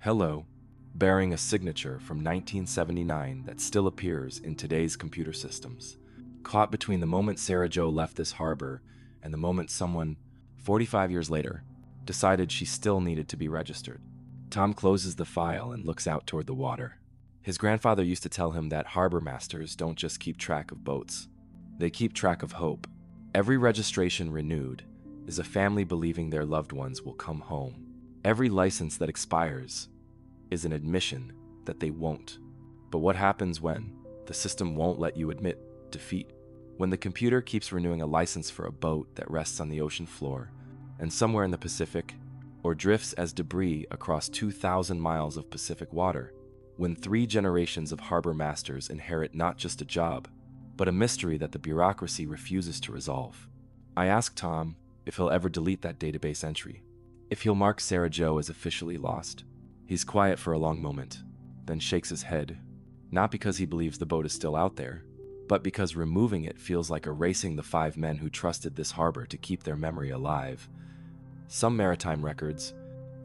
Hello, bearing a signature from 1979 that still appears in today's computer systems. Caught between the moment Sarah Jo left this harbor and the moment someone, 45 years later, decided she still needed to be registered. Tom closes the file and looks out toward the water. His grandfather used to tell him that harbor masters don't just keep track of boats, they keep track of hope. Every registration renewed is a family believing their loved ones will come home. Every license that expires is an admission that they won't. But what happens when the system won't let you admit defeat? When the computer keeps renewing a license for a boat that rests on the ocean floor and somewhere in the Pacific, or drifts as debris across 2,000 miles of Pacific water, when 3 generations of harbor masters inherit not just a job, but a mystery that the bureaucracy refuses to resolve. I ask Tom if he'll ever delete that database entry, if he'll mark Sarah Jo as officially lost. He's quiet for a long moment, then shakes his head, not because he believes the boat is still out there, but because removing it feels like erasing the 5 men who trusted this harbor to keep their memory alive. Some maritime records,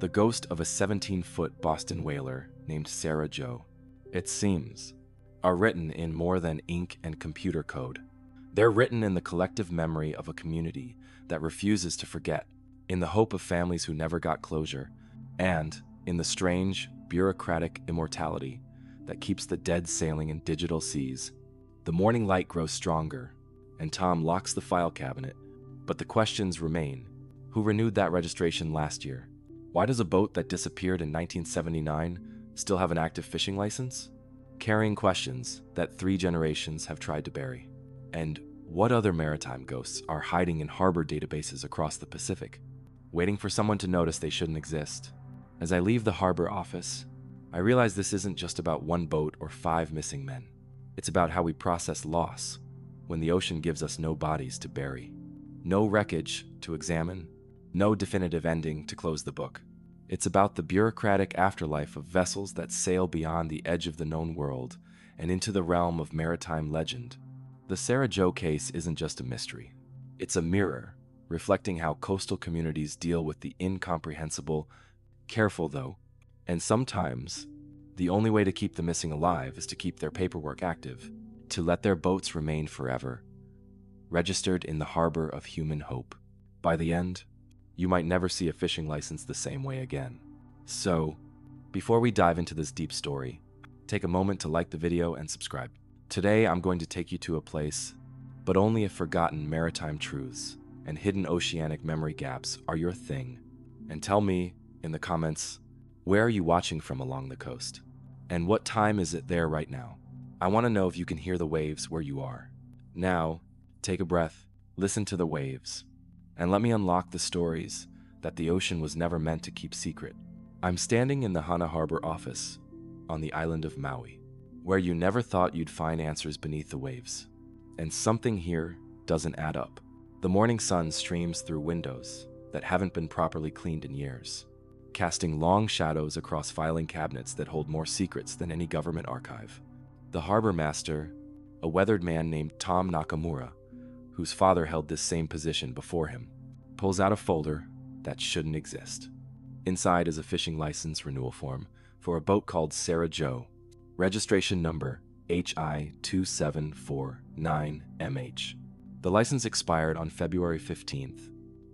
the ghost of a 17-foot Boston whaler named Sarah Jo, it seems, are written in more than ink and computer code. They're written in the collective memory of a community that refuses to forget, in the hope of families who never got closure, and in the strange, bureaucratic immortality that keeps the dead sailing in digital seas. The morning light grows stronger, and Tom locks the file cabinet, but the questions remain. Who renewed that registration last year? Why does a boat that disappeared in 1979 still have an active fishing license? Carrying questions that 3 generations have tried to bury. And what other maritime ghosts are hiding in harbor databases across the Pacific, waiting for someone to notice they shouldn't exist? As I leave the harbor office, I realize this isn't just about 1 boat or 5 missing men. It's about how we process loss when the ocean gives us no bodies to bury, no wreckage to examine, no definitive ending to close the book. It's about the bureaucratic afterlife of vessels that sail beyond the edge of the known world and into the realm of maritime legend. The Sarah Jo case isn't just a mystery. It's a mirror reflecting how coastal communities deal with the incomprehensible. Careful, though, and sometimes the only way to keep the missing alive is to keep their paperwork active, to let their boats remain forever, registered in the harbor of human hope. By the end, you might never see a fishing license the same way again. So, before we dive into this deep story, take a moment to like the video and subscribe. Today, I'm going to take you to a place, but only if forgotten maritime truths and hidden oceanic memory gaps are your thing. And tell me in the comments, where are you watching from along the coast? And what time is it there right now? I want to know if you can hear the waves where you are. Now, take a breath, listen to the waves, and let me unlock the stories that the ocean was never meant to keep secret. I'm standing in the Hana Harbor office on the island of Maui, where you never thought you'd find answers beneath the waves. And something here doesn't add up. The morning sun streams through windows that haven't been properly cleaned in years, casting long shadows across filing cabinets that hold more secrets than any government archive. The harbor master, a weathered man named Tom Nakamura, whose father held this same position before him, pulls out a folder that shouldn't exist. Inside is a fishing license renewal form for a boat called Sarah Jo, registration number HI2749MH. The license expired on February 15th,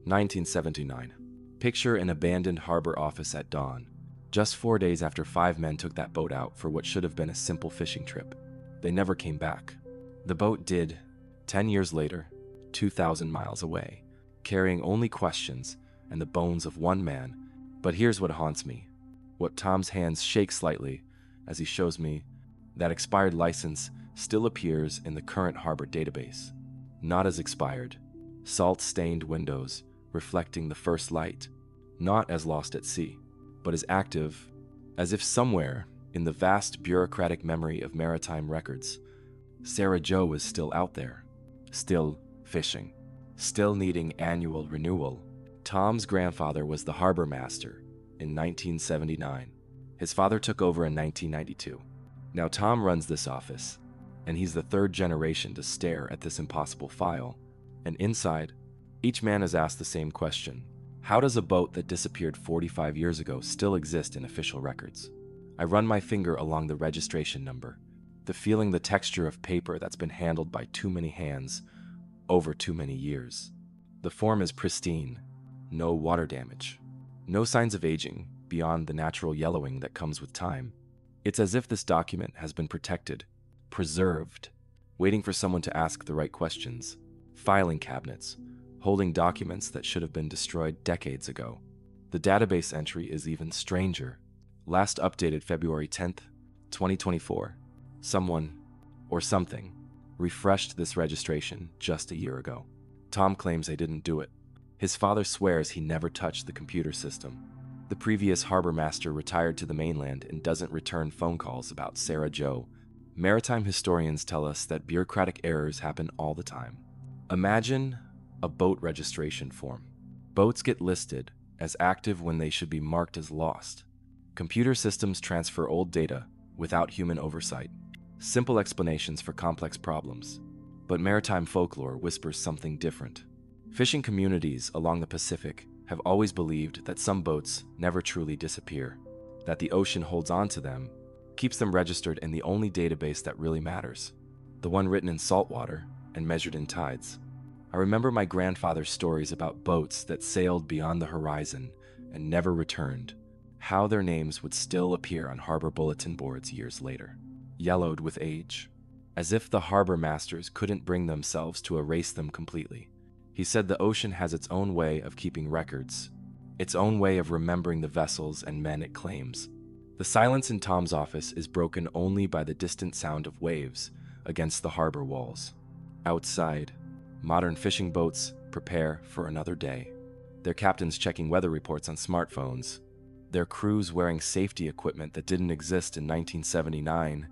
1979. Picture an abandoned harbor office at dawn, just 4 days after 5 men took that boat out for what should have been a simple fishing trip. They never came back. The boat did, 10 years later, 2,000 miles away, carrying only questions and the bones of 1 man. But here's what haunts me. What Tom's hands shake slightly as he shows me that expired license still appears in the current harbor database. Not as expired, salt-stained windows reflecting the first light, not as lost at sea, but as active, as if somewhere in the vast bureaucratic memory of maritime records, Sarah Jo is still out there, still fishing, still needing annual renewal. Tom's grandfather was the harbor master in 1979. His father took over in 1992. Now Tom runs this office, and he's the 3rd generation to stare at this impossible file. And inside, each man is asked the same question. How does a boat that disappeared 45 years ago still exist in official records? I run my finger along the registration number, feeling the texture of paper that's been handled by too many hands over too many years. The form is pristine, no water damage, no signs of aging beyond the natural yellowing that comes with time. It's as if this document has been protected, preserved, waiting for someone to ask the right questions. Filing cabinets, holding documents that should have been destroyed decades ago. The database entry is even stranger. Last updated February 10th, 2024. Someone, or something, refreshed this registration just a year ago. Tom claims they didn't do it. His father swears he never touched the computer system. The previous harbor master retired to the mainland and doesn't return phone calls about Sarah Jo. Maritime historians tell us that bureaucratic errors happen all the time. Imagine a boat registration form. Boats get listed as active when they should be marked as lost. Computer systems transfer old data without human oversight. Simple explanations for complex problems. But maritime folklore whispers something different. Fishing communities along the Pacific have always believed that some boats never truly disappear, that the ocean holds on to them, keeps them registered in the only database that really matters, the one written in saltwater and measured in tides. I remember my grandfather's stories about boats that sailed beyond the horizon and never returned, how their names would still appear on harbor bulletin boards years later, yellowed with age, as if the harbor masters couldn't bring themselves to erase them completely. He said the ocean has its own way of keeping records, its own way of remembering the vessels and men it claims. The silence in Tom's office is broken only by the distant sound of waves against the harbor walls. Outside, modern fishing boats prepare for another day. Their captains checking weather reports on smartphones. Their crews wearing safety equipment that didn't exist in 1979.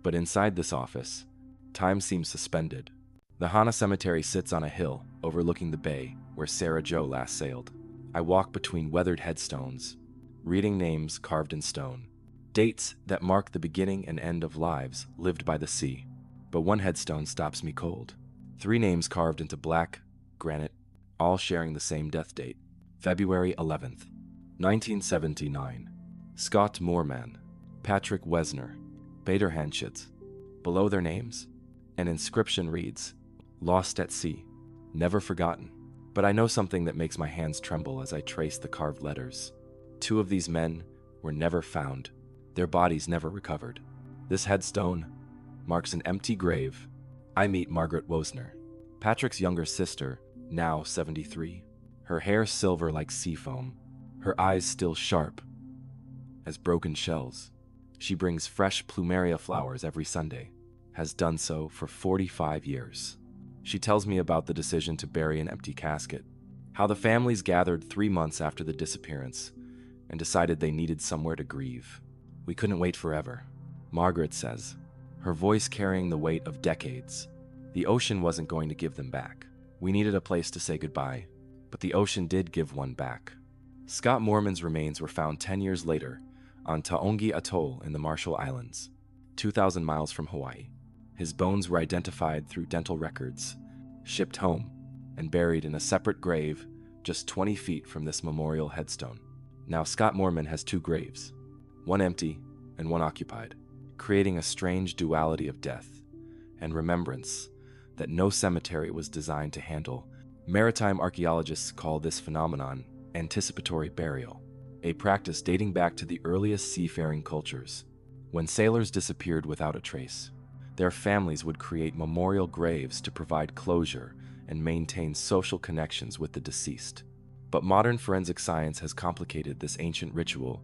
But inside this office, time seems suspended. The Hana Cemetery sits on a hill overlooking the bay where Sarah Jo last sailed. I walk between weathered headstones, reading names carved in stone, dates that mark the beginning and end of lives lived by the sea. But one headstone stops me cold. 3 names carved into black granite, all sharing the same death date, February 11th, 1979. Scott Moorman, Patrick Wesner, Peter Hanschitz. Below their names, an inscription reads, "Lost at sea, never forgotten." But I know something that makes my hands tremble as I trace the carved letters. 2 of these men were never found, their bodies never recovered. This headstone marks an empty grave. I meet Margaret Wosner, Patrick's younger sister, now 73. Her hair silver like sea foam, her eyes still sharp as broken shells. She brings fresh plumeria flowers every Sunday, has done so for 45 years. She tells me about the decision to bury an empty casket, how the families gathered 3 months after the disappearance and decided they needed somewhere to grieve. We couldn't wait forever, Margaret says, her voice carrying the weight of decades. The ocean wasn't going to give them back. We needed a place to say goodbye, but the ocean did give one back. Scott Moorman's remains were found 10 years later on Taongi Atoll in the Marshall Islands, 2,000 miles from Hawaii. His bones were identified through dental records, shipped home, and buried in a separate grave just 20 feet from this memorial headstone. Now Scott Moorman has 2 graves, one empty and one occupied, creating a strange duality of death and remembrance that no cemetery was designed to handle. Maritime archaeologists call this phenomenon anticipatory burial, a practice dating back to the earliest seafaring cultures. When sailors disappeared without a trace, their families would create memorial graves to provide closure and maintain social connections with the deceased. But modern forensic science has complicated this ancient ritual.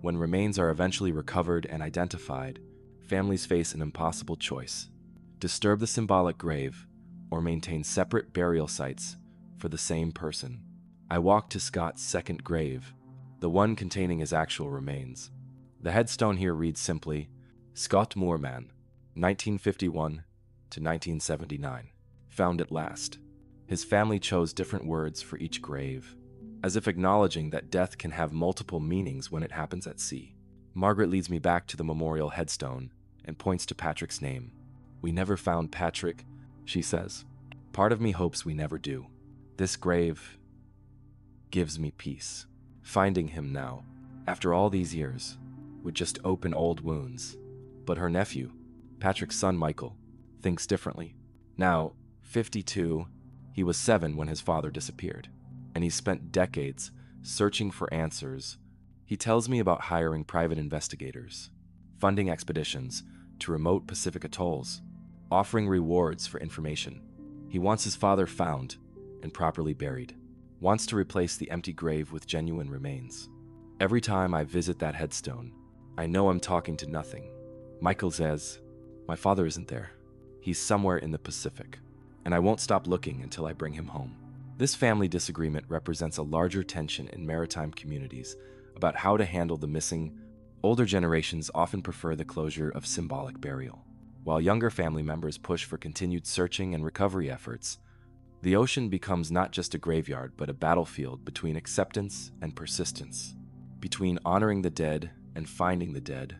When remains are eventually recovered and identified, families face an impossible choice: disturb the symbolic grave or maintain separate burial sites for the same person. I walk to Scott's second grave, the one containing his actual remains. The headstone here reads simply, Scott Moorman, 1951 to 1979, found at last. His family chose different words for each grave, as if acknowledging that death can have multiple meanings when it happens at sea. Margaret leads me back to the memorial headstone and points to Patrick's name. "We never found Patrick," she says. Part of me hopes we never do. This grave gives me peace. Finding him now, after all these years, would just open old wounds. But her nephew, Patrick's son Michael, thinks differently. Now, 52, he was 7 when his father disappeared, and he's spent decades searching for answers. He tells me about hiring private investigators, funding expeditions to remote Pacific atolls, offering rewards for information. He wants his father found and properly buried, wants to replace the empty grave with genuine remains. Every time I visit that headstone, I know I'm talking to nothing. Michael says, "My father isn't there. He's somewhere in the Pacific, and I won't stop looking until I bring him home." This family disagreement represents a larger tension in maritime communities about how to handle the missing. Older generations often prefer the closure of symbolic burial, while younger family members push for continued searching and recovery efforts. The ocean becomes not just a graveyard, but a battlefield between acceptance and persistence. Between honoring the dead and finding the dead,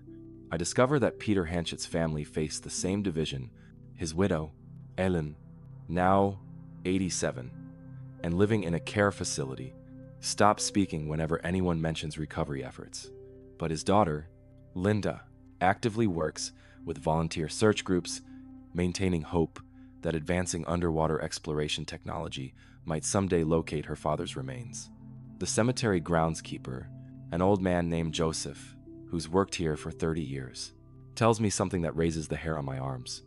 I discover that Peter Hanchett's family faced the same division. His widow, Ellen, now 87, and living in a care facility, stops speaking whenever anyone mentions recovery efforts. But his daughter, Linda, actively works with volunteer search groups, maintaining hope that advancing underwater exploration technology might someday locate her father's remains. The cemetery groundskeeper, an old man named Joseph, who's worked here for 30 years, tells me something that raises the hair on my arms.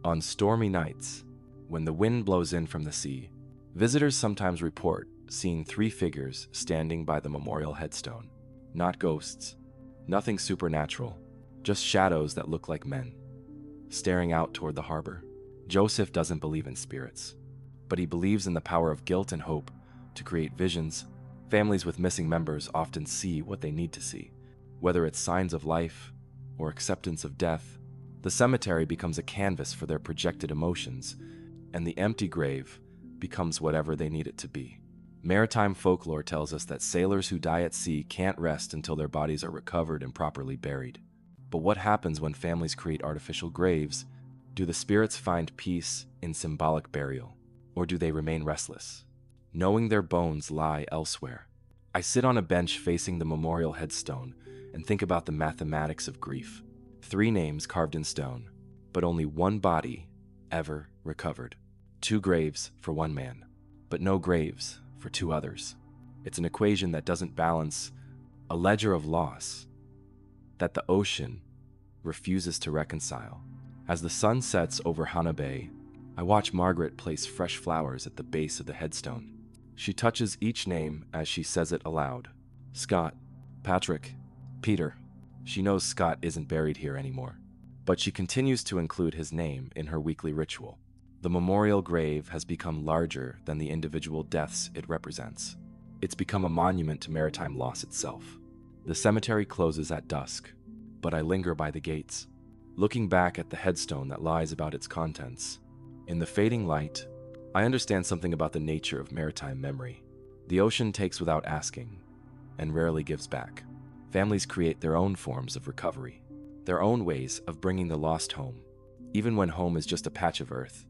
On stormy nights, when the wind blows in from the sea, visitors sometimes report seeing 3 figures standing by the memorial headstone. Not ghosts, nothing supernatural, just shadows that look like men, staring out toward the harbor. Joseph doesn't believe in spirits, but he believes in the power of guilt and hope to create visions. Families with missing members often see what they need to see, whether it's signs of life or acceptance of death. The cemetery becomes a canvas for their projected emotions, and the empty grave becomes whatever they need it to be. Maritime folklore tells us that sailors who die at sea can't rest until their bodies are recovered and properly buried. But what happens when families create artificial graves? Do the spirits find peace in symbolic burial, or do they remain restless, knowing their bones lie elsewhere? I sit on a bench facing the memorial headstone and think about the mathematics of grief. 3 names carved in stone, but only 1 body ever recovered. 2 graves for 1 man, but no graves for 2 others. It's an equation that doesn't balance, a ledger of loss that the ocean refuses to reconcile. As the sun sets over Hana Bay, I watch Margaret place fresh flowers at the base of the headstone. She touches each name as she says it aloud. Scott, Patrick, Peter. She knows Scott isn't buried here anymore, but she continues to include his name in her weekly ritual. The memorial grave has become larger than the individual deaths it represents. It's become a monument to maritime loss itself. The cemetery closes at dusk, but I linger by the gates, looking back at the headstone that lies about its contents. In the fading light, I understand something about the nature of maritime memory. The ocean takes without asking, and rarely gives back. Families create their own forms of recovery, their own ways of bringing the lost home, even when home is just a patch of earth,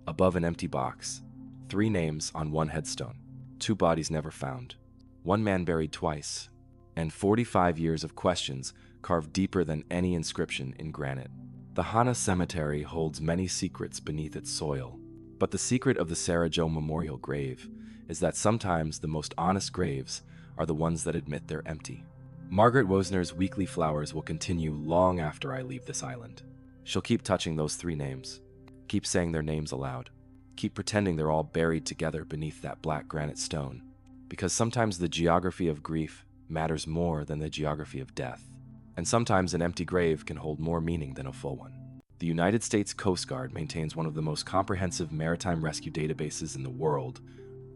above an empty box. 3 names on 1 headstone, 2 bodies never found, 1 man buried twice, and 45 years of questions carved deeper than any inscription in granite. The Hana Cemetery holds many secrets beneath its soil, but the secret of the Sarah Jo Memorial Grave is that sometimes the most honest graves are the ones that admit they're empty. Margaret Wosner's weekly flowers will continue long after I leave this island. She'll keep touching those 3 names, keep saying their names aloud, keep pretending they're all buried together beneath that black granite stone, because sometimes the geography of grief matters more than the geography of death. And sometimes an empty grave can hold more meaning than a full one. The United States Coast Guard maintains one of the most comprehensive maritime rescue databases in the world.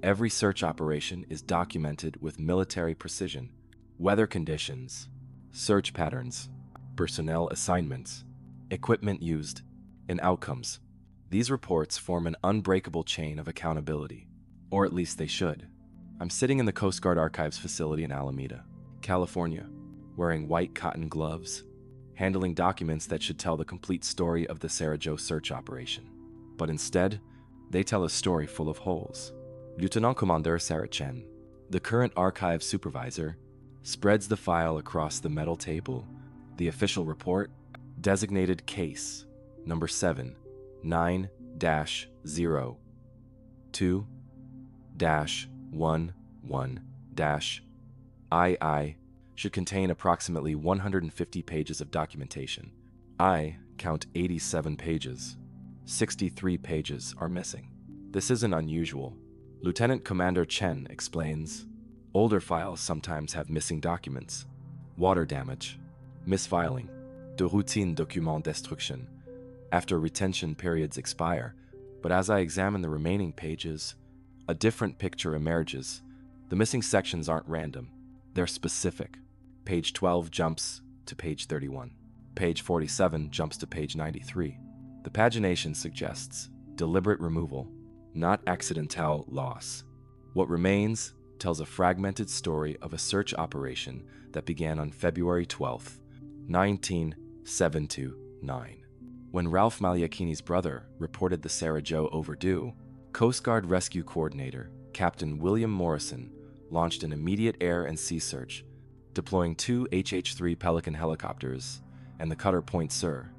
Every search operation is documented with military precision. Weather conditions, search patterns, personnel assignments, equipment used, and outcomes. These reports form an unbreakable chain of accountability, or at least they should. I'm sitting in the Coast Guard Archives facility in Alameda, California, wearing white cotton gloves, handling documents that should tell the complete story of the Sarah Jo search operation. But instead, they tell a story full of holes. Lieutenant Commander Sarah Chen, The current archive supervisor spreads the file across the metal table. The official report, designated case number 7, 9-0-2-11-II, should contain approximately 150 pages of documentation. I count 87 pages. 63 pages are missing. This isn't unusual. Lieutenant Commander Chen explains, older files sometimes have missing documents, water damage, misfiling, de routine document destruction, after retention periods expire. But as I examine the remaining pages, a different picture emerges. The missing sections aren't random. They're specific. Page 12 jumps to page 31. Page 47 jumps to page 93. The pagination suggests deliberate removal, not accidental loss. What remains tells a fragmented story of a search operation that began on February 12, 1979. When Ralph Maliachini's brother reported the Sarah Joe overdue, Coast Guard Rescue Coordinator Captain William Morrison launched an immediate air and sea search, deploying 2 HH-3 Pelican helicopters and the cutter Point Sur.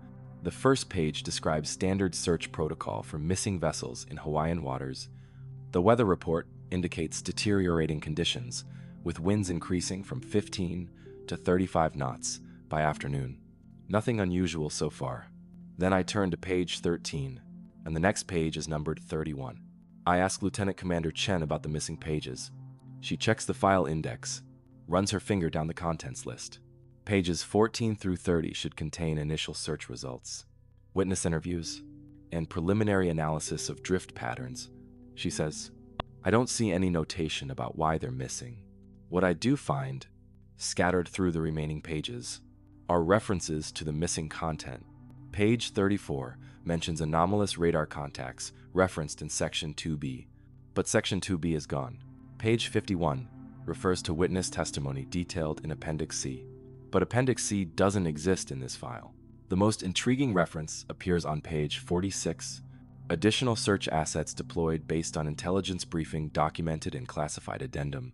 The first page describes standard search protocol for missing vessels in Hawaiian waters. The weather report indicates deteriorating conditions, with winds increasing from 15 to 35 knots by afternoon. Nothing unusual so far. Then I turn to page 13, and the next page is numbered 31. I ask Lieutenant Commander Chen about the missing pages. She checks the file index, runs her finger down the contents list. Pages 14 through 30 should contain initial search results, witness interviews, and preliminary analysis of drift patterns. She says, I don't see any notation about why they're missing. What I do find, scattered through the remaining pages, are references to the missing content. Page 34 mentions anomalous radar contacts referenced in Section 2B, but Section 2B is gone. Page 51 refers to witness testimony detailed in Appendix C, but Appendix C doesn't exist in this file. The most intriguing reference appears on page 46. Additional search assets deployed based on intelligence briefing documented in classified addendum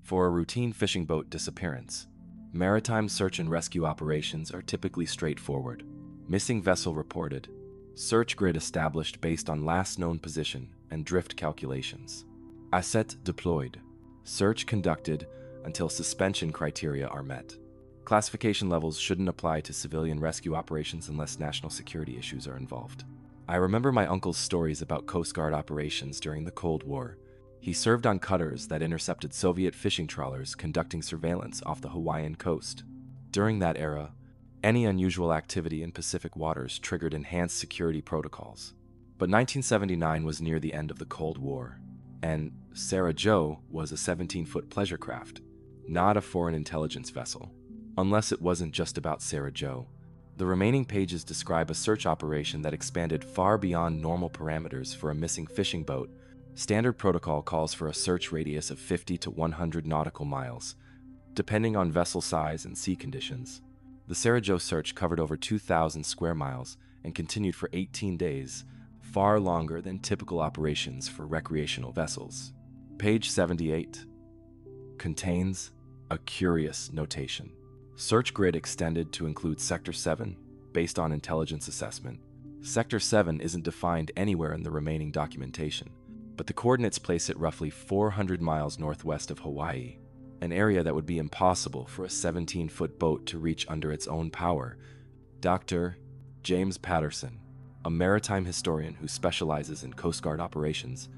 for a routine fishing boat disappearance. Maritime search and rescue operations are typically straightforward. Missing vessel reported. Search grid established based on last known position and drift calculations. Asset deployed. Search conducted until suspension criteria are met. Classification levels shouldn't apply to civilian rescue operations unless national security issues are involved. I remember my uncle's stories about Coast Guard operations during the Cold War. He served on cutters that intercepted Soviet fishing trawlers conducting surveillance off the Hawaiian coast. During that era, any unusual activity in Pacific waters triggered enhanced security protocols. But 1979 was near the end of the Cold War, and Sarah Joe was a 17-foot pleasure craft, not a foreign intelligence vessel. Unless it wasn't just about Sarah Joe. The remaining pages describe a search operation that expanded far beyond normal parameters for a missing fishing boat. Standard protocol calls for a search radius of 50 to 100 nautical miles, depending on vessel size and sea conditions. The Sarah Joe search covered over 2,000 square miles and continued for 18 days, far longer than typical operations for recreational vessels. Page 78 contains a curious notation. Search grid extended to include Sector 7, based on intelligence assessment. Sector 7 isn't defined anywhere in the remaining documentation, but the coordinates place it roughly 400 miles northwest of Hawaii, an area that would be impossible for a 17-foot boat to reach under its own power. Dr. James Patterson, a maritime historian who specializes in Coast Guard operations,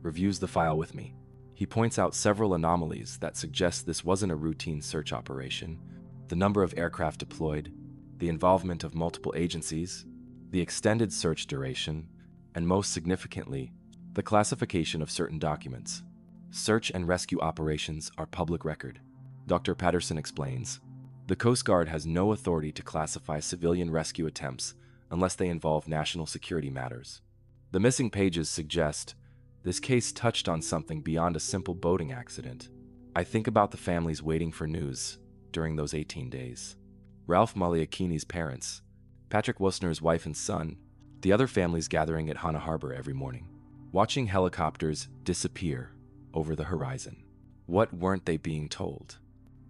reviews the file with me. He points out several anomalies that suggest this wasn't a routine search operation. The number of aircraft deployed, the involvement of multiple agencies, the extended search duration, and most significantly, the classification of certain documents. Search and rescue operations are public record. Dr. Patterson explains, the Coast Guard has no authority to classify civilian rescue attempts unless they involve national security matters. The missing pages suggest this case touched on something beyond a simple boating accident. I think about the families waiting for news during those 18 days. Ralph Maliachini's parents, Patrick Wusner's wife and son, the other families gathering at Hana Harbor every morning, watching helicopters disappear over the horizon. What weren't they being told?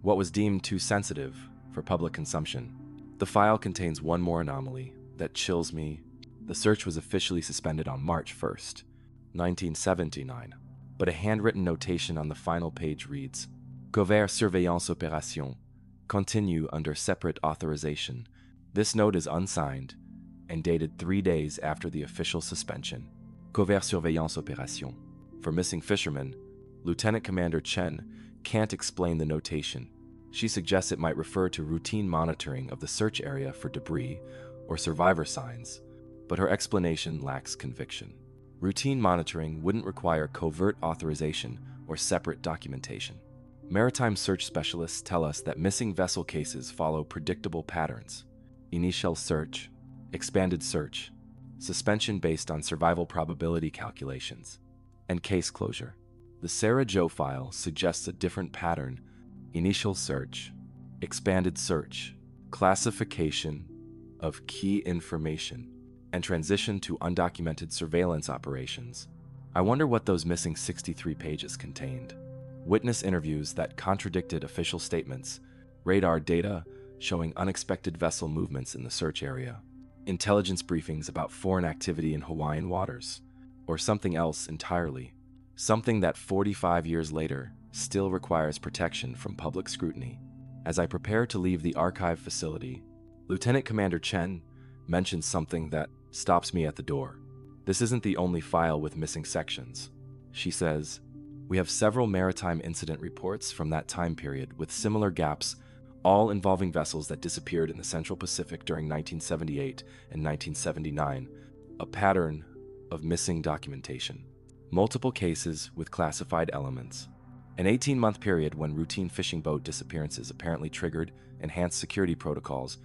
What was deemed too sensitive for public consumption? The file contains one more anomaly that chills me. The search was officially suspended on March 1st, 1979, but a handwritten notation on the final page reads, Couvert surveillance opération, continue under separate authorization. This note is unsigned and dated 3 days after the official suspension. Couvert surveillance opération. For missing fishermen, Lieutenant Commander Chen can't explain the notation. She suggests it might refer to routine monitoring of the search area for debris or survivor signs, but her explanation lacks conviction. Routine monitoring wouldn't require covert authorization or separate documentation. Maritime search specialists tell us that missing vessel cases follow predictable patterns: initial search, expanded search, suspension based on survival probability calculations, and case closure. The Sarah Joe file suggests a different pattern: initial search, expanded search, classification of key information, and transition to undocumented surveillance operations. I wonder what those missing 63 pages contained. Witness interviews that contradicted official statements, radar data showing unexpected vessel movements in the search area, intelligence briefings about foreign activity in Hawaiian waters, or something else entirely. Something that 45 years later still requires protection from public scrutiny. As I prepare to leave the archive facility, Lieutenant Commander Chen mentions something that stops me at the door. This isn't the only file with missing sections. She says, we have several maritime incident reports from that time period with similar gaps, all involving vessels that disappeared in the Central Pacific during 1978 and 1979, a pattern of missing documentation. Multiple cases with classified elements. An 18-month period when routine fishing boat disappearances apparently triggered enhanced security protocols.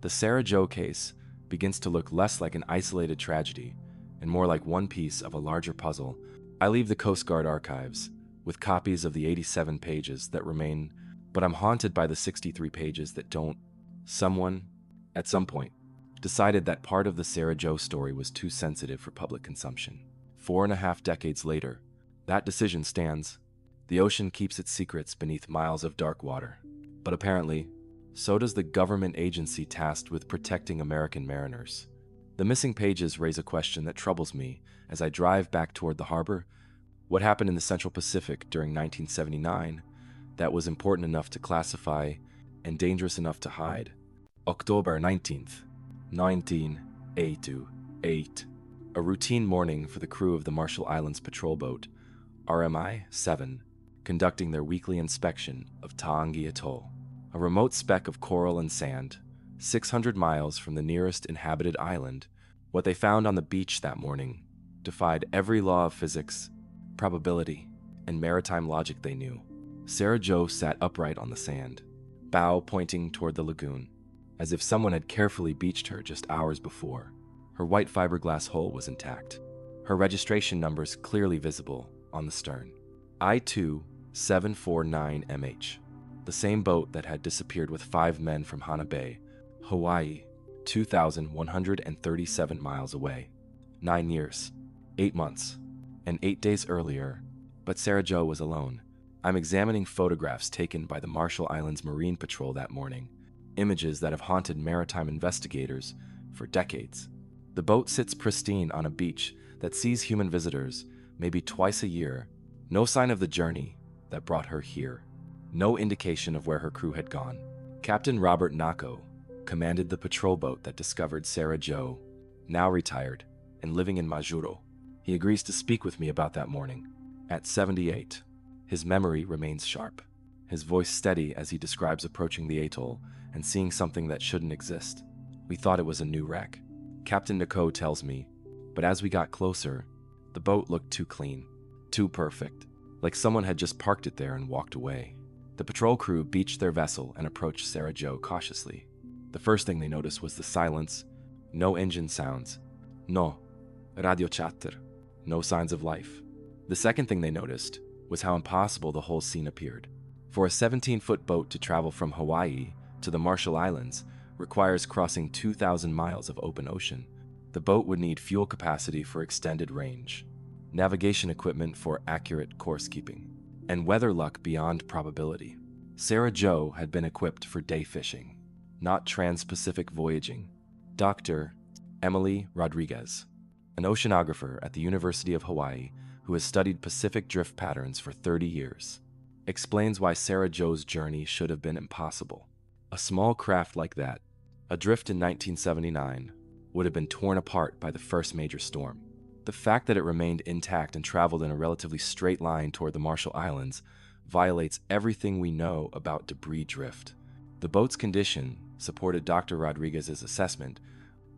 The Sarah Joe case begins to look less like an isolated tragedy and more like one piece of a larger puzzle. I leave the Coast Guard archives with copies of the 87 pages that remain, but I'm haunted by the 63 pages that don't. Someone, at some point, decided that part of the Sarah Joe story was too sensitive for public consumption. 4.5 decades later, that decision stands. The ocean keeps its secrets beneath miles of dark water. But apparently, so does the government agency tasked with protecting American mariners. The missing pages raise a question that troubles me as I drive back toward the harbor. What happened in the Central Pacific during 1979 that was important enough to classify and dangerous enough to hide? October 19th, 1988. A routine morning for the crew of the Marshall Islands patrol boat, RMI-7, conducting their weekly inspection of Taongi Atoll, a remote speck of coral and sand, 600 miles from the nearest inhabited island. What they found on the beach that morning defied every law of physics, probability, and maritime logic they knew. Sarah Joe sat upright on the sand, bow pointing toward the lagoon, as if someone had carefully beached her just hours before. Her white fiberglass hull was intact, her registration numbers clearly visible on the stern. I-2-749MH, the same boat that had disappeared with 5 men from Hana Bay, Hawaii, 2,137 miles away. 9 years, 8 months, and 8 days earlier, but Sarah Joe was alone. I'm examining photographs taken by the Marshall Islands Marine Patrol that morning, images that have haunted maritime investigators for decades. The boat sits pristine on a beach that sees human visitors maybe twice a year. No sign of the journey that brought her here. No indication of where her crew had gone. Captain Robert Nako commanded the patrol boat that discovered Sarah Joe, now retired and living in Majuro. He agrees to speak with me about that morning. At 78, his memory remains sharp, his voice steady as he describes approaching the atoll and seeing something that shouldn't exist. We thought it was a new wreck, Captain Nako tells me, but as we got closer, the boat looked too clean, too perfect, like someone had just parked it there and walked away. The patrol crew beached their vessel and approached Sarah Joe cautiously. The first thing they noticed was the silence, no engine sounds, no radio chatter, no signs of life. The second thing they noticed was how impossible the whole scene appeared. For a 17-foot boat to travel from Hawaii to the Marshall Islands requires crossing 2,000 miles of open ocean. The boat would need fuel capacity for extended range. navigation equipment for accurate course keeping, and weather luck beyond probability. Sarah Jo had been equipped for day fishing, not trans-Pacific voyaging. Dr. Emily Rodriguez, an oceanographer at the University of Hawaii who has studied Pacific drift patterns for 30 years, explains why Sarah Jo's journey should have been impossible. A small craft like that, adrift in 1979, would have been torn apart by the first major storm. The fact that it remained intact and traveled in a relatively straight line toward the Marshall Islands violates everything we know about debris drift. The boat's condition supported Dr. Rodriguez's assessment.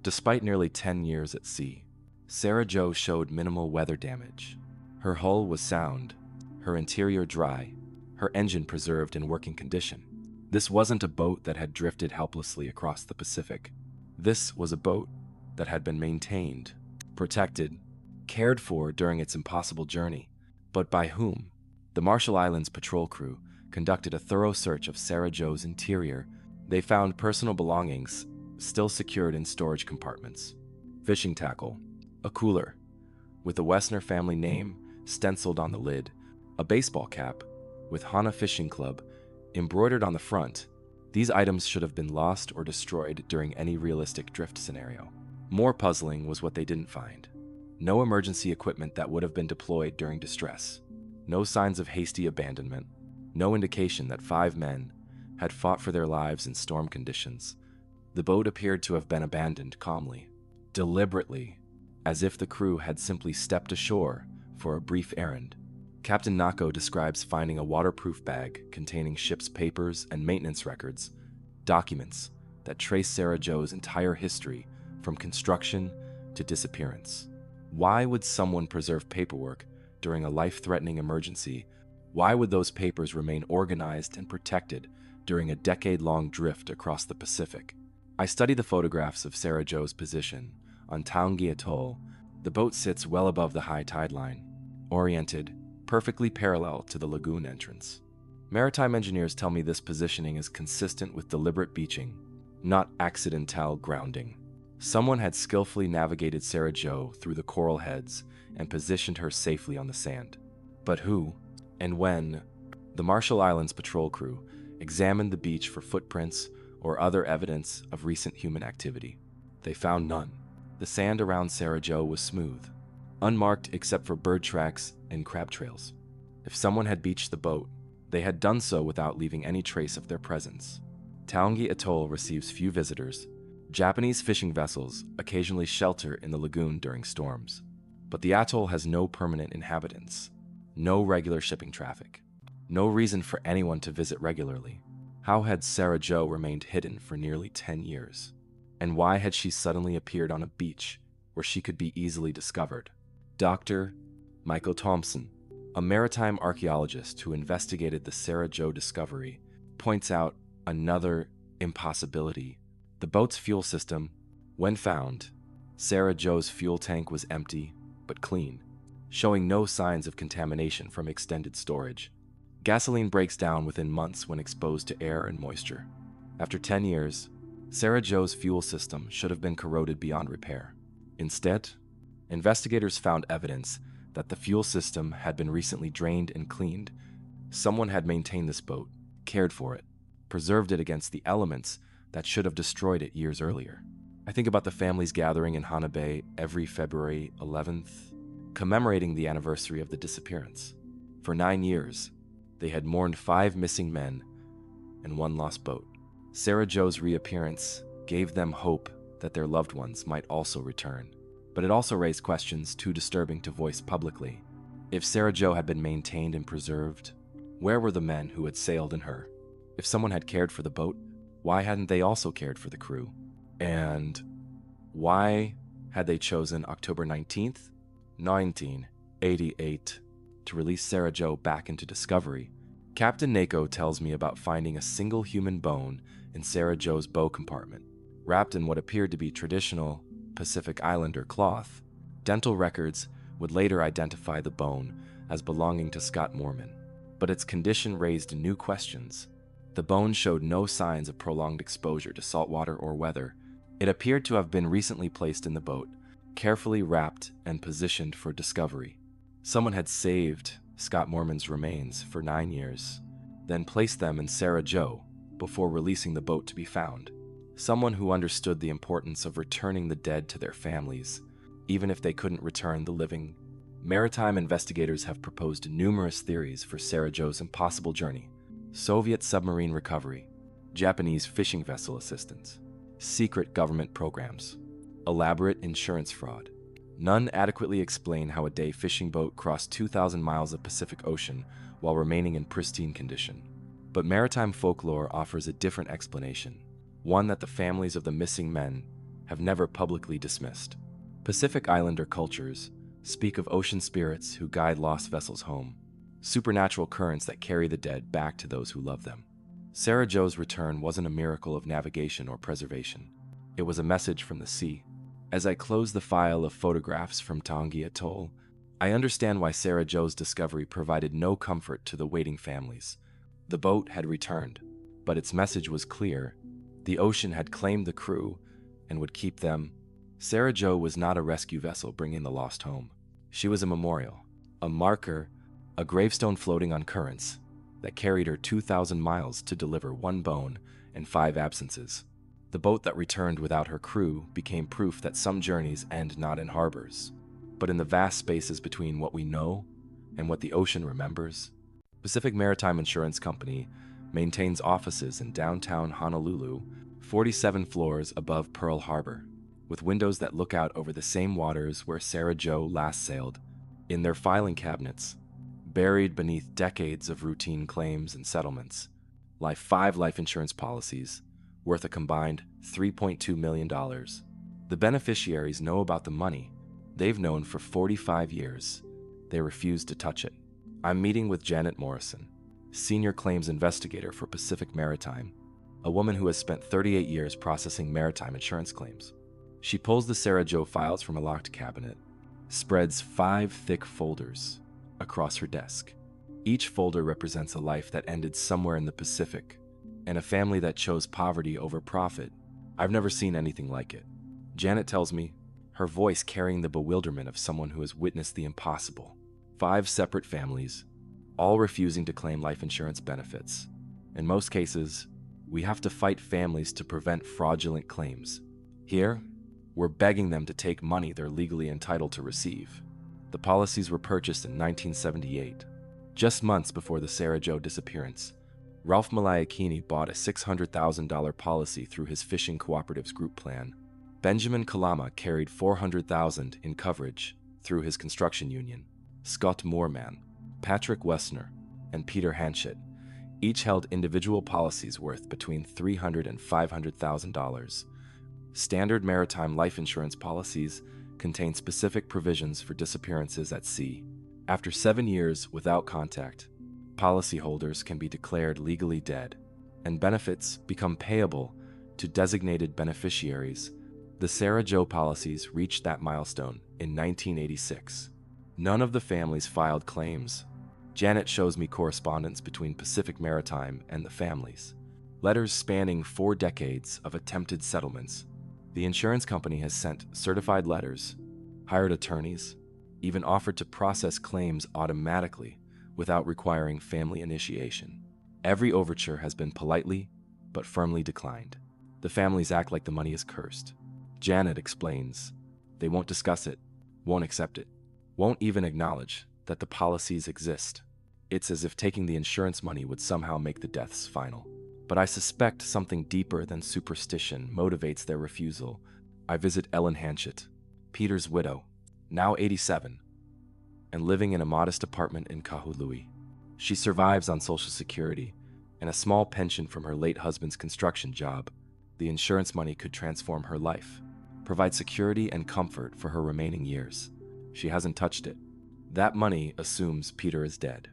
Despite nearly 10 years at sea, Sarah Jo showed minimal weather damage. Her hull was sound, her interior dry, her engine preserved in working condition. This wasn't a boat that had drifted helplessly across the Pacific. This was a boat that had been maintained, protected, cared for during its impossible journey. But by whom? The Marshall Islands patrol crew conducted a thorough search of Sarah Jo's interior. They found personal belongings still secured in storage compartments. Fishing tackle, a cooler with the Wessner family name stenciled on the lid, a baseball cap with Hana Fishing Club embroidered on the front. These items should have been lost or destroyed during any realistic drift scenario. More puzzling was what they didn't find. No emergency equipment that would have been deployed during distress. No signs of hasty abandonment. No indication that 5 men had fought for their lives in storm conditions. The boat appeared to have been abandoned calmly, deliberately, as if the crew had simply stepped ashore for a brief errand. Captain Nako describes finding a waterproof bag containing ship's papers and maintenance records, documents that trace Sarah Jo's entire history from construction to disappearance. Why would someone preserve paperwork during a life-threatening emergency? Why would those papers remain organized and protected during a decade-long drift across the Pacific? I studied the photographs of Sarah Jo's position on Taongi Atoll. The boat sits well above the high tide line, oriented perfectly parallel to the lagoon entrance. Maritime engineers tell me this positioning is consistent with deliberate beaching, not accidental grounding. Someone had skillfully navigated Sarah Jo through the coral heads and positioned her safely on the sand. But who and when? The Marshall Islands patrol crew examined the beach for footprints or other evidence of recent human activity. They found none. The sand around Sarah Jo was smooth, unmarked except for bird tracks and crab trails. If someone had beached the boat, they had done so without leaving any trace of their presence. Taongi Atoll receives few visitors. Japanese fishing vessels occasionally shelter in the lagoon during storms. But the atoll has no permanent inhabitants, no regular shipping traffic, no reason for anyone to visit regularly. How had Sarah Jo remained hidden for nearly 10 years? And why had she suddenly appeared on a beach where she could be easily discovered? Dr. Michael Thompson, a maritime archaeologist who investigated the Sarah Jo discovery, points out another impossibility. The boat's fuel system, when found, Sarah Jo's fuel tank was empty but clean, showing no signs of contamination from extended storage. Gasoline breaks down within months when exposed to air and moisture. After 10 years, Sarah Jo's fuel system should have been corroded beyond repair. Instead, investigators found evidence that the fuel system had been recently drained and cleaned. Someone had maintained this boat, cared for it, preserved it against the elements that should have destroyed it years earlier. I think about the families gathering in Hana Bay every February 11th, commemorating the anniversary of the disappearance. For 9 years, they had mourned 5 missing men and 1 lost boat. Sarah Jo's reappearance gave them hope that their loved ones might also return. But it also raised questions too disturbing to voice publicly. If Sarah Jo had been maintained and preserved, where were the men who had sailed in her? If someone had cared for the boat, why hadn't they also cared for the crew? And why had they chosen October 19th, 1988 to release Sarah Jo back into discovery? Captain Nako tells me about finding a single human bone in Sarah Jo's bow compartment, wrapped in what appeared to be traditional Pacific Islander cloth. Dental records would later identify the bone as belonging to Scott Moorman, but its condition raised new questions. The bone showed no signs of prolonged exposure to saltwater or weather. It appeared to have been recently placed in the boat, carefully wrapped and positioned for discovery. Someone had saved Scott Mormon's remains for 9 years, then placed them in Sarah Joe before releasing the boat to be found. Someone who understood the importance of returning the dead to their families, even if they couldn't return the living. Maritime investigators have proposed numerous theories for Sarah Joe's impossible journey: Soviet submarine recovery, Japanese fishing vessel assistance, secret government programs, elaborate insurance fraud. None adequately explain how a day fishing boat crossed 2,000 miles of Pacific Ocean while remaining in pristine condition. But maritime folklore offers a different explanation, one that the families of the missing men have never publicly dismissed. Pacific Islander cultures speak of ocean spirits who guide lost vessels home, supernatural currents that carry the dead back to those who love them. Sarah Joe's return wasn't a miracle of navigation or preservation. It was a message from the sea. As I close the file of photographs from Tongi Atoll, I understand why Sarah Joe's discovery provided no comfort to the waiting families. The boat had returned, but its message was clear. The ocean had claimed the crew and would keep them. Sarah Joe was not a rescue vessel bringing the lost home. She was a memorial, a marker, a gravestone floating on currents that carried her 2,000 miles to deliver 1 bone and 5 absences. The boat that returned without her crew became proof that some journeys end not in harbors, but in the vast spaces between what we know and what the ocean remembers. Pacific Maritime Insurance Company maintains offices in downtown Honolulu, 47 floors above Pearl Harbor, with windows that look out over the same waters where Sarah Joe last sailed. In their filing cabinets, buried beneath decades of routine claims and settlements, lie 5 life insurance policies worth a combined $3.2 million. The beneficiaries know about the money they've known for 45 years. They refuse to touch it. I'm meeting with Janet Morrison, senior claims investigator for Pacific Maritime, a woman who has spent 38 years processing maritime insurance claims. She pulls the Sarah Joe files from a locked cabinet, spreads 5 thick folders across her desk. Each folder represents a life that ended somewhere in the Pacific, and a family that chose poverty over profit. I've never seen anything like it. Janet tells me, her voice carrying the bewilderment of someone who has witnessed the impossible. 5 separate families, all refusing to claim life insurance benefits. In most cases, we have to fight families to prevent fraudulent claims. Here, we're begging them to take money they're legally entitled to receive. The policies were purchased in 1978, just months before the Sarah Joe disappearance. Ralph Malayakini bought a $600,000 policy through his fishing cooperative's group plan. Benjamin Kalama carried $400,000 in coverage through his construction union. Scott Moorman, Patrick Wessner, and Peter Hanchett each held individual policies worth between $300,000 and $500,000. Standard maritime life insurance policies contain specific provisions for disappearances at sea. After 7 years without contact, policyholders can be declared legally dead, and benefits become payable to designated beneficiaries. The Sarah Joe policies reached that milestone in 1986. None of the families filed claims. Janet shows me correspondence between Pacific Maritime and the families, letters spanning 4 decades of attempted settlements. The insurance company has sent certified letters, hired attorneys, even offered to process claims automatically without requiring family initiation. Every overture has been politely but firmly declined. The families act like the money is cursed. Janet explains they won't discuss it, won't accept it, won't even acknowledge that the policies exist. It's as if taking the insurance money would somehow make the deaths final. But I suspect something deeper than superstition motivates their refusal. I visit Ellen Hanchett, Peter's widow, now 87, and living in a modest apartment in Kahului. She survives on Social Security and a small pension from her late husband's construction job. The insurance money could transform her life, provide security and comfort for her remaining years. She hasn't touched it. That money assumes Peter is dead.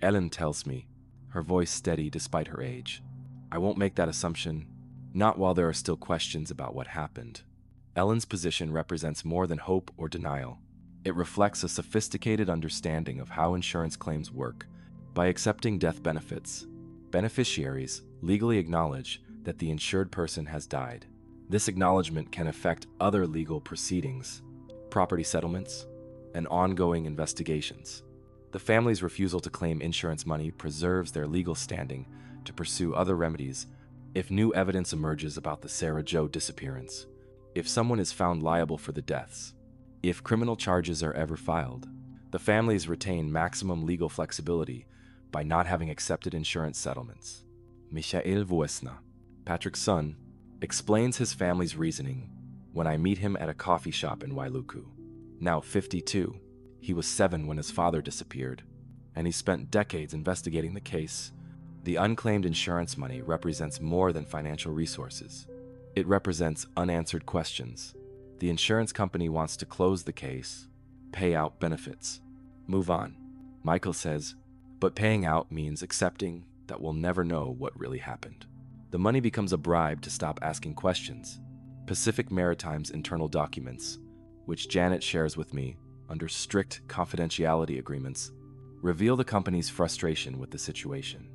Ellen tells me, her voice steady despite her age. I won't make that assumption, not while there are still questions about what happened. Ellen's position represents more than hope or denial. It reflects a sophisticated understanding of how insurance claims work. By accepting death benefits, beneficiaries legally acknowledge that the insured person has died. This acknowledgement can affect other legal proceedings, property settlements, and ongoing investigations. The family's refusal to claim insurance money preserves their legal standing to pursue other remedies if new evidence emerges about the Sarah Jo disappearance, if someone is found liable for the deaths, if criminal charges are ever filed. The families retain maximum legal flexibility by not having accepted insurance settlements. Michael Voesna, Patrick's son, explains his family's reasoning when I meet him at a coffee shop in Wailuku. Now 52, he was 7 when his father disappeared, and he spent decades investigating the case. The unclaimed insurance money represents more than financial resources. It represents unanswered questions. The insurance company wants to close the case, pay out benefits, move on. Michael says, but paying out means accepting that we'll never know what really happened. The money becomes a bribe to stop asking questions. Pacific Maritime's internal documents, which Janet shares with me under strict confidentiality agreements, reveal the company's frustration with the situation.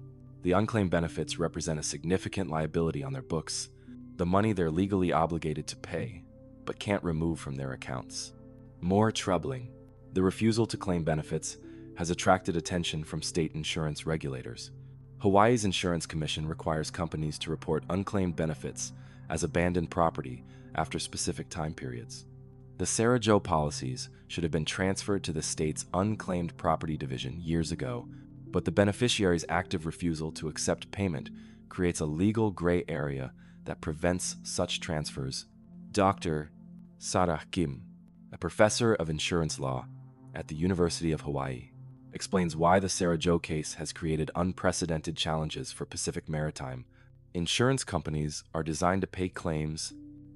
The unclaimed benefits represent a significant liability on their books, the money they're legally obligated to pay, but can't remove from their accounts. More troubling, the refusal to claim benefits has attracted attention from state insurance regulators. Hawaii's Insurance Commission requires companies to report unclaimed benefits as abandoned property after specific time periods. The Sarah Jo policies should have been transferred to the state's Unclaimed Property Division years ago, but the beneficiary's active refusal to accept payment creates a legal gray area that prevents such transfers. Dr. Sarah Kim, a professor of insurance law at the University of Hawaii, explains why the Sarah Jo case has created unprecedented challenges for Pacific Maritime. Insurance companies are designed to pay claims,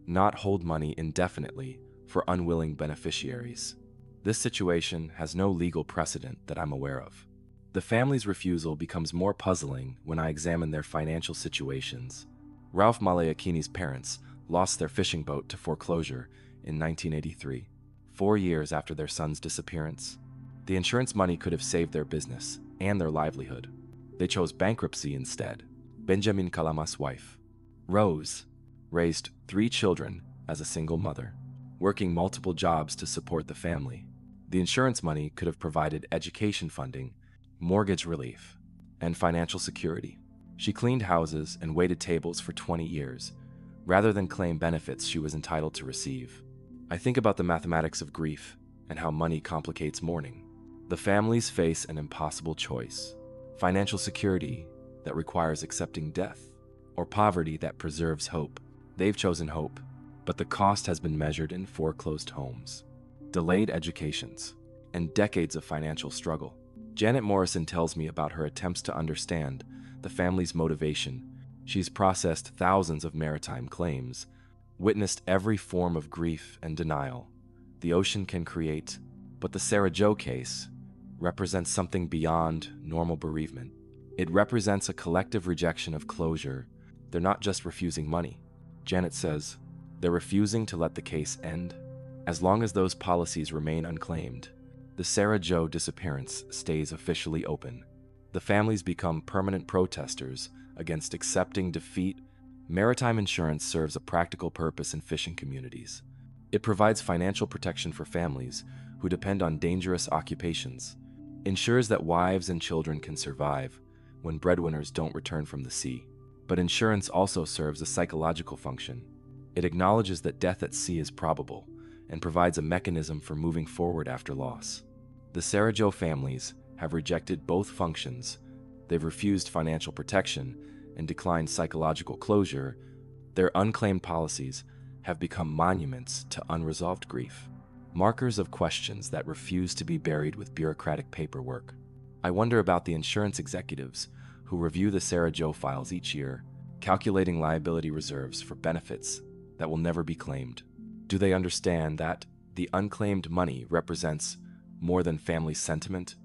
not hold money indefinitely for unwilling beneficiaries. This situation has no legal precedent that I'm aware of. The family's refusal becomes more puzzling when I examine their financial situations. Ralph Maleakini's parents lost their fishing boat to foreclosure in 1983, 4 years after their son's disappearance. The insurance money could have saved their business and their livelihood. They chose bankruptcy instead. Benjamin Kalama's wife, Rose, raised 3 children as a single mother, working multiple jobs to support the family. The insurance money could have provided education funding, mortgage relief, and financial security. She cleaned houses and waited tables for 20 years, rather than claim benefits she was entitled to receive. I think about the mathematics of grief and how money complicates mourning. The families face an impossible choice: financial security that requires accepting death, or poverty that preserves hope. They've chosen hope, but the cost has been measured in foreclosed homes, delayed educations, and decades of financial struggle. Janet Morrison tells me about her attempts to understand the family's motivation. She's processed thousands of maritime claims, witnessed every form of grief and denial the ocean can create, but the Sarah Jo case represents something beyond normal bereavement. It represents a collective rejection of closure. They're not just refusing money. Janet says they're refusing to let the case end. As long as those policies remain unclaimed, the Sarah Jo disappearance stays officially open. The families become permanent protesters against accepting defeat. Maritime insurance serves a practical purpose in fishing communities. It provides financial protection for families who depend on dangerous occupations, ensures that wives and children can survive when breadwinners don't return from the sea. But insurance also serves a psychological function. It acknowledges that death at sea is probable and provides a mechanism for moving forward after loss. The Sarah Jo families have rejected both functions. They've refused financial protection and declined psychological closure. Their unclaimed policies have become monuments to unresolved grief, markers of questions that refuse to be buried with bureaucratic paperwork. I wonder about the insurance executives who review the Sarah Jo files each year, calculating liability reserves for benefits that will never be claimed. Do they understand that the unclaimed money represents more than family sentiment?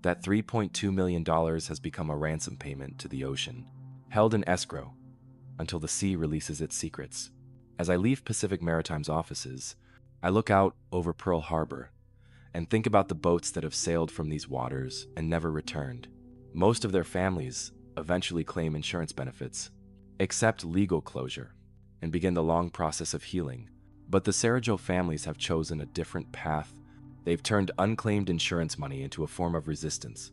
That $3.2 million has become a ransom payment to the ocean, held in escrow until the sea releases its secrets. As I leave Pacific Maritime's offices, I look out over Pearl Harbor and think about the boats that have sailed from these waters and never returned. Most of their families eventually claim insurance benefits, accept legal closure, and begin the long process of healing. But the Sarah Jo families have chosen a different path. They've turned unclaimed insurance money into a form of resistance,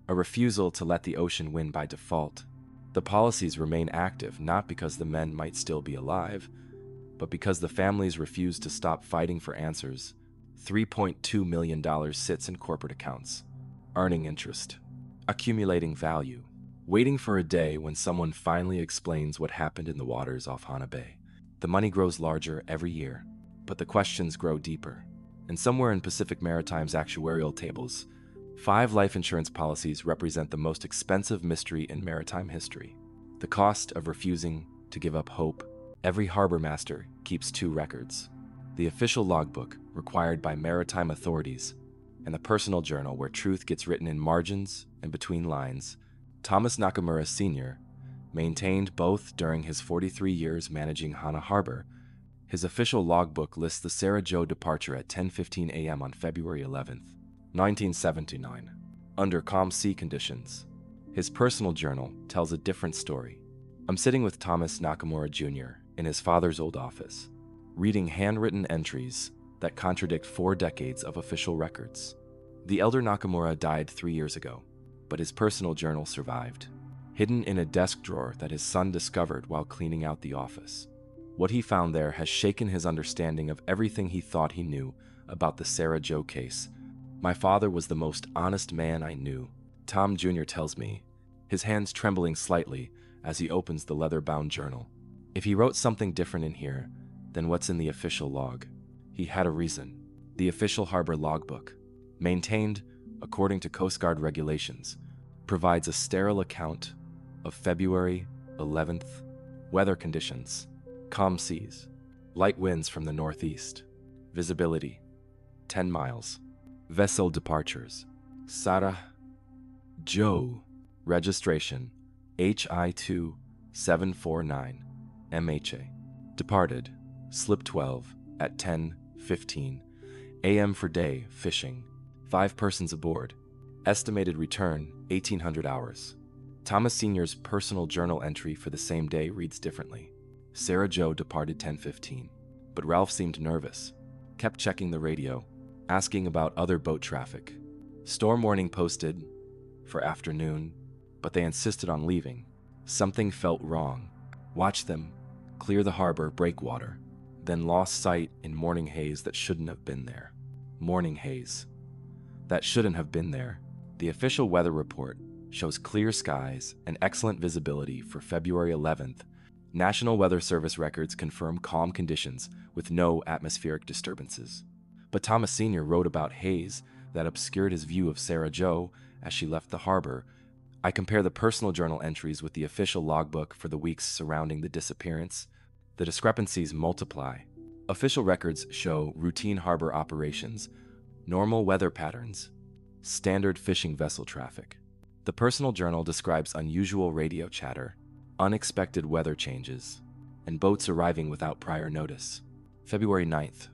a refusal to let the ocean win by default. The policies remain active not because the men might still be alive, but because the families refuse to stop fighting for answers. $3.2 million sits in corporate accounts, earning interest, accumulating value, waiting for a day when someone finally explains what happened in the waters off Hana Bay. The money grows larger every year, but the questions grow deeper. And somewhere in Pacific Maritime's actuarial tables, 5 life insurance policies represent the most expensive mystery in maritime history. The cost of refusing to give up hope. Every harbor master keeps 2 records: the official logbook required by maritime authorities, and the personal journal where truth gets written in margins and between lines. Thomas Nakamura Sr. maintained both during his 43 years managing Hana Harbor. His official logbook lists the Sarah Joe departure at 10:15 a.m. on February 11, 1979, under calm sea conditions. His personal journal tells a different story. I'm sitting with Thomas Nakamura Jr. in his father's old office, reading handwritten entries that contradict 4 decades of official records. The elder Nakamura died 3 years ago, but his personal journal survived, hidden in a desk drawer that his son discovered while cleaning out the office. What he found there has shaken his understanding of everything he thought he knew about the Sarah Joe case. My father was the most honest man I knew, Tom Jr. tells me, his hands trembling slightly as he opens the leather-bound journal. If he wrote something different in here than what's in the official log, he had a reason. The official harbor logbook, maintained according to Coast Guard regulations, provides a sterile account of February 11th weather conditions: calm seas, light winds from the northeast, visibility 10 miles, vessel departures: Sarah Joe, registration HI2749 MHA, departed slip 12 at 10:15 a.m. for day fishing, 5 persons aboard, estimated return 1800 hours. Thomas Sr.'s personal journal entry for the same day reads differently. Sarah Joe departed 10:15, but Ralph seemed nervous, kept checking the radio, asking about other boat traffic. Storm warning posted for afternoon, but they insisted on leaving. Something felt wrong. Watched them clear the harbor breakwater, then lost sight in morning haze that shouldn't have been there. Morning haze that shouldn't have been there. The official weather report shows clear skies and excellent visibility for February 11th. National Weather Service records confirm calm conditions with no atmospheric disturbances. But Thomas Sr. wrote about haze that obscured his view of Sarah Joe as she left the harbor. I compare the personal journal entries with the official logbook for the weeks surrounding the disappearance. The discrepancies multiply. Official records show routine harbor operations, normal weather patterns, standard fishing vessel traffic. The personal journal describes unusual radio chatter, unexpected weather changes, and boats arriving without prior notice. February 9th.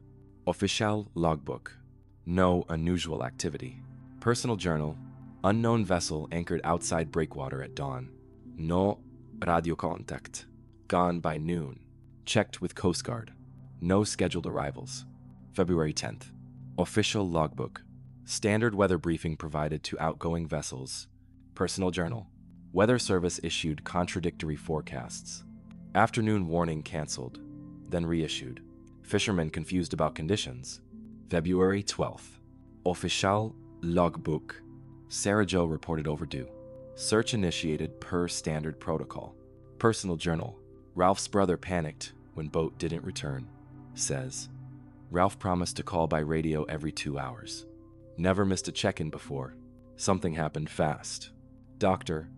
Official logbook. No unusual activity. Personal journal. Unknown vessel anchored outside breakwater at dawn. No radio contact. Gone by noon. Checked with Coast Guard. No scheduled arrivals. February 10th. Official logbook. Standard weather briefing provided to outgoing vessels. Personal journal. Weather Service issued contradictory forecasts. Afternoon warning canceled, then reissued. Fishermen confused about conditions. February 12th. Official logbook. Sarah Joe reported overdue. Search initiated per standard protocol. Personal journal. Ralph's brother panicked when boat didn't return. Says, Ralph promised to call by radio every 2 hours. Never missed a check-in before. Something happened fast. Dr.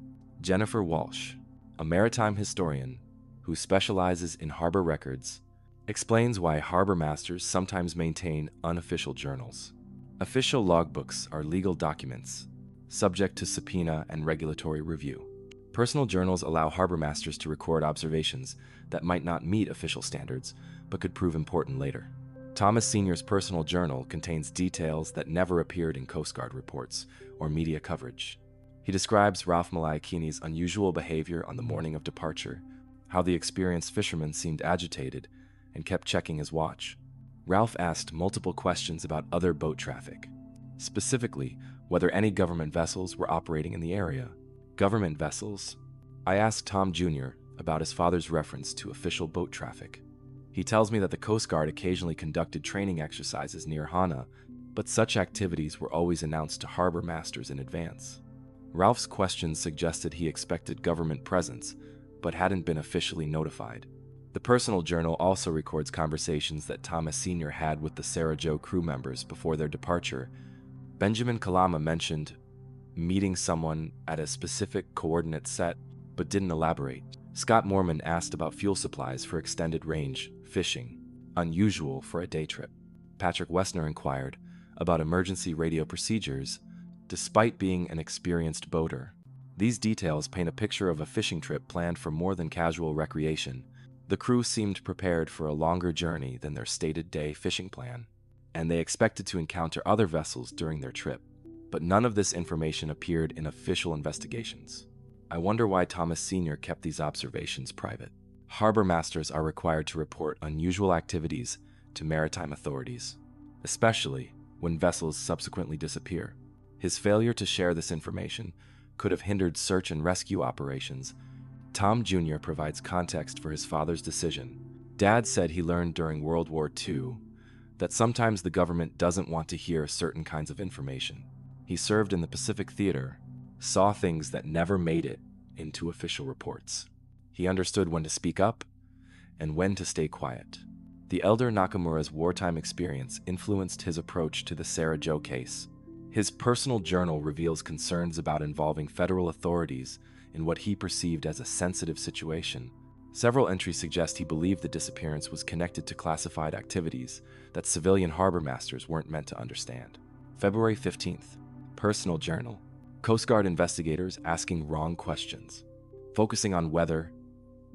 Jennifer Walsh, a maritime historian who specializes in harbor records, explains why harbor masters sometimes maintain unofficial journals. Official logbooks are legal documents, subject to subpoena and regulatory review. Personal journals allow harbor masters to record observations that might not meet official standards, but could prove important later. Thomas Sr.'s personal journal contains details that never appeared in Coast Guard reports or media coverage. He describes Ralph Malaikini's unusual behavior on the morning of departure, how the experienced fisherman seemed agitated and kept checking his watch. Ralph asked multiple questions about other boat traffic, specifically whether any government vessels were operating in the area. Government vessels? I asked Tom Jr. about his father's reference to official boat traffic. He tells me that the Coast Guard occasionally conducted training exercises near Hana, but such activities were always announced to harbor masters in advance. Ralph's questions suggested he expected government presence, but hadn't been officially notified. The personal journal also records conversations that Thomas Sr. had with the Sarah Jo crew members before their departure. Benjamin Kalama mentioned meeting someone at a specific coordinate set, but didn't elaborate. Scott Mormon asked about fuel supplies for extended range fishing, unusual for a day trip. Patrick Wessner inquired about emergency radio procedures, despite being an experienced boater. These details paint a picture of a fishing trip planned for more than casual recreation. The crew seemed prepared for a longer journey than their stated day fishing plan, and they expected to encounter other vessels during their trip, but none of this information appeared in official investigations. I wonder why Thomas Sr. kept these observations private. Harbor masters are required to report unusual activities to maritime authorities, especially when vessels subsequently disappear. His failure to share this information could have hindered search and rescue operations. Tom Jr. provides context for his father's decision. Dad said he learned during World War II that sometimes the government doesn't want to hear certain kinds of information. He served in the Pacific Theater, saw things that never made it into official reports. He understood when to speak up and when to stay quiet. The elder Nakamura's wartime experience influenced his approach to the Sarah Jo case. His personal journal reveals concerns about involving federal authorities in what he perceived as a sensitive situation. Several entries suggest he believed the disappearance was connected to classified activities that civilian harbor masters weren't meant to understand. February 15th, personal journal. Coast Guard investigators asking wrong questions, focusing on weather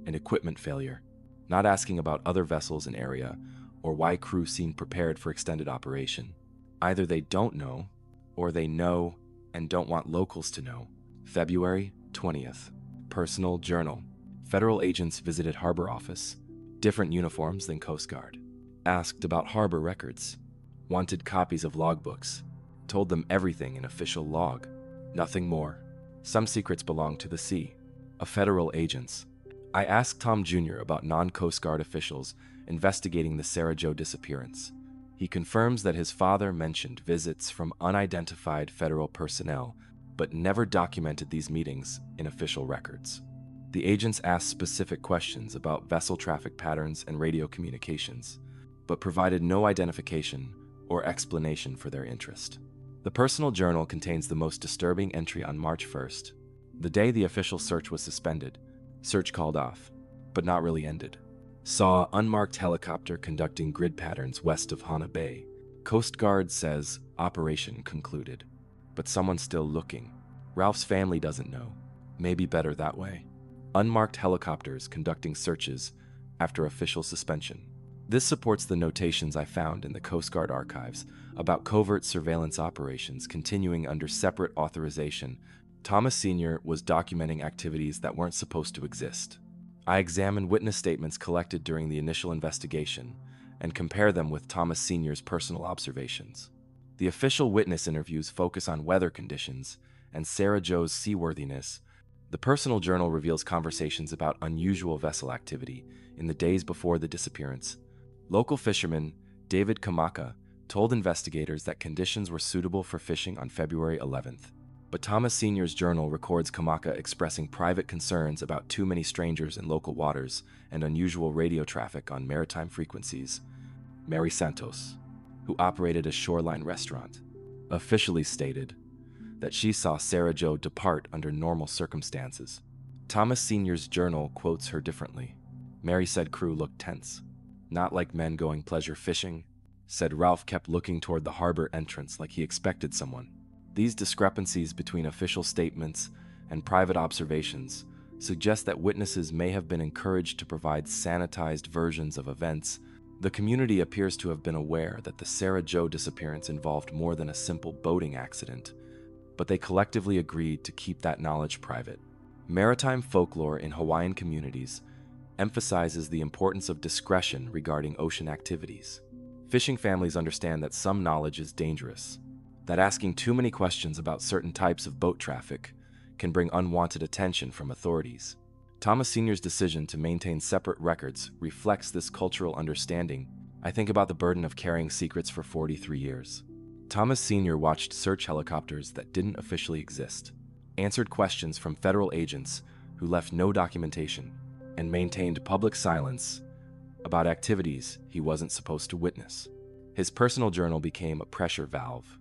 and equipment failure, not asking about other vessels in area or why crew seemed prepared for extended operation. Either they don't know, or they know and don't want locals to know. February 20th, personal journal. Federal agents visited harbor office, different uniforms than Coast Guard, asked about harbor records, wanted copies of logbooks, told them everything in official log, nothing more. Some secrets belong to the sea, of federal agents. I asked Tom Jr. about non-Coast Guard officials investigating the Sarah Jo disappearance. He confirms that his father mentioned visits from unidentified federal personnel, but never documented these meetings in official records. The agents asked specific questions about vessel traffic patterns and radio communications, but provided no identification or explanation for their interest. The personal journal contains the most disturbing entry on March 1st, the day the official search was suspended. Search called off, but not really ended. Saw unmarked helicopter conducting grid patterns west of Hana Bay. Coast Guard says operation concluded, but someone's still looking. Ralph's family doesn't know. Maybe better that way. Unmarked helicopters conducting searches after official suspension. This supports the notations I found in the Coast Guard archives about covert surveillance operations continuing under separate authorization. Thomas Sr. was documenting activities that weren't supposed to exist. I examined witness statements collected during the initial investigation and compare them with Thomas Sr.'s personal observations. The official witness interviews focus on weather conditions and Sarah Jo's seaworthiness. The personal journal reveals conversations about unusual vessel activity in the days before the disappearance. Local fisherman David Kamaka told investigators that conditions were suitable for fishing on February 11th. But Thomas Sr.'s journal records Kamaka expressing private concerns about too many strangers in local waters and unusual radio traffic on maritime frequencies. Mary Santos, who operated a shoreline restaurant, officially stated that she saw Sarah Jo depart under normal circumstances. Thomas Sr.'s journal quotes her differently. Mary said crew looked tense, not like men going pleasure fishing. Said Ralph kept looking toward the harbor entrance like he expected someone. These discrepancies between official statements and private observations suggest that witnesses may have been encouraged to provide sanitized versions of events. The community appears to have been aware that the Sarah Jo disappearance involved more than a simple boating accident, but they collectively agreed to keep that knowledge private. Maritime folklore in Hawaiian communities emphasizes the importance of discretion regarding ocean activities. Fishing families understand that some knowledge is dangerous, that asking too many questions about certain types of boat traffic can bring unwanted attention from authorities. Thomas Sr.'s decision to maintain separate records reflects this cultural understanding. I think about the burden of carrying secrets for 43 years. Thomas Sr. watched search helicopters that didn't officially exist, answered questions from federal agents who left no documentation, and maintained public silence about activities he wasn't supposed to witness. His personal journal became a pressure valve,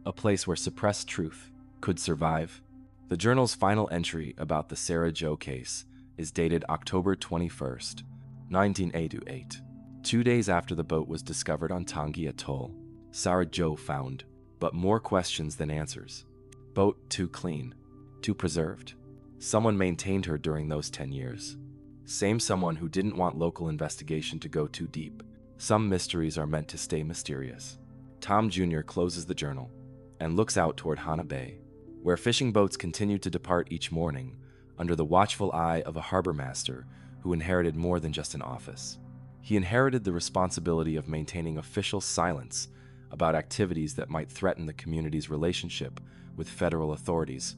a place where suppressed truth could survive. The journal's final entry about the Sarah Jo case is dated October 21st, 1988. 2 days after the boat was discovered on Tangi Atoll, Sarah Jo found but more questions than answers. Boat too clean, too preserved. Someone maintained her during those 10 years. Same someone who didn't want local investigation to go too deep. Some mysteries are meant to stay mysterious. Tom Jr. closes the journal and looks out toward Hana Bay, where fishing boats continue to depart each morning under the watchful eye of a harbor master who inherited more than just an office. He inherited the responsibility of maintaining official silence about activities that might threaten the community's relationship with federal authorities.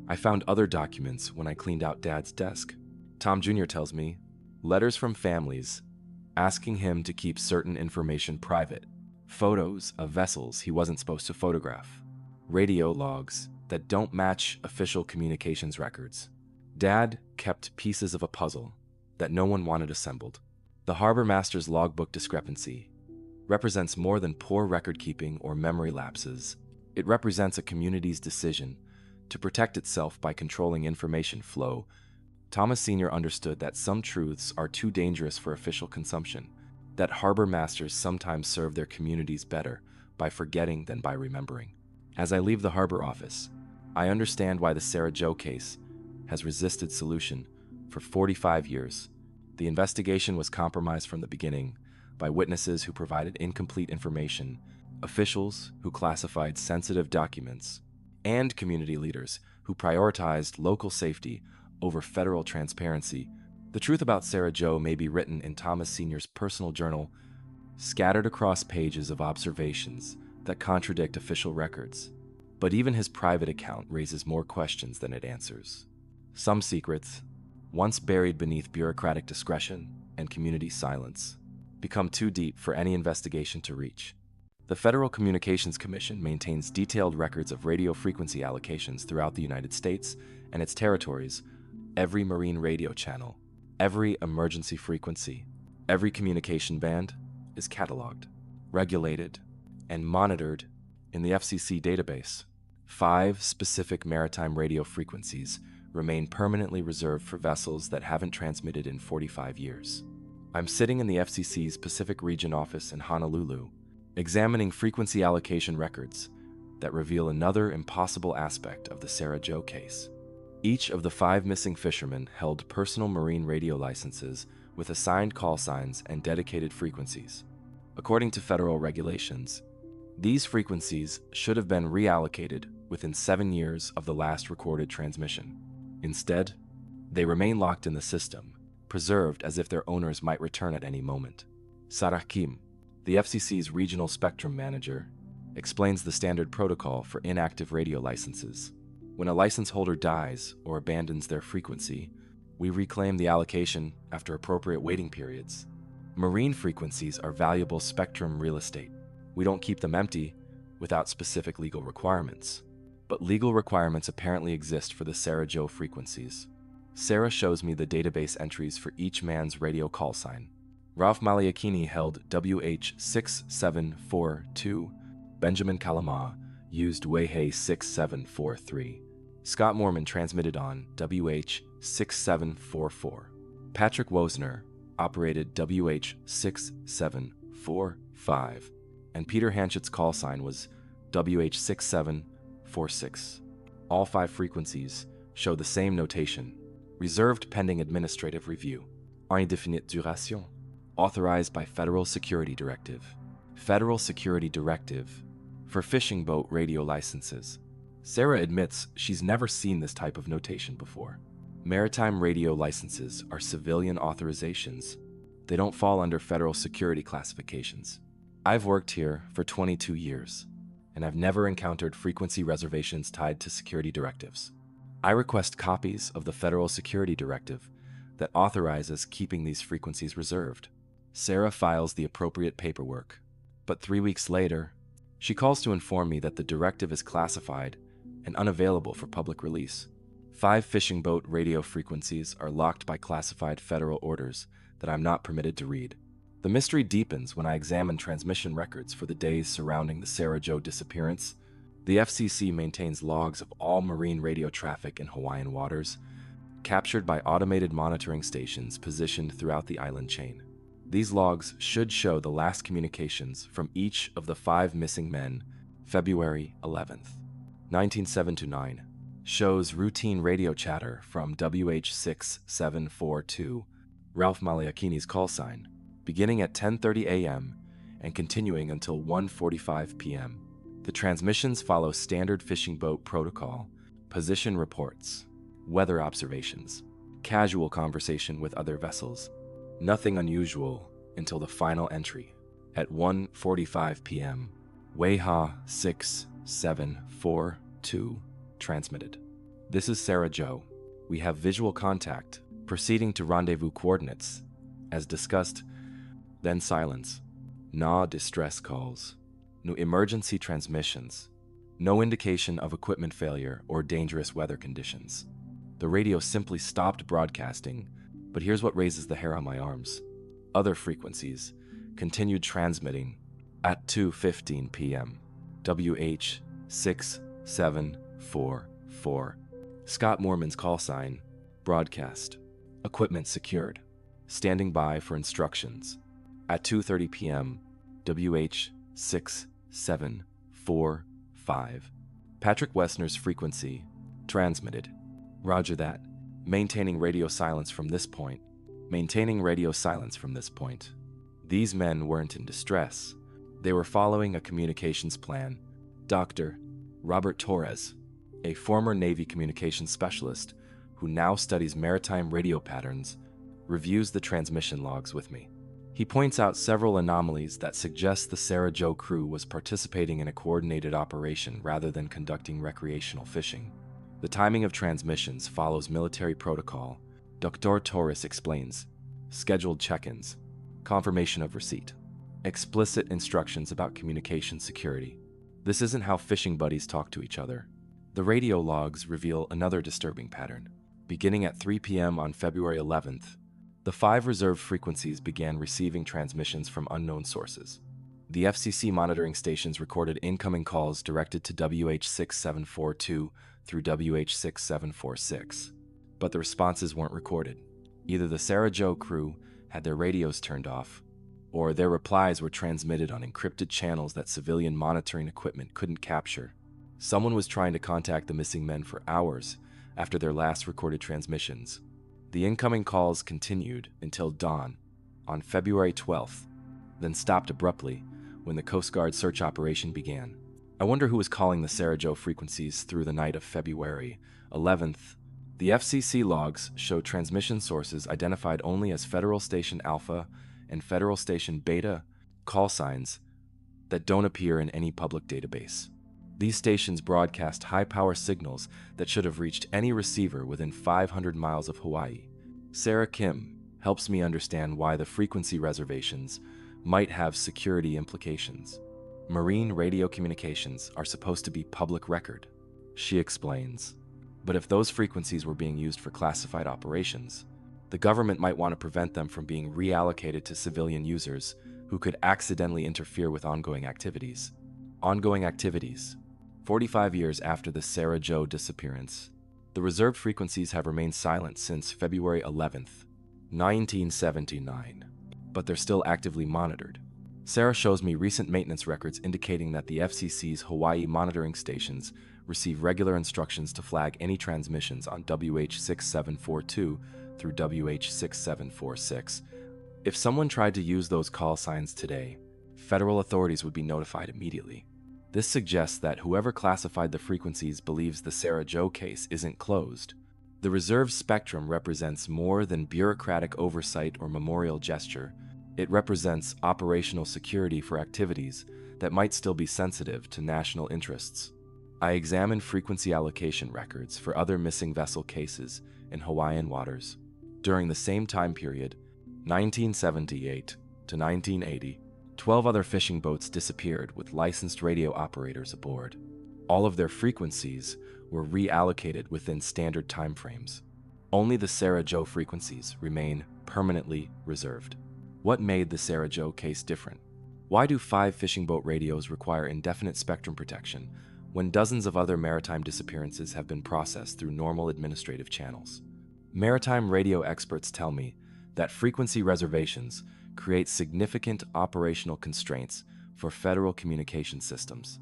I found other documents when I cleaned out Dad's desk. Tom Jr. tells me, letters from families asking him to keep certain information private, photos of vessels he wasn't supposed to photograph, radio logs that don't match official communications records. Dad kept pieces of a puzzle that no one wanted assembled. The harbor master's logbook discrepancy represents more than poor record-keeping or memory lapses. It represents a community's decision to protect itself by controlling information flow. Thomas Sr. understood that some truths are too dangerous for official consumption, that harbor masters sometimes serve their communities better by forgetting than by remembering. As I leave the harbor office, I understand why the Sarah Jo case has resisted solution for 45 years. The investigation was compromised from the beginning by witnesses who provided incomplete information, officials who classified sensitive documents, and community leaders who prioritized local safety over federal transparency. The truth about Sarah Jo may be written in Thomas Sr.'s personal journal, scattered across pages of observations that contradict official records. But even his private account raises more questions than it answers. Some secrets, once buried beneath bureaucratic discretion and community silence, become too deep for any investigation to reach. The Federal Communications Commission maintains detailed records of radio frequency allocations throughout the United States and its territories. Every marine radio channel, every emergency frequency, every communication band is cataloged, regulated, and monitored in the FCC database. 5 specific maritime radio frequencies remain permanently reserved for vessels that haven't transmitted in 45 years. I'm sitting in the FCC's Pacific Region office in Honolulu, examining frequency allocation records that reveal another impossible aspect of the Sarah Jo case. Each of the 5 missing fishermen held personal marine radio licenses with assigned call signs and dedicated frequencies. According to federal regulations, these frequencies should have been reallocated within 7 years of the last recorded transmission. Instead, they remain locked in the system, preserved as if their owners might return at any moment. Sarah Kim, the FCC's regional spectrum manager, explains the standard protocol for inactive radio licenses. When a license holder dies or abandons their frequency, we reclaim the allocation after appropriate waiting periods. Marine frequencies are valuable spectrum real estate. We don't keep them empty without specific legal requirements. But legal requirements apparently exist for the Sarah Jo frequencies. Sarah shows me the database entries for each man's radio call sign. Ralph Maliakini held WH6742. Benjamin Kalama used Weihe 6743. Scott Mormon transmitted on WH6744. Patrick Wosner operated WH6745. And Peter Hanchett's call sign was WH6746. All 5 frequencies show the same notation, reserved pending administrative review. Indéfinite duration. Authorized by Federal Security Directive. Federal Security Directive for fishing boat radio licenses. Sarah admits she's never seen this type of notation before. Maritime radio licenses are civilian authorizations. They don't fall under federal security classifications. I've worked here for 22 years, and I've never encountered frequency reservations tied to security directives. I request copies of the Federal Security Directive that authorizes keeping these frequencies reserved. Sarah files the appropriate paperwork, but 3 weeks later, she calls to inform me that the directive is classified and unavailable for public release. 5 fishing boat radio frequencies are locked by classified federal orders that I'm not permitted to read. The mystery deepens when I examine transmission records for the days surrounding the Sarah Jo disappearance. The FCC maintains logs of all marine radio traffic in Hawaiian waters, captured by automated monitoring stations positioned throughout the island chain. These logs should show the last communications from each of the 5 missing men, February 11th. 1979 shows routine radio chatter from WH6742, Ralph Maliakini's call sign, beginning at 10:30 a.m. and continuing until 1:45 p.m. The transmissions follow standard fishing boat protocol, position reports, weather observations, casual conversation with other vessels. Nothing unusual until the final entry. At 1:45 p.m., Weiha 6742 transmitted. This is Sarah Jo. We have visual contact, proceeding to rendezvous coordinates. As discussed, then silence. No distress calls. No emergency transmissions. No indication of equipment failure or dangerous weather conditions. The radio simply stopped broadcasting, but here's what raises the hair on my arms. Other frequencies continued transmitting at 2:15 p.m. WH 6744. Scott Moorman's call sign, broadcast. Equipment secured. Standing by for instructions. At 2:30 p.m., WH 6745. Patrick Wessner's frequency, transmitted. Roger that. Maintaining radio silence from this point. Maintaining radio silence from this point. These men weren't in distress. They were following a communications plan. Dr. Robert Torres, a former Navy communications specialist who now studies maritime radio patterns, reviews the transmission logs with me. He points out several anomalies that suggest the Sarah Jo crew was participating in a coordinated operation rather than conducting recreational fishing. The timing of transmissions follows military protocol. Dr. Torres explains. Scheduled check-ins. Confirmation of receipt. Explicit instructions about communication security. This isn't how fishing buddies talk to each other. The radio logs reveal another disturbing pattern. Beginning at 3 p.m. on February 11th, the 5 reserved frequencies began receiving transmissions from unknown sources. The FCC monitoring stations recorded incoming calls directed to WH6742 through WH6746, but the responses weren't recorded. Either the Sarah Jo crew had their radios turned off, or their replies were transmitted on encrypted channels that civilian monitoring equipment couldn't capture. Someone was trying to contact the missing men for hours after their last recorded transmissions. The incoming calls continued until dawn on February 12th, then stopped abruptly when the Coast Guard search operation began. I wonder who was calling the Sarah Jo frequencies through the night of February 11th. The FCC logs show transmission sources identified only as Federal Station Alpha and Federal Station Beta call signs that don't appear in any public database. These stations broadcast high-power signals that should have reached any receiver within 500 miles of Hawaii. Sarah Kim helps me understand why the frequency reservations might have security implications. Marine radio communications are supposed to be public record, she explains. But if those frequencies were being used for classified operations, the government might want to prevent them from being reallocated to civilian users who could accidentally interfere with ongoing activities. Ongoing activities. 45 years after the Sarah Jo disappearance, the reserved frequencies have remained silent since February 11th, 1979, but they're still actively monitored. Sarah shows me recent maintenance records indicating that the FCC's Hawaii monitoring stations receive regular instructions to flag any transmissions on WH6742 through WH6746. If someone tried to use those call signs today, federal authorities would be notified immediately. This suggests that whoever classified the frequencies believes the Sarah Jo case isn't closed. The reserved spectrum represents more than bureaucratic oversight or memorial gesture. It represents operational security for activities that might still be sensitive to national interests. I examined frequency allocation records for other missing vessel cases in Hawaiian waters. During the same time period, 1978 to 1980, 12 other fishing boats disappeared with licensed radio operators aboard. All of their frequencies were reallocated within standard timeframes. Only the Sarah Joe frequencies remain permanently reserved. What made the Sarah Joe case different? Why do 5 fishing boat radios require indefinite spectrum protection when dozens of other maritime disappearances have been processed through normal administrative channels? Maritime radio experts tell me that frequency reservations create significant operational constraints for federal communication systems.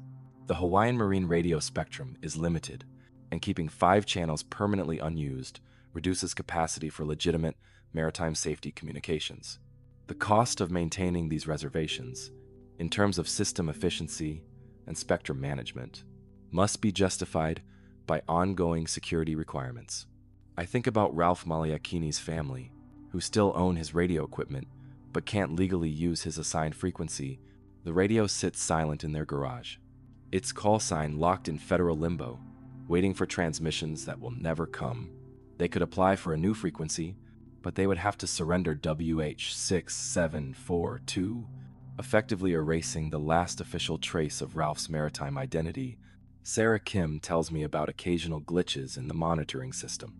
The Hawaiian marine radio spectrum is limited, and keeping 5 channels permanently unused reduces capacity for legitimate maritime safety communications. The cost of maintaining these reservations, in terms of system efficiency and spectrum management, must be justified by ongoing security requirements. I think about Ralph Maliakini's family, who still own his radio equipment but can't legally use his assigned frequency. The radio sits silent in their garage, its call sign locked in federal limbo, waiting for transmissions that will never come. They could apply for a new frequency, but they would have to surrender WH6742, effectively erasing the last official trace of Ralph's maritime identity. Sarah Kim tells me about occasional glitches in the monitoring system.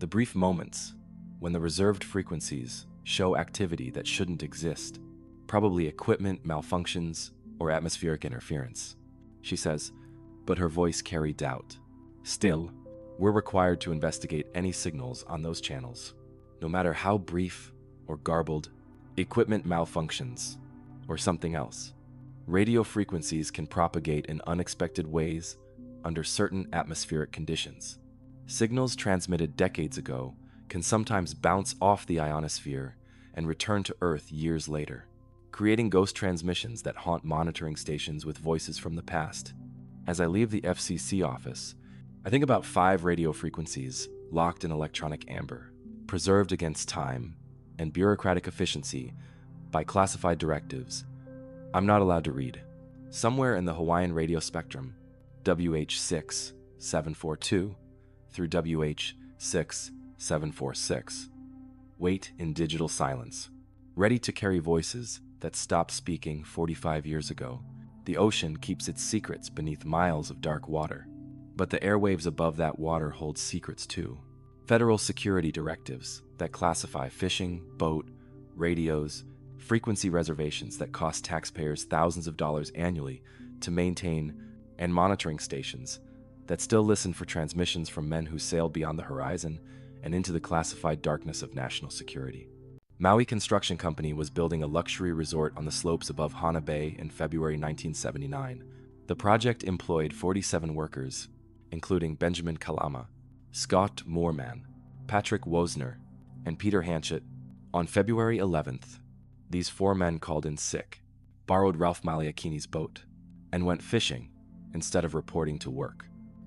The brief moments when the reserved frequencies show activity that shouldn't exist, probably equipment malfunctions or atmospheric interference. She says, but her voice carried doubt. Still, we're required to investigate any signals on those channels, no matter how brief or garbled, equipment malfunctions, or something else. Radio frequencies can propagate in unexpected ways under certain atmospheric conditions. Signals transmitted decades ago can sometimes bounce off the ionosphere and return to Earth years later, creating ghost transmissions that haunt monitoring stations with voices from the past. As I leave the FCC office, I think about 5 radio frequencies locked in electronic amber, preserved against time and bureaucratic efficiency by classified directives I'm not allowed to read. Somewhere in the Hawaiian radio spectrum, WH6742 through WH6746, wait in digital silence, ready to carry voices that stopped speaking 45 years ago. The ocean keeps its secrets beneath miles of dark water, but the airwaves above that water hold secrets too. Federal security directives that classify fishing, boat, radios, frequency reservations that cost taxpayers thousands of dollars annually to maintain, and monitoring stations that still listen for transmissions from men who sailed beyond the horizon and into the classified darkness of national security. Maui Construction Company was building a luxury resort on the slopes above Hana Bay in February 1979. The project employed 47 workers, including Benjamin Kalama, Scott Moorman, Patrick Wosner, and Peter Hanchett. On February 11th, these 4 men called in sick, borrowed Ralph Maliakini's boat, and went fishing instead of reporting to work.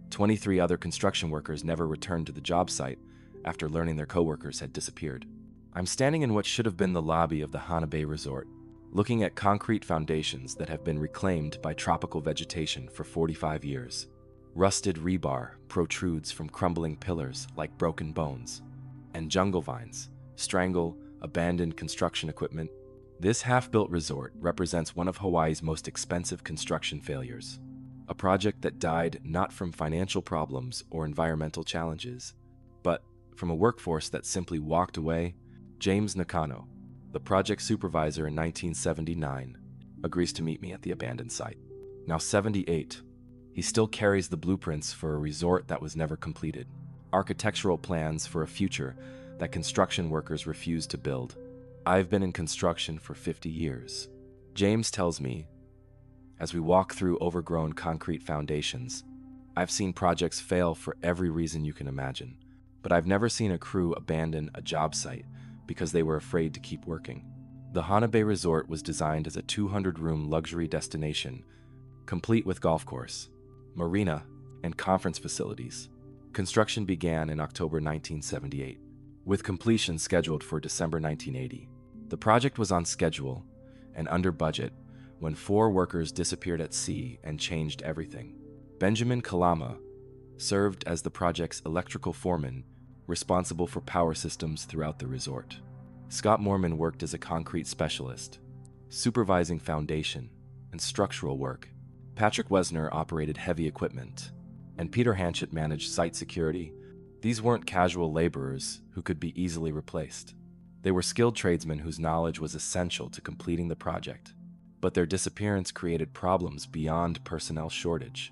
23 other construction workers never returned to the job site after learning their coworkers had disappeared. I'm standing in what should have been the lobby of the Hana Bay Resort, looking at concrete foundations that have been reclaimed by tropical vegetation for 45 years. Rusted rebar protrudes from crumbling pillars like broken bones, and jungle vines strangle abandoned construction equipment. This half-built resort represents one of Hawaii's most expensive construction failures, a project that died not from financial problems or environmental challenges, but from a workforce that simply walked away. James Nakano, the project supervisor in 1979, agrees to meet me at the abandoned site. Now 78, he still carries the blueprints for a resort that was never completed, architectural plans for a future that construction workers refused to build. I've been in construction for 50 years. James tells me, as we walk through overgrown concrete foundations, I've seen projects fail for every reason you can imagine, but I've never seen a crew abandon a job site because they were afraid to keep working. The Hana Bay Resort was designed as a 200-room luxury destination, complete with golf course, marina, and conference facilities. Construction began in October 1978, with completion scheduled for December 1980. The project was on schedule and under budget when 4 workers disappeared at sea and changed everything. Benjamin Kalama served as the project's electrical foreman, responsible for power systems throughout the resort. Scott Mormon worked as a concrete specialist, supervising foundation and structural work. Patrick Wesner operated heavy equipment, and Peter Hanchett managed site security. These weren't casual laborers who could be easily replaced. They were skilled tradesmen whose knowledge was essential to completing the project, but their disappearance created problems beyond personnel shortage.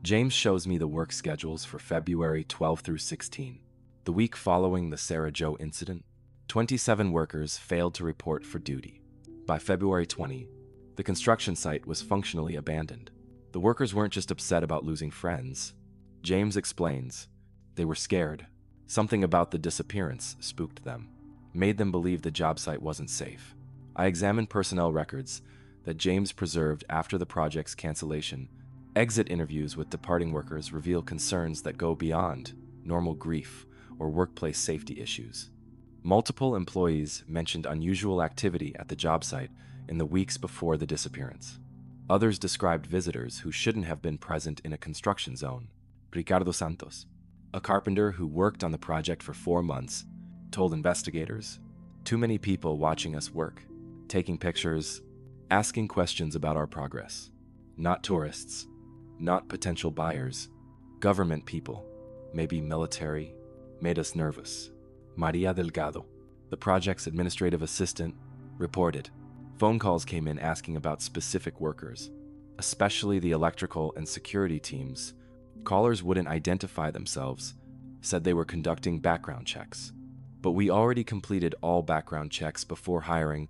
James shows me the work schedules for February 12 through 16. The week following the Sarah Jo incident, 27 workers failed to report for duty. By February 20, the construction site was functionally abandoned. The workers weren't just upset about losing friends. James explains, they were scared. Something about the disappearance spooked them, made them believe the job site wasn't safe. I examined personnel records that James preserved after the project's cancellation. Exit interviews with departing workers reveal concerns that go beyond normal grief or workplace safety issues. Multiple employees mentioned unusual activity at the job site in the weeks before the disappearance. Others described visitors who shouldn't have been present in a construction zone. Ricardo Santos, a carpenter who worked on the project for 4 months, told investigators, "Too many people watching us work, taking pictures, asking questions about our progress. Not tourists, not potential buyers, government people, maybe military, made us nervous." Maria Delgado, the project's administrative assistant, reported. Phone calls came in asking about specific workers, especially the electrical and security teams. Callers wouldn't identify themselves, said they were conducting background checks. But we already completed all background checks before hiring.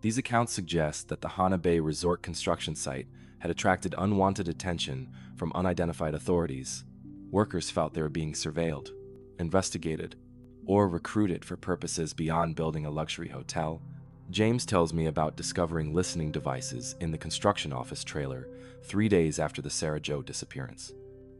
These accounts suggest that the Hana Bay Resort construction site had attracted unwanted attention from unidentified authorities. Workers felt they were being surveilled, investigated, or recruited for purposes beyond building a luxury hotel. James tells me about discovering listening devices in the construction office trailer 3 days after the Sarah Jo disappearance.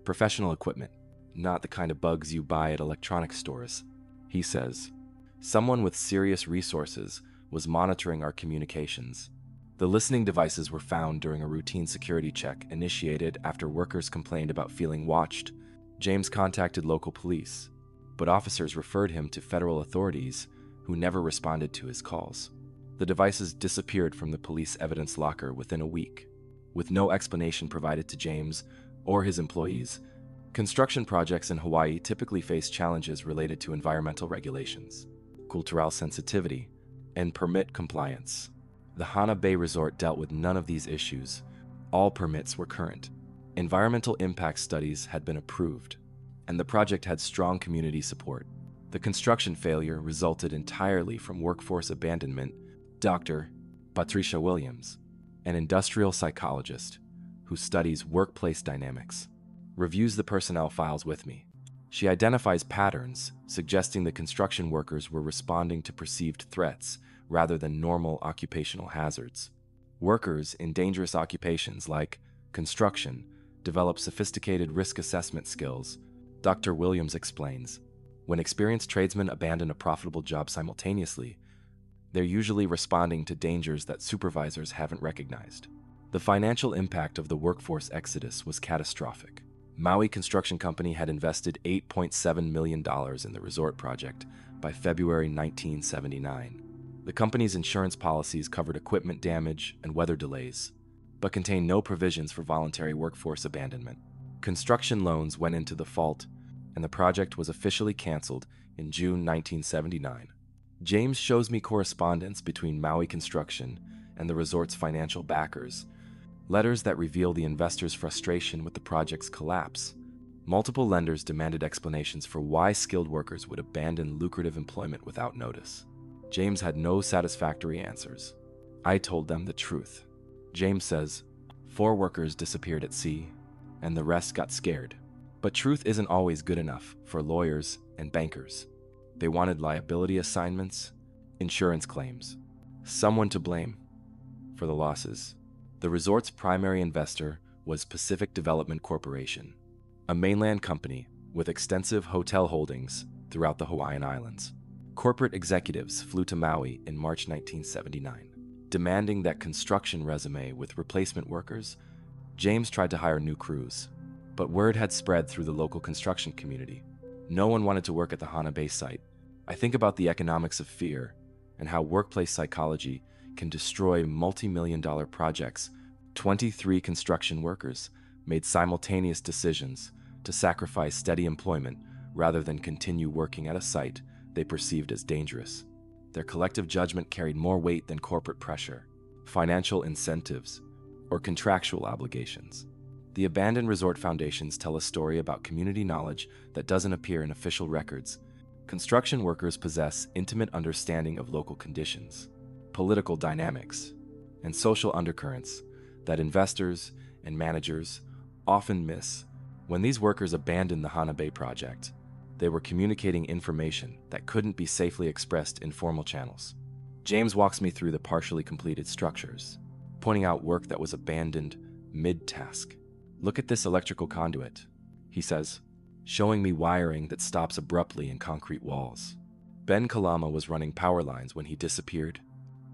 Professional equipment, not the kind of bugs you buy at electronics stores, he says. Someone with serious resources was monitoring our communications. The listening devices were found during a routine security check initiated after workers complained about feeling watched. James contacted local police, but officers referred him to federal authorities who never responded to his calls. The devices disappeared from the police evidence locker within a week, with no explanation provided to James or his employees. Construction projects in Hawaii typically face challenges related to environmental regulations, cultural sensitivity, and permit compliance. The Hana Bay Resort dealt with none of these issues. All permits were current. Environmental impact studies had been approved, and the project had strong community support. The construction failure resulted entirely from workforce abandonment. Dr. Patricia Williams, an industrial psychologist who studies workplace dynamics, reviews the personnel files with me. She identifies patterns suggesting the construction workers were responding to perceived threats rather than normal occupational hazards. Workers in dangerous occupations like construction develop sophisticated risk assessment skills. Dr. Williams explains, when experienced tradesmen abandon a profitable job simultaneously, they're usually responding to dangers that supervisors haven't recognized. The financial impact of the workforce exodus was catastrophic. Maui Construction Company had invested $8.7 million in the resort project by February 1979. The company's insurance policies covered equipment damage and weather delays, but contained no provisions for voluntary workforce abandonment. Construction loans went into default, and the project was officially canceled in June 1979. James shows me correspondence between Maui Construction and the resort's financial backers, letters that reveal the investors' frustration with the project's collapse. Multiple lenders demanded explanations for why skilled workers would abandon lucrative employment without notice. James had no satisfactory answers. I told them the truth. James says, 4 workers disappeared at sea, and the rest got scared. But truth isn't always good enough for lawyers and bankers. They wanted liability assignments, insurance claims, someone to blame for the losses. The resort's primary investor was Pacific Development Corporation, a mainland company with extensive hotel holdings throughout the Hawaiian Islands. Corporate executives flew to Maui in March 1979, demanding that construction resume with replacement workers. James tried to hire new crews, but word had spread through the local construction community. No one wanted to work at the Hana site. I think about the economics of fear and how workplace psychology can destroy multi-million-dollar projects. 23 construction workers made simultaneous decisions to sacrifice steady employment rather than continue working at a site they perceived as dangerous. Their collective judgment carried more weight than corporate pressure, financial incentives, or contractual obligations. The abandoned resort foundations tell a story about community knowledge that doesn't appear in official records. Construction workers possess intimate understanding of local conditions, political dynamics, and social undercurrents that investors and managers often miss. When these workers abandoned the Hana Bay project, they were communicating information that couldn't be safely expressed in formal channels. James walks me through the partially completed structures, pointing out work that was abandoned mid-task. "Look at this electrical conduit," he says, showing me wiring that stops abruptly in concrete walls. Ben Kalama was running power lines when he disappeared.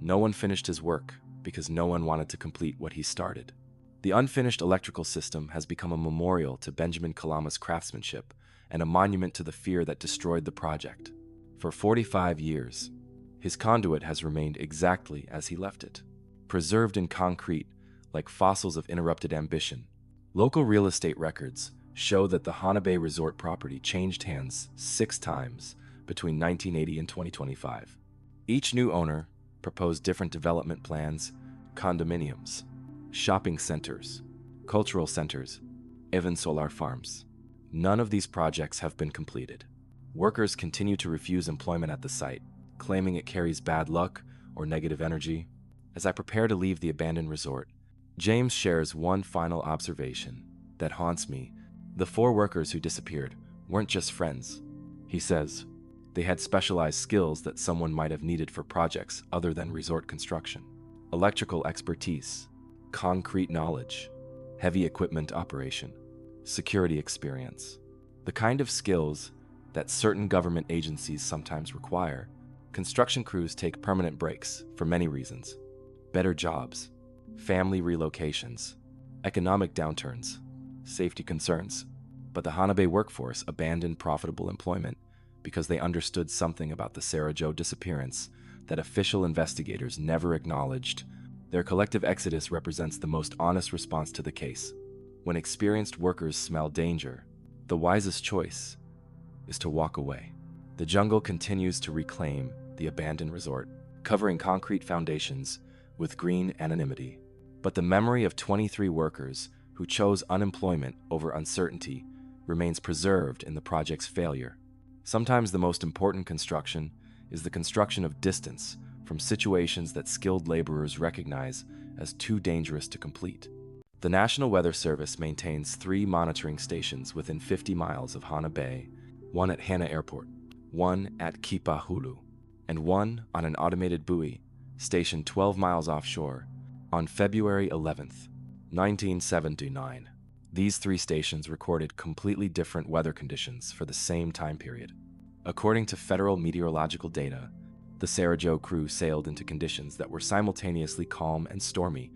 No one finished his work because no one wanted to complete what he started. The unfinished electrical system has become a memorial to Benjamin Kalama's craftsmanship and a monument to the fear that destroyed the project. For 45 years, his conduit has remained exactly as he left it, preserved in concrete like fossils of interrupted ambition. Local real estate records show that the Hana Bay Resort property changed hands 6 times between 1980 and 2025. Each new owner proposed different development plans: condominiums, shopping centers, cultural centers, even solar farms. None of these projects have been completed. Workers continue to refuse employment at the site, claiming it carries bad luck or negative energy. As I prepare to leave the abandoned resort, James shares one final observation that haunts me. The 4 workers who disappeared weren't just friends. He says they had specialized skills that someone might have needed for projects other than resort construction: electrical expertise, concrete knowledge, heavy equipment operation, security experience, the kind of skills that certain government agencies sometimes require. Construction crews take permanent breaks for many reasons: better jobs, family relocations, economic downturns, safety concerns. But the Hana Bay workforce abandoned profitable employment because they understood something about the Sarah Jo disappearance that official investigators never acknowledged. Their collective exodus represents the most honest response to the case. When experienced workers smell danger, the wisest choice is to walk away. The jungle continues to reclaim the abandoned resort, covering concrete foundations with green anonymity. But the memory of 23 workers who chose unemployment over uncertainty remains preserved in the project's failure. Sometimes the most important construction is the construction of distance from situations that skilled laborers recognize as too dangerous to complete. The National Weather Service maintains 3 monitoring stations within 50 miles of Hana Bay, one at Hana Airport, one at Kipahulu, and one on an automated buoy stationed 12 miles offshore. On February 11th, 1979, these 3 stations recorded completely different weather conditions for the same time period. According to federal meteorological data, the Sarah Jo crew sailed into conditions that were simultaneously calm and stormy,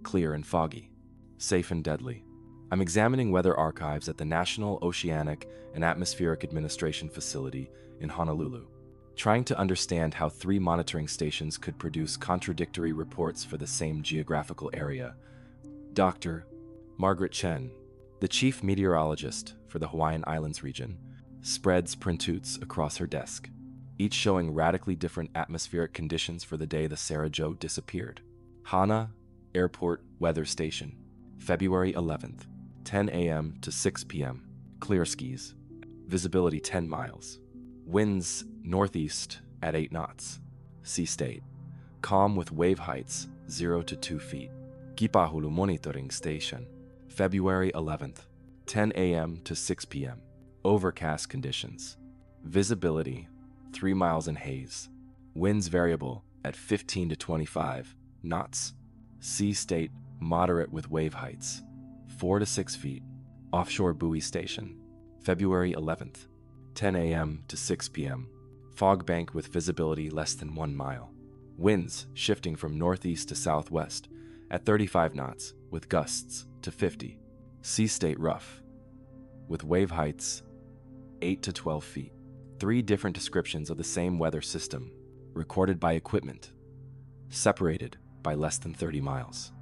clear and foggy, safe and deadly. I'm examining weather archives at the National Oceanic and Atmospheric Administration Facility in Honolulu, trying to understand how 3 monitoring stations could produce contradictory reports for the same geographical area. Dr. Margaret Chen, the chief meteorologist for the Hawaiian Islands region, spreads printouts across her desk, each showing radically different atmospheric conditions for the day the Sarah Jo disappeared. Hana Airport Weather Station, February 11th, 10 a.m. to 6 p.m. Clear skies. Visibility 10 miles. Winds northeast at 8 knots. Sea state. Calm with wave heights 0 to 2 feet. Kipahulu Monitoring Station, February 11th, 10 a.m. to 6 p.m. Overcast conditions. Visibility 3 miles in haze. Winds variable at 15 to 25 knots. Sea state moderate with wave heights 4 to 6 feet. Offshore buoy station, February 11th, 10 a.m. to 6 p.m. fog bank with visibility less than 1 mile. Winds shifting from northeast to southwest at 35 knots with gusts to 50. Sea state rough, with wave heights 8 to 12 feet. 3 different descriptions of the same weather system, recorded by equipment, separated by less than 30 miles.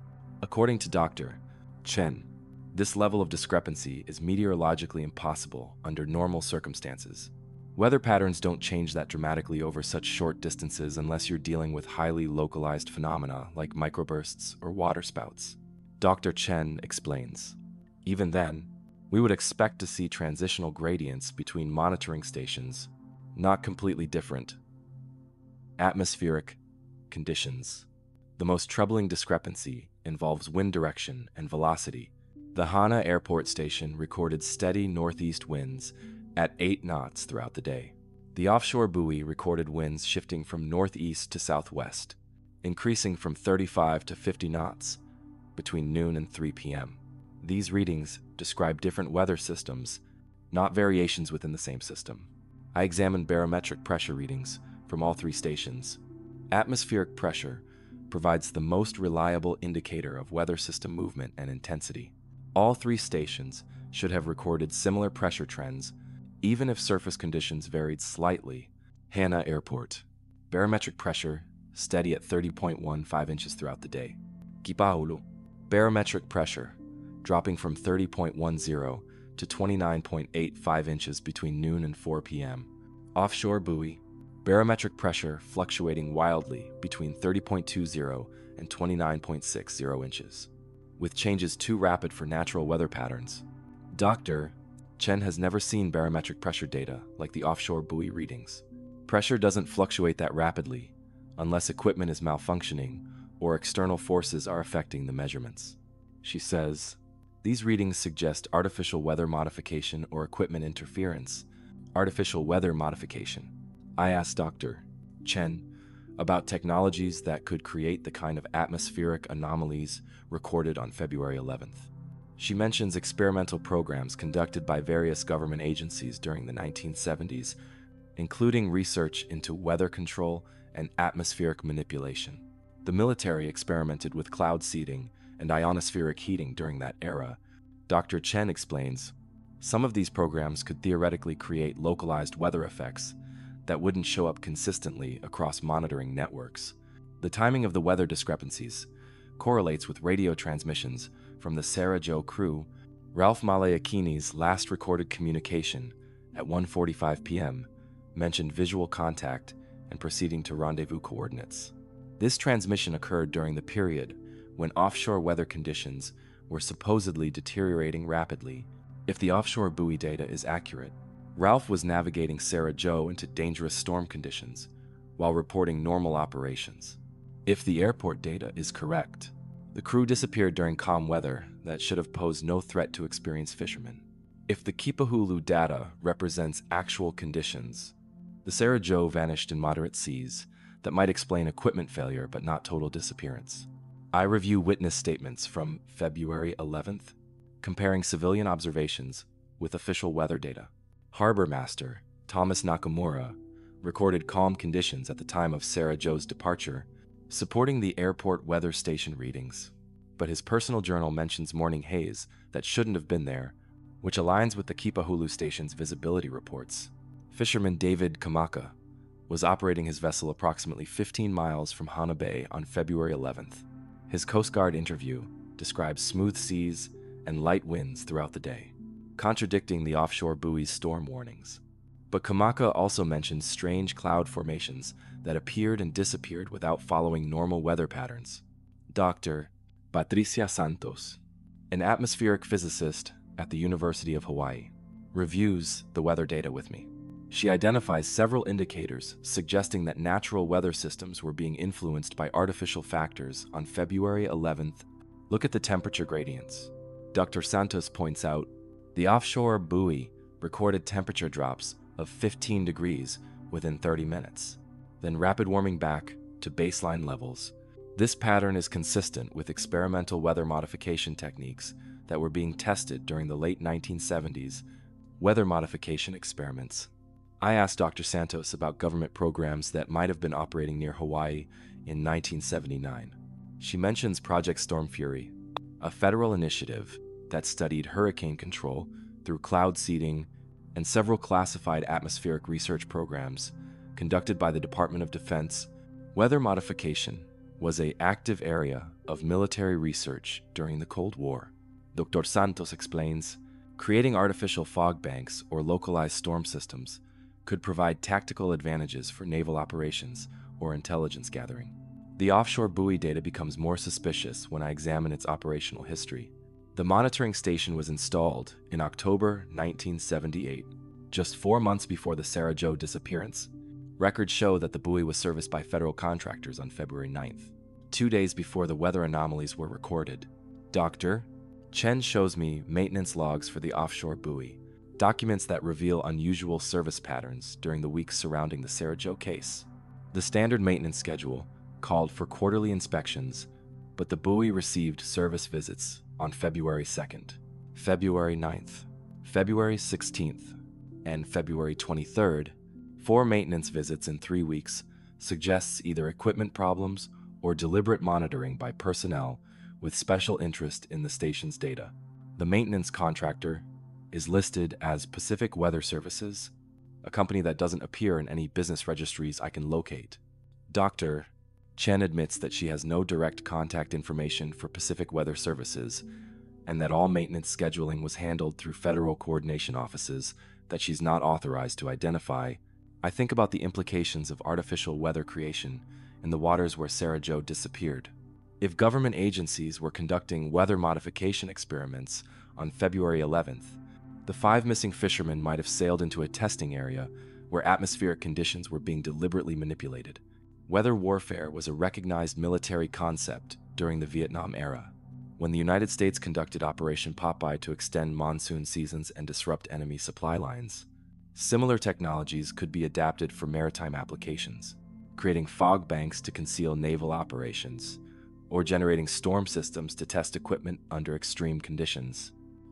According to Dr. Chen, this level of discrepancy is meteorologically impossible under normal circumstances. Weather patterns don't change that dramatically over such short distances unless you're dealing with highly localized phenomena like microbursts or waterspouts. Dr. Chen explains. Even then, we would expect to see transitional gradients between monitoring stations, not completely different. Atmospheric conditions. The most troubling discrepancy involves wind direction and velocity. The Hana Airport Station recorded steady northeast winds at 8 knots throughout the day. The offshore buoy recorded winds shifting from northeast to southwest, increasing from 35 to 50 knots between noon and 3 p.m. These readings describe different weather systems, not variations within the same system. I examined barometric pressure readings from all 3 stations. Atmospheric pressure provides the most reliable indicator of weather system movement and intensity. All 3 stations should have recorded similar pressure trends, even if surface conditions varied slightly. Hana Airport. Barometric pressure steady at 30.15 inches throughout the day. Kipahulu. Barometric pressure dropping from 30.10 to 29.85 inches between noon and 4 p.m. Offshore buoy. Barometric pressure fluctuating wildly between 30.20 and 29.60 inches, with changes too rapid for natural weather patterns. Dr. Chen has never seen barometric pressure data like the offshore buoy readings. Pressure doesn't fluctuate that rapidly unless equipment is malfunctioning or external forces are affecting the measurements. She says, these readings suggest artificial weather modification or equipment interference. Artificial weather modification. I asked Dr. Chen about technologies that could create the kind of atmospheric anomalies recorded on February 11th. She mentions experimental programs conducted by various government agencies during the 1970s, including research into weather control and atmospheric manipulation. The military experimented with cloud seeding and ionospheric heating during that era. Dr. Chen explains, some of these programs could theoretically create localized weather effects that wouldn't show up consistently across monitoring networks. The timing of the weather discrepancies correlates with radio transmissions from the Sarah Jo crew. Ralph Malayakini's last recorded communication at 1:45 p.m. mentioned visual contact and proceeding to rendezvous coordinates. This transmission occurred during the period when offshore weather conditions were supposedly deteriorating rapidly. If the offshore buoy data is accurate, Ralph was navigating Sarah Jo into dangerous storm conditions while reporting normal operations. If the airport data is correct, the crew disappeared during calm weather that should have posed no threat to experienced fishermen. If the Kipahulu data represents actual conditions, the Sarah Jo vanished in moderate seas that might explain equipment failure but not total disappearance. I review witness statements from February 11th, comparing civilian observations with official weather data. Harbor Master Thomas Nakamura recorded calm conditions at the time of Sarah Jo's departure, supporting the airport weather station readings. But his personal journal mentions morning haze that shouldn't have been there, which aligns with the Kipahulu station's visibility reports. Fisherman David Kamaka was operating his vessel approximately 15 miles from Hana Bay on February 11th. His Coast Guard interview describes smooth seas and light winds throughout the day, contradicting the offshore buoy's storm warnings. But Kamaka also mentions strange cloud formations that appeared and disappeared without following normal weather patterns. Dr. Patricia Santos, an atmospheric physicist at the University of Hawaii, reviews the weather data with me. She identifies several indicators suggesting that natural weather systems were being influenced by artificial factors on February 11th. Look at the temperature gradients. Dr. Santos points out the offshore buoy recorded temperature drops of 15 degrees within 30 minutes, then rapid warming back to baseline levels. This pattern is consistent with experimental weather modification techniques that were being tested during the late 1970s weather modification experiments. I asked Dr. Santos about government programs that might have been operating near Hawaii in 1979. She mentions Project Storm Fury, a federal initiative that studied hurricane control through cloud seeding and several classified atmospheric research programs conducted by the Department of Defense. Weather modification was an active area of military research during the Cold War. Dr. Santos explains, creating artificial fog banks or localized storm systems could provide tactical advantages for naval operations or intelligence gathering. The offshore buoy data becomes more suspicious when I examine its operational history. The monitoring station was installed in October 1978, just 4 months before the Sarah Jo disappearance. Records show that the buoy was serviced by federal contractors on February 9th, 2 days before the weather anomalies were recorded. Dr. Chen shows me maintenance logs for the offshore buoy, documents that reveal unusual service patterns during the weeks surrounding the Sarah Jo case. The standard maintenance schedule called for quarterly inspections, but the buoy received service visits on February 2nd, February 9th, February 16th, and February 23rd. 4 maintenance visits in 3 weeks suggests either equipment problems or deliberate monitoring by personnel with special interest in the station's data. The maintenance contractor is listed as Pacific Weather Services, a company that doesn't appear in any business registries I can locate. Dr. Chen admits that she has no direct contact information for Pacific Weather Services and that all maintenance scheduling was handled through federal coordination offices that she's not authorized to identify. I think about the implications of artificial weather creation in the waters where Sarah Jo disappeared. If government agencies were conducting weather modification experiments on February 11th, the 5 missing fishermen might have sailed into a testing area where atmospheric conditions were being deliberately manipulated. Weather warfare was a recognized military concept during the Vietnam era, when the United States conducted Operation Popeye to extend monsoon seasons and disrupt enemy supply lines. Similar technologies could be adapted for maritime applications, creating fog banks to conceal naval operations, or generating storm systems to test equipment under extreme conditions.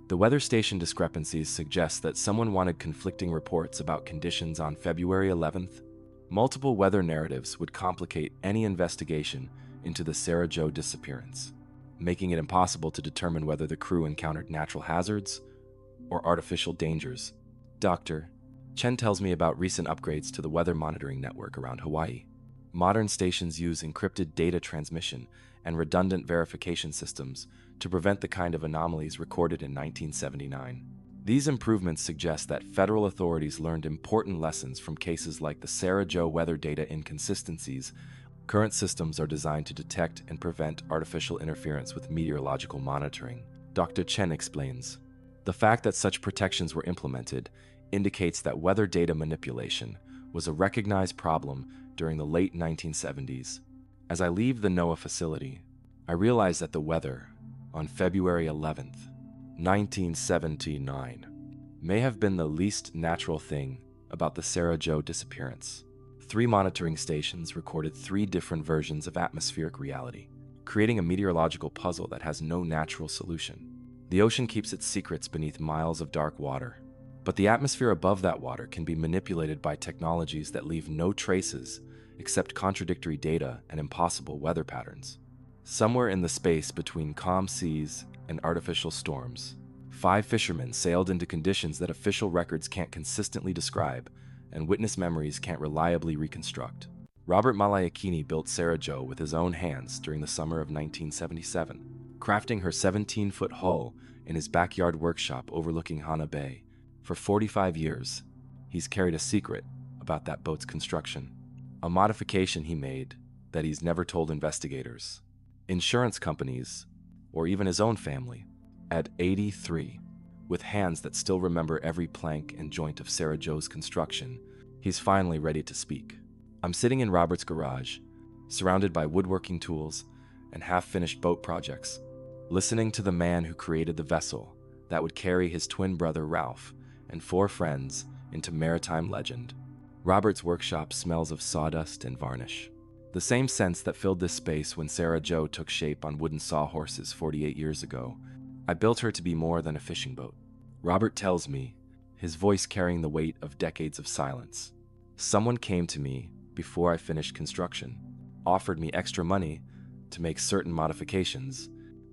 The weather station discrepancies suggest that someone wanted conflicting reports about conditions on February 11th. Multiple weather narratives would complicate any investigation into the Sarah Jo disappearance, making it impossible to determine whether the crew encountered natural hazards or artificial dangers. Dr. Chen tells me about recent upgrades to the weather monitoring network around Hawaii. Modern stations use encrypted data transmission and redundant verification systems to prevent the kind of anomalies recorded in 1979. These improvements suggest that federal authorities learned important lessons from cases like the Sarah Jo weather data inconsistencies. Current systems are designed to detect and prevent artificial interference with meteorological monitoring. Dr. Chen explains, the fact that such protections were implemented indicates that weather data manipulation was a recognized problem during the late 1970s. As I leave the NOAA facility, I realize that the weather on February 11th, 1979, may have been the least natural thing about the Sarah Jo disappearance. 3 monitoring stations recorded 3 different versions of atmospheric reality, creating a meteorological puzzle that has no natural solution. The ocean keeps its secrets beneath miles of dark water, but the atmosphere above that water can be manipulated by technologies that leave no traces except contradictory data and impossible weather patterns. Somewhere in the space between calm seas and artificial storms, 5 fishermen sailed into conditions that official records can't consistently describe and witness memories can't reliably reconstruct. Robert Malayakini built Sarah Jo with his own hands during the summer of 1977, crafting her 17-foot hull in his backyard workshop overlooking Hana Bay. For 45 years, he's carried a secret about that boat's construction, a modification he made that he's never told investigators, insurance companies, or even his own family. At 83, with hands that still remember every plank and joint of Sarah Jo's construction, he's finally ready to speak. I'm sitting in Robert's garage, surrounded by woodworking tools and half-finished boat projects, listening to the man who created the vessel that would carry his twin brother Ralph and 4 friends into maritime legend. Robert's workshop smells of sawdust and varnish, the same scents that filled this space when Sarah Jo took shape on wooden sawhorses 48 years ago. I built her to be more than a fishing boat. Robert tells me his voice carrying the weight of decades of silence. Someone came to me before I finished construction, offered me extra money to make certain modifications.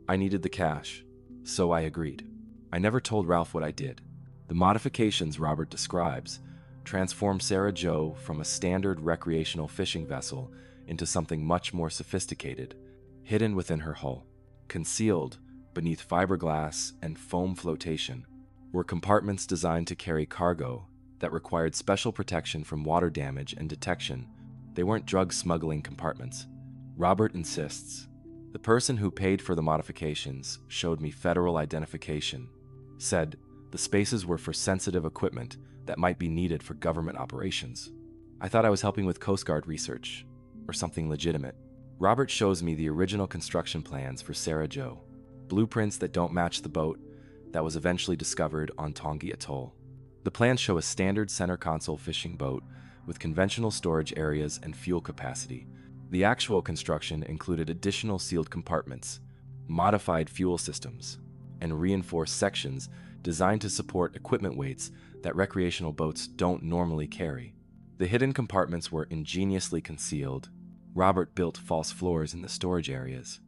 I needed the cash, so I agreed. I never told Ralph what I did. The modifications Robert describes transformed Sarah Jo from a standard recreational fishing vessel into something much more sophisticated, hidden within her hull. Concealed beneath fiberglass and foam flotation were compartments designed to carry cargo that required special protection from water damage and detection. They weren't drug smuggling compartments. Robert insists. The person who paid for the modifications showed me federal identification, said the spaces were for sensitive equipment that might be needed for government operations. I thought I was helping with Coast Guard research, or something legitimate. Robert shows me the original construction plans for Sarah Jo, blueprints that don't match the boat that was eventually discovered on Tongi Atoll. The plans show a standard center console fishing boat with conventional storage areas and fuel capacity. The actual construction included additional sealed compartments, modified fuel systems, and reinforced sections designed to support equipment weights that recreational boats don't normally carry. The hidden compartments were ingeniously concealed. Robert built false floors in the storage areas,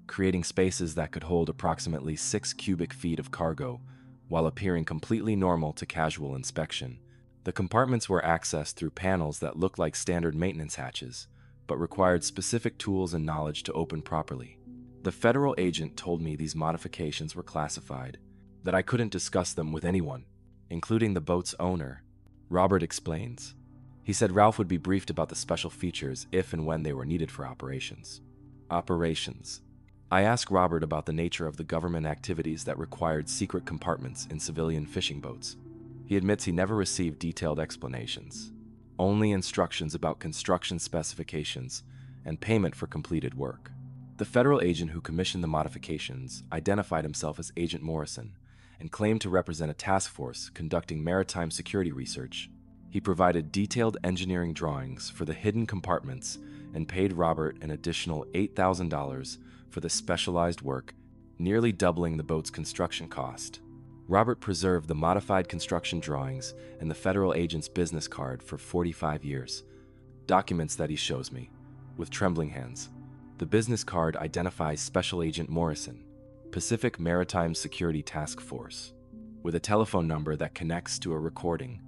creating spaces that could hold approximately 6 cubic feet of cargo, while appearing completely normal to casual inspection. The compartments were accessed through panels that looked like standard maintenance hatches, but required specific tools and knowledge to open properly. The federal agent told me these modifications were classified, that I couldn't discuss them with anyone, including the boat's owner. Robert explains. He said Ralph would be briefed about the special features if and when they were needed for operations. I asked Robert about the nature of the government activities that required secret compartments in civilian fishing boats. He admits he never received detailed explanations, only instructions about construction specifications and payment for completed work. The federal agent who commissioned the modifications identified himself as Agent Morrison and claimed to represent a task force conducting maritime security research. He provided detailed engineering drawings for the hidden compartments and paid Robert an additional $8,000 for the specialized work, nearly doubling the boat's construction cost. Robert preserved the modified construction drawings and the federal agent's business card for 45 years, documents that he shows me, with trembling hands. The business card identifies Special Agent Morrison, Pacific Maritime Security Task Force, with a telephone number that connects to a recording,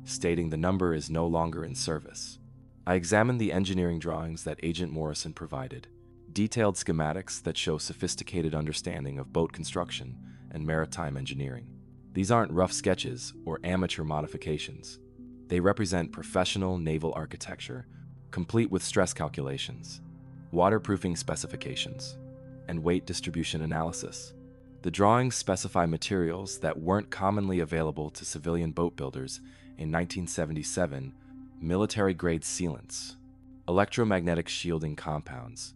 stating the number is no longer in service. I examined the engineering drawings that Agent Morrison provided, detailed schematics that show sophisticated understanding of boat construction and maritime engineering. These aren't rough sketches or amateur modifications. They represent professional naval architecture, complete with stress calculations, waterproofing specifications, and weight distribution analysis. The drawings specify materials that weren't commonly available to civilian boat builders in 1977: military-grade sealants, electromagnetic shielding compounds,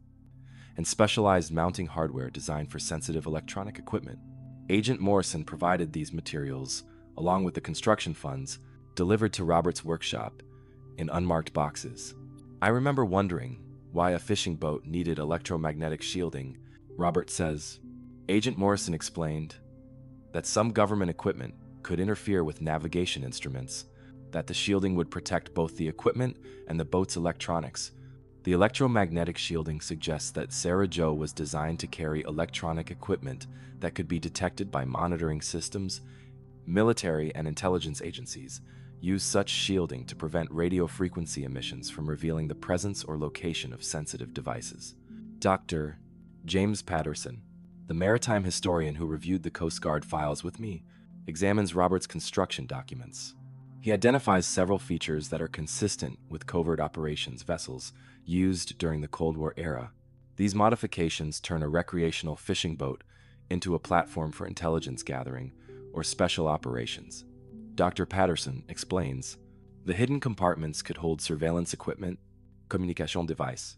and specialized mounting hardware designed for sensitive electronic equipment. Agent Morrison provided these materials, along with the construction funds, delivered to Robert's workshop in unmarked boxes. I remember wondering why a fishing boat needed electromagnetic shielding. Robert says, Agent Morrison explained that some government equipment could interfere with navigation instruments, that the shielding would protect both the equipment and the boat's electronics. The electromagnetic shielding suggests that Sarah Jo was designed to carry electronic equipment that could be detected by monitoring systems. Military and intelligence agencies use such shielding to prevent radio frequency emissions from revealing the presence or location of sensitive devices. Dr. James Patterson, the maritime historian who reviewed the Coast Guard files with me, examines Robert's construction documents. He identifies several features that are consistent with covert operations vessels used during the Cold War era. These modifications turn a recreational fishing boat into a platform for intelligence gathering or special operations. Dr. Patterson explains, the hidden compartments could hold surveillance equipment, communication device,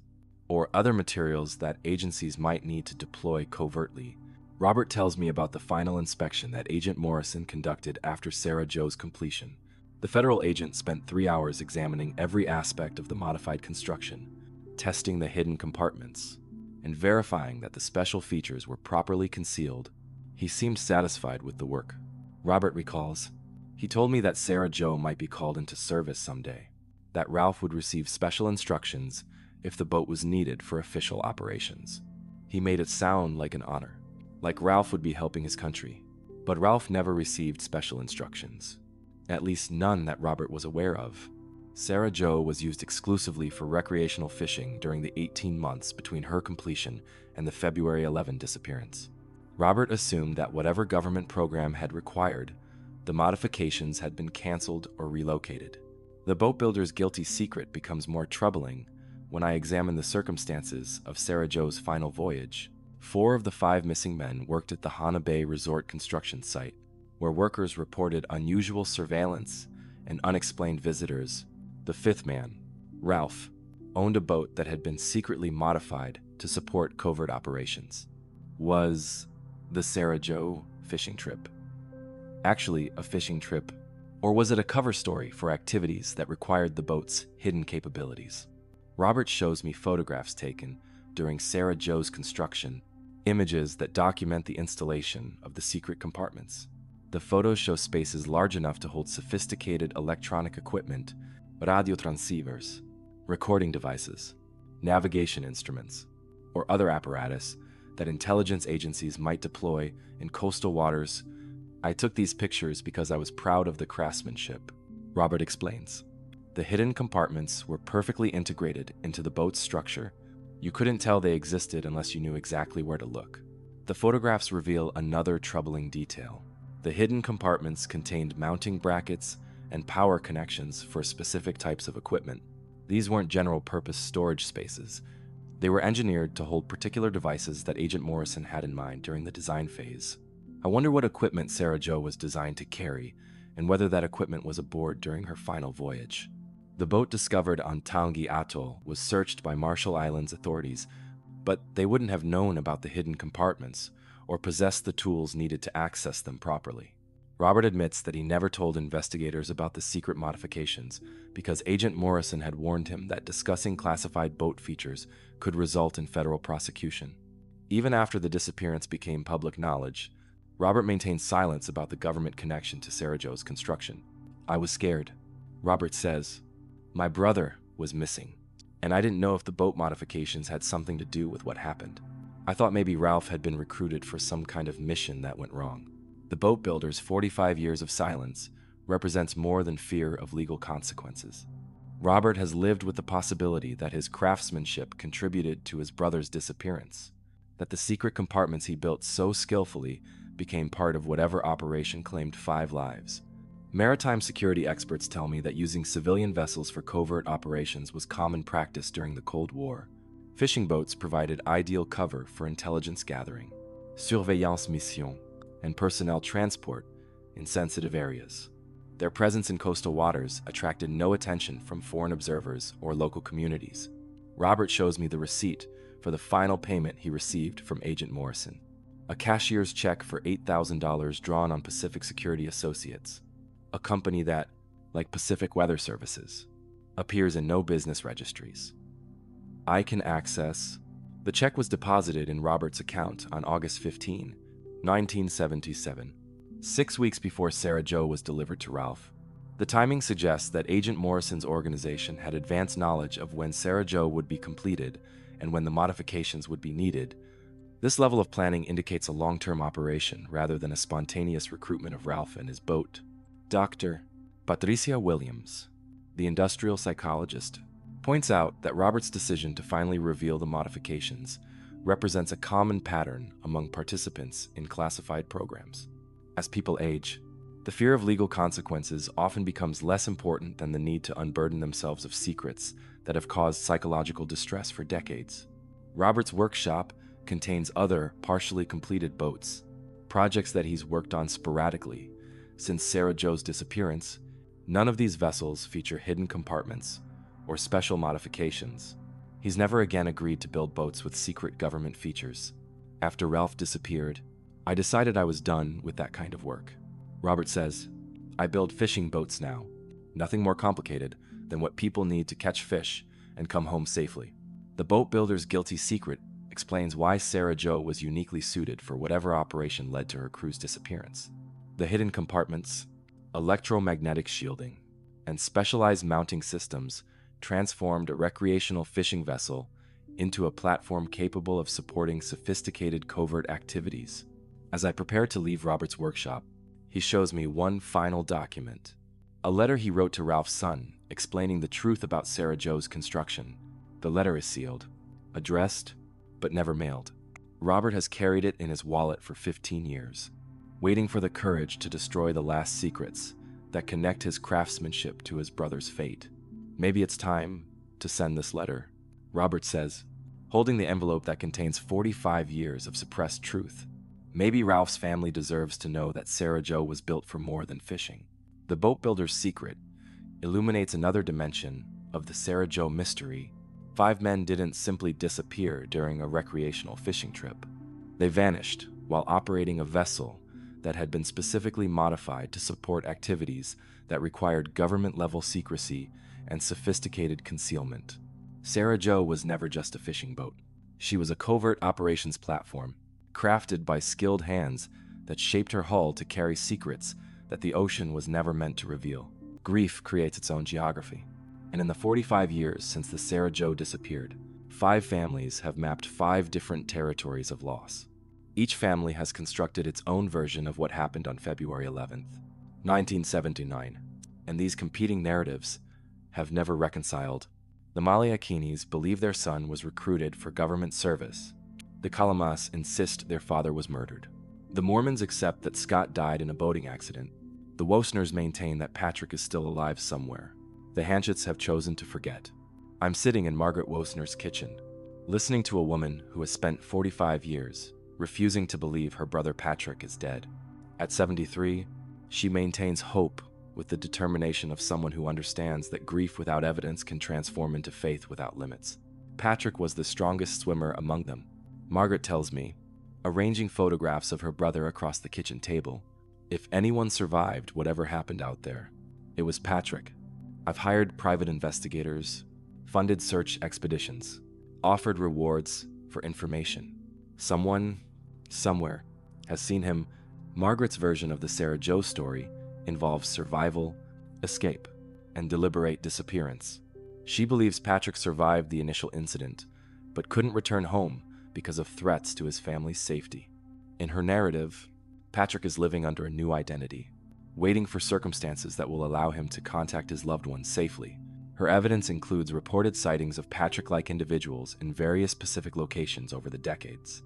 or other materials that agencies might need to deploy covertly. Robert tells me about the final inspection that Agent Morrison conducted after Sarah Jo's completion. The federal agent spent 3 hours examining every aspect of the modified construction, testing the hidden compartments, and verifying that the special features were properly concealed. He seemed satisfied with the work. Robert recalls, He told me that Sarah Jo might be called into service someday, that Ralph would receive special instructions if the boat was needed for official operations. He made it sound like an honor, like Ralph would be helping his country. But Ralph never received special instructions, at least none that Robert was aware of. Sarah Jo was used exclusively for recreational fishing during the 18 months between her completion and the February 11 disappearance. Robert assumed that whatever government program had required, the modifications had been canceled or relocated. The boat builder's guilty secret becomes more troubling when I examine the circumstances of Sarah Jo's final voyage. 4 of the 5 missing men worked at the Hana Bay Resort construction site, where workers reported unusual surveillance and unexplained visitors. The 5th man, Ralph, owned a boat that had been secretly modified to support covert operations. Was the Sarah Jo fishing trip actually a fishing trip, or was it a cover story for activities that required the boat's hidden capabilities? Robert shows me photographs taken during Sarah Jo's construction, images that document the installation of the secret compartments. The photos show spaces large enough to hold sophisticated electronic equipment, radio transceivers, recording devices, navigation instruments, or other apparatus that intelligence agencies might deploy in coastal waters. I took these pictures because I was proud of the craftsmanship, Robert explains. The hidden compartments were perfectly integrated into the boat's structure. You couldn't tell they existed unless you knew exactly where to look. The photographs reveal another troubling detail. The hidden compartments contained mounting brackets and power connections for specific types of equipment. These weren't general-purpose storage spaces. They were engineered to hold particular devices that Agent Morrison had in mind during the design phase. I wonder what equipment Sarah Jo was designed to carry, and whether that equipment was aboard during her final voyage. The boat discovered on Taongi Atoll was searched by Marshall Islands authorities, but they wouldn't have known about the hidden compartments or possessed the tools needed to access them properly. Robert admits that he never told investigators about the secret modifications because Agent Morrison had warned him that discussing classified boat features could result in federal prosecution. Even after the disappearance became public knowledge, Robert maintained silence about the government connection to Sarah Jo's construction. I was scared. Robert says, "My brother was missing, and I didn't know if the boat modifications had something to do with what happened. I thought maybe Ralph had been recruited for some kind of mission that went wrong." The boat builder's 45 years of silence represents more than fear of legal consequences. Robert has lived with the possibility that his craftsmanship contributed to his brother's disappearance, that the secret compartments he built so skillfully became part of whatever operation claimed 5 lives. Maritime security experts tell me that using civilian vessels for covert operations was common practice during the Cold War. Fishing boats provided ideal cover for intelligence gathering, surveillance mission, and personnel transport in sensitive areas. Their presence in coastal waters attracted no attention from foreign observers or local communities. Robert shows me the receipt for the final payment he received from Agent Morrison, a cashier's check for $8,000 drawn on Pacific Security Associates, a company that, like Pacific Weather Services, appears in no business registries. I can access. The check was deposited in Robert's account on August 15, 1977, 6 weeks before Sarah Jo was delivered to Ralph. The timing suggests that Agent Morrison's organization had advanced knowledge of when Sarah Jo would be completed and when the modifications would be needed. This level of planning indicates a long-term operation rather than a spontaneous recruitment of Ralph and his boat. Dr. Patricia Williams, the industrial psychologist, points out that Robert's decision to finally reveal the modifications represents a common pattern among participants in classified programs. As people age, the fear of legal consequences often becomes less important than the need to unburden themselves of secrets that have caused psychological distress for decades. Robert's workshop contains other partially completed boats, projects that he's worked on sporadically. Since Sarah Jo's disappearance, none of these vessels feature hidden compartments or special modifications. He's never again agreed to build boats with secret government features. After Ralph disappeared, I decided I was done with that kind of work. Robert says, "I build fishing boats now, nothing more complicated than what people need to catch fish and come home safely." The boat builder's guilty secret explains why Sarah Jo was uniquely suited for whatever operation led to her crew's disappearance. The hidden compartments, electromagnetic shielding, and specialized mounting systems transformed a recreational fishing vessel into a platform capable of supporting sophisticated covert activities. As I prepare to leave Robert's workshop, he shows me one final document, a letter he wrote to Ralph's son, explaining the truth about Sarah Joe's construction. The letter is sealed, addressed, but never mailed. Robert has carried it in his wallet for 15 years, waiting for the courage to destroy the last secrets that connect his craftsmanship to his brother's fate. Maybe it's time to send this letter, Robert says, holding the envelope that contains 45 years of suppressed truth. Maybe Ralph's family deserves to know that Sarah Joe was built for more than fishing. The boat builder's secret illuminates another dimension of the Sarah Joe mystery. 5 men didn't simply disappear during a recreational fishing trip. They vanished while operating a vessel that had been specifically modified to support activities that required government-level secrecy and sophisticated concealment. Sarah Joe was never just a fishing boat. She was a covert operations platform, crafted by skilled hands that shaped her hull to carry secrets that the ocean was never meant to reveal. Grief creates its own geography. And in the 45 years since the Sarah Joe disappeared, 5 families have mapped 5 different territories of loss. Each family has constructed its own version of what happened on February 11th, 1979, and these competing narratives have never reconciled. The Malayakinis believe their son was recruited for government service. The Kalamas insist their father was murdered. The Mormons accept that Scott died in a boating accident. The Wosners maintain that Patrick is still alive somewhere. The Hanchets have chosen to forget. I'm sitting in Margaret Wosner's kitchen, listening to a woman who has spent 45 years refusing to believe her brother Patrick is dead. At 73, she maintains hope with the determination of someone who understands that grief without evidence can transform into faith without limits. Patrick was the strongest swimmer among them, Margaret tells me, arranging photographs of her brother across the kitchen table. If anyone survived whatever happened out there, it was Patrick. I've hired private investigators, funded search expeditions, offered rewards for information. Someone, somewhere, has seen him. Margaret's version of the Sarah Joe story involves survival, escape, and deliberate disappearance. She believes Patrick survived the initial incident, but couldn't return home because of threats to his family's safety. In her narrative, Patrick is living under a new identity, waiting for circumstances that will allow him to contact his loved ones safely. Her evidence includes reported sightings of Patrick-like individuals in various Pacific locations over the decades.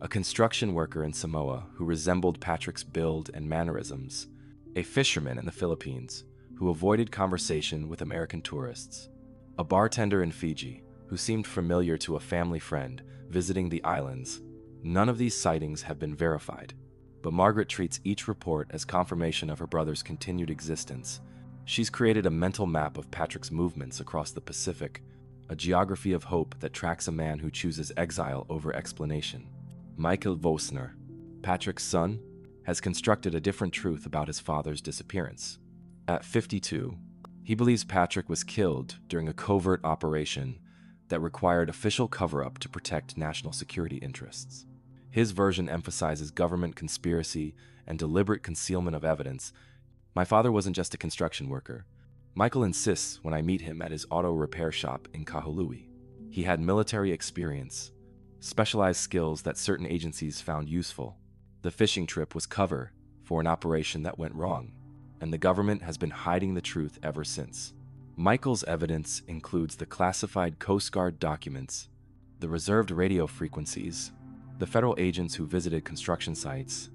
A construction worker in Samoa who resembled Patrick's build and mannerisms, a fisherman in the Philippines who avoided conversation with American tourists, a bartender in Fiji who seemed familiar to a family friend visiting the islands. None of these sightings have been verified, but Margaret treats each report as confirmation of her brother's continued existence. She's created a mental map of Patrick's movements across the Pacific, a geography of hope that tracks a man who chooses exile over explanation. Michael Wosner, Patrick's son, has constructed a different truth about his father's disappearance. At 52, he believes Patrick was killed during a covert operation that required official cover-up to protect national security interests. His version emphasizes government conspiracy and deliberate concealment of evidence. My father wasn't just a construction worker. Michael insists when I meet him at his auto repair shop in Kahului. He had military experience, specialized skills that certain agencies found useful. The fishing trip was cover for an operation that went wrong, and the government has been hiding the truth ever since. Michael's evidence includes the classified Coast Guard documents, the reserved radio frequencies, the federal agents who visited construction sites,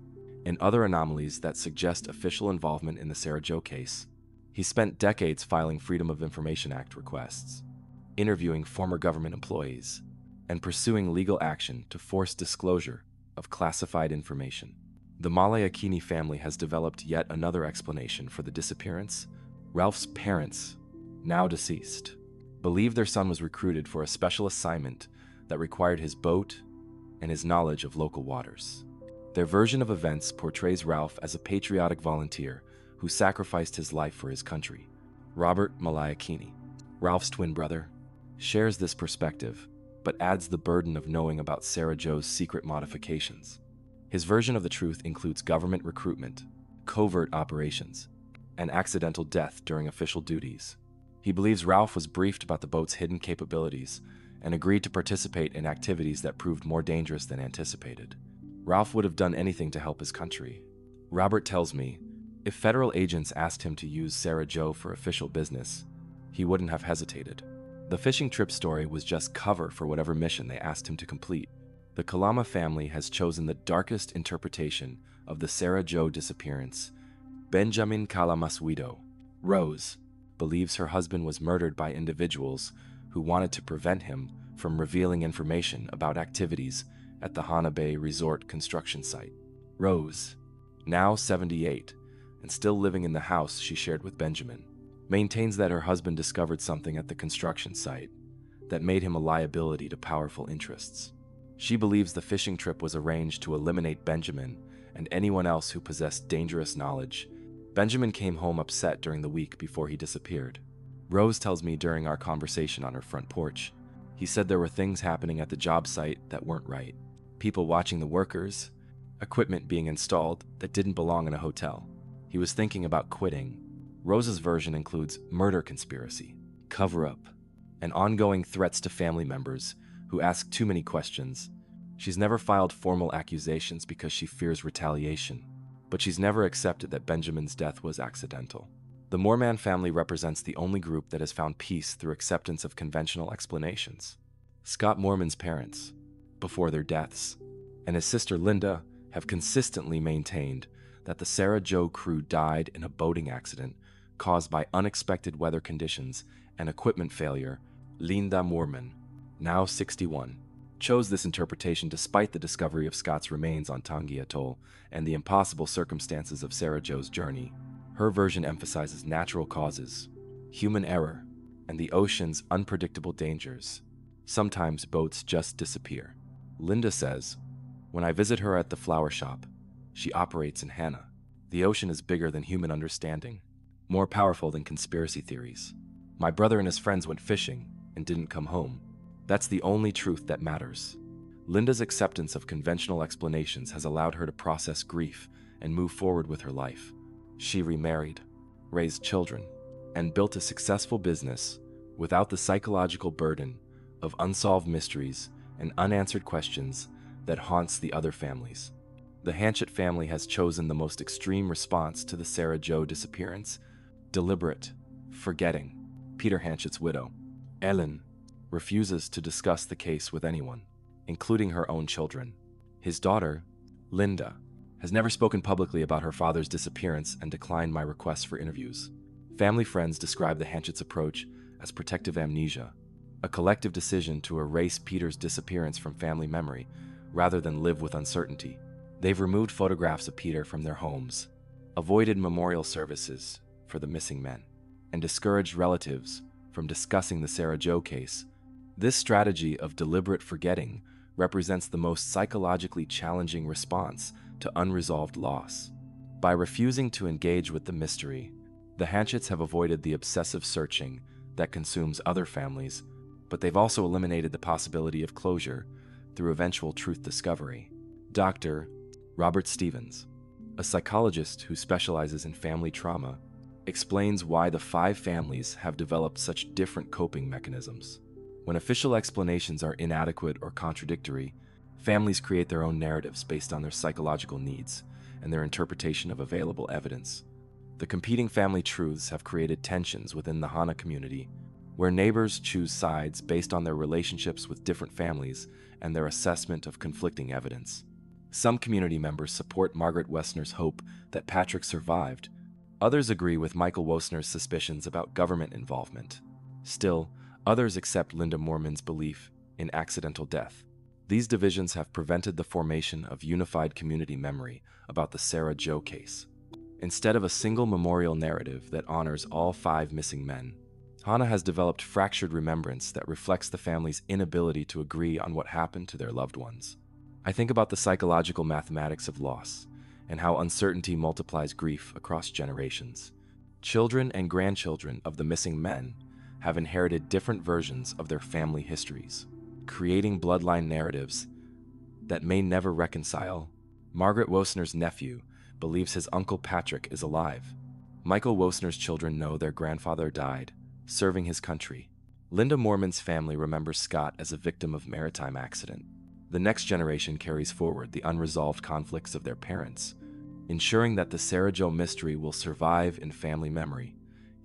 and other anomalies that suggest official involvement in the Sarah Joe case. He spent decades filing Freedom of Information Act requests, interviewing former government employees, and pursuing legal action to force disclosure of classified information. The Malayakini family has developed yet another explanation for the disappearance. Ralph's parents, now deceased, believe their son was recruited for a special assignment that required his boat and his knowledge of local waters. Their version of events portrays Ralph as a patriotic volunteer who sacrificed his life for his country. Robert Malayakini, Ralph's twin brother, shares this perspective, but adds the burden of knowing about Sarah Joe's secret modifications. His version of the truth includes government recruitment, covert operations, and accidental death during official duties. He believes Ralph was briefed about the boat's hidden capabilities and agreed to participate in activities that proved more dangerous than anticipated. Ralph would have done anything to help his country. Robert tells me, if federal agents asked him to use Sarah Jo for official business, he wouldn't have hesitated. The fishing trip story was just cover for whatever mission they asked him to complete. The Kalama family has chosen the darkest interpretation of the Sarah Jo disappearance. Benjamin Kalama's widow, Rose, believes her husband was murdered by individuals who wanted to prevent him from revealing information about activities at the Hana Bay Resort construction site. Rose, now 78, and still living in the house she shared with Benjamin, maintains that her husband discovered something at the construction site that made him a liability to powerful interests. She believes the fishing trip was arranged to eliminate Benjamin and anyone else who possessed dangerous knowledge. Benjamin came home upset during the week before he disappeared. Rose tells me during our conversation on her front porch, he said there were things happening at the job site that weren't right. People watching the workers, equipment being installed that didn't belong in a hotel. He was thinking about quitting. Rose's version includes murder conspiracy, cover-up, and ongoing threats to family members who ask too many questions. She's never filed formal accusations because she fears retaliation, but she's never accepted that Benjamin's death was accidental. The Moorman family represents the only group that has found peace through acceptance of conventional explanations. Scott Moorman's parents, before their deaths, and his sister Linda have consistently maintained that the Sarah Jo crew died in a boating accident caused by unexpected weather conditions and equipment failure. Linda Moorman, now 61, chose this interpretation despite the discovery of Scott's remains on Tangi Atoll and the impossible circumstances of Sarah Jo's journey. Her version emphasizes natural causes, human error, and the ocean's unpredictable dangers. Sometimes boats just disappear. Linda says, when I visit her at the flower shop, she operates in Hana. The ocean is bigger than human understanding, more powerful than conspiracy theories. My brother and his friends went fishing and didn't come home. That's the only truth that matters. Linda's acceptance of conventional explanations has allowed her to process grief and move forward with her life. She remarried, raised children, and built a successful business without the psychological burden of unsolved mysteries and unanswered questions that haunts the other families. The Hanchett family has chosen the most extreme response to the Sarah Jo disappearance: deliberate forgetting. Peter Hanchett's widow, Ellen, refuses to discuss the case with anyone, including her own children. His daughter, Linda, has never spoken publicly about her father's disappearance and declined my requests for interviews. Family friends describe the Hanchett's approach as protective amnesia, a collective decision to erase Peter's disappearance from family memory rather than live with uncertainty. They've removed photographs of Peter from their homes, avoided memorial services for the missing men, and discouraged relatives from discussing the Sarah Jo case. This strategy of deliberate forgetting represents the most psychologically challenging response to unresolved loss. By refusing to engage with the mystery, the Hanchetts have avoided the obsessive searching that consumes other families, but they've also eliminated the possibility of closure through eventual truth discovery. Dr. Robert Stevens, a psychologist who specializes in family trauma, explains why the 5 families have developed such different coping mechanisms. When official explanations are inadequate or contradictory, families create their own narratives based on their psychological needs and their interpretation of available evidence. The competing family truths have created tensions within the Hana community, where neighbors choose sides based on their relationships with different families and their assessment of conflicting evidence. Some community members support Margaret Wessner's hope that Patrick survived. Others agree with Michael Wosner's suspicions about government involvement. Still, others accept Linda Moorman's belief in accidental death. These divisions have prevented the formation of unified community memory about the Sarah Jo case. Instead of a single memorial narrative that honors all 5 missing men, Hana has developed fractured remembrance that reflects the family's inability to agree on what happened to their loved ones. I think about the psychological mathematics of loss and how uncertainty multiplies grief across generations. Children and grandchildren of the missing men have inherited different versions of their family histories, creating bloodline narratives that may never reconcile. Margaret Wosner's nephew believes his uncle Patrick is alive, Michael Wosner's children know their grandfather died, serving his country. Linda Mormon's family remembers Scott as a victim of maritime accident. The next generation carries forward the unresolved conflicts of their parents, ensuring that the Sarah Jo mystery will survive in family memory,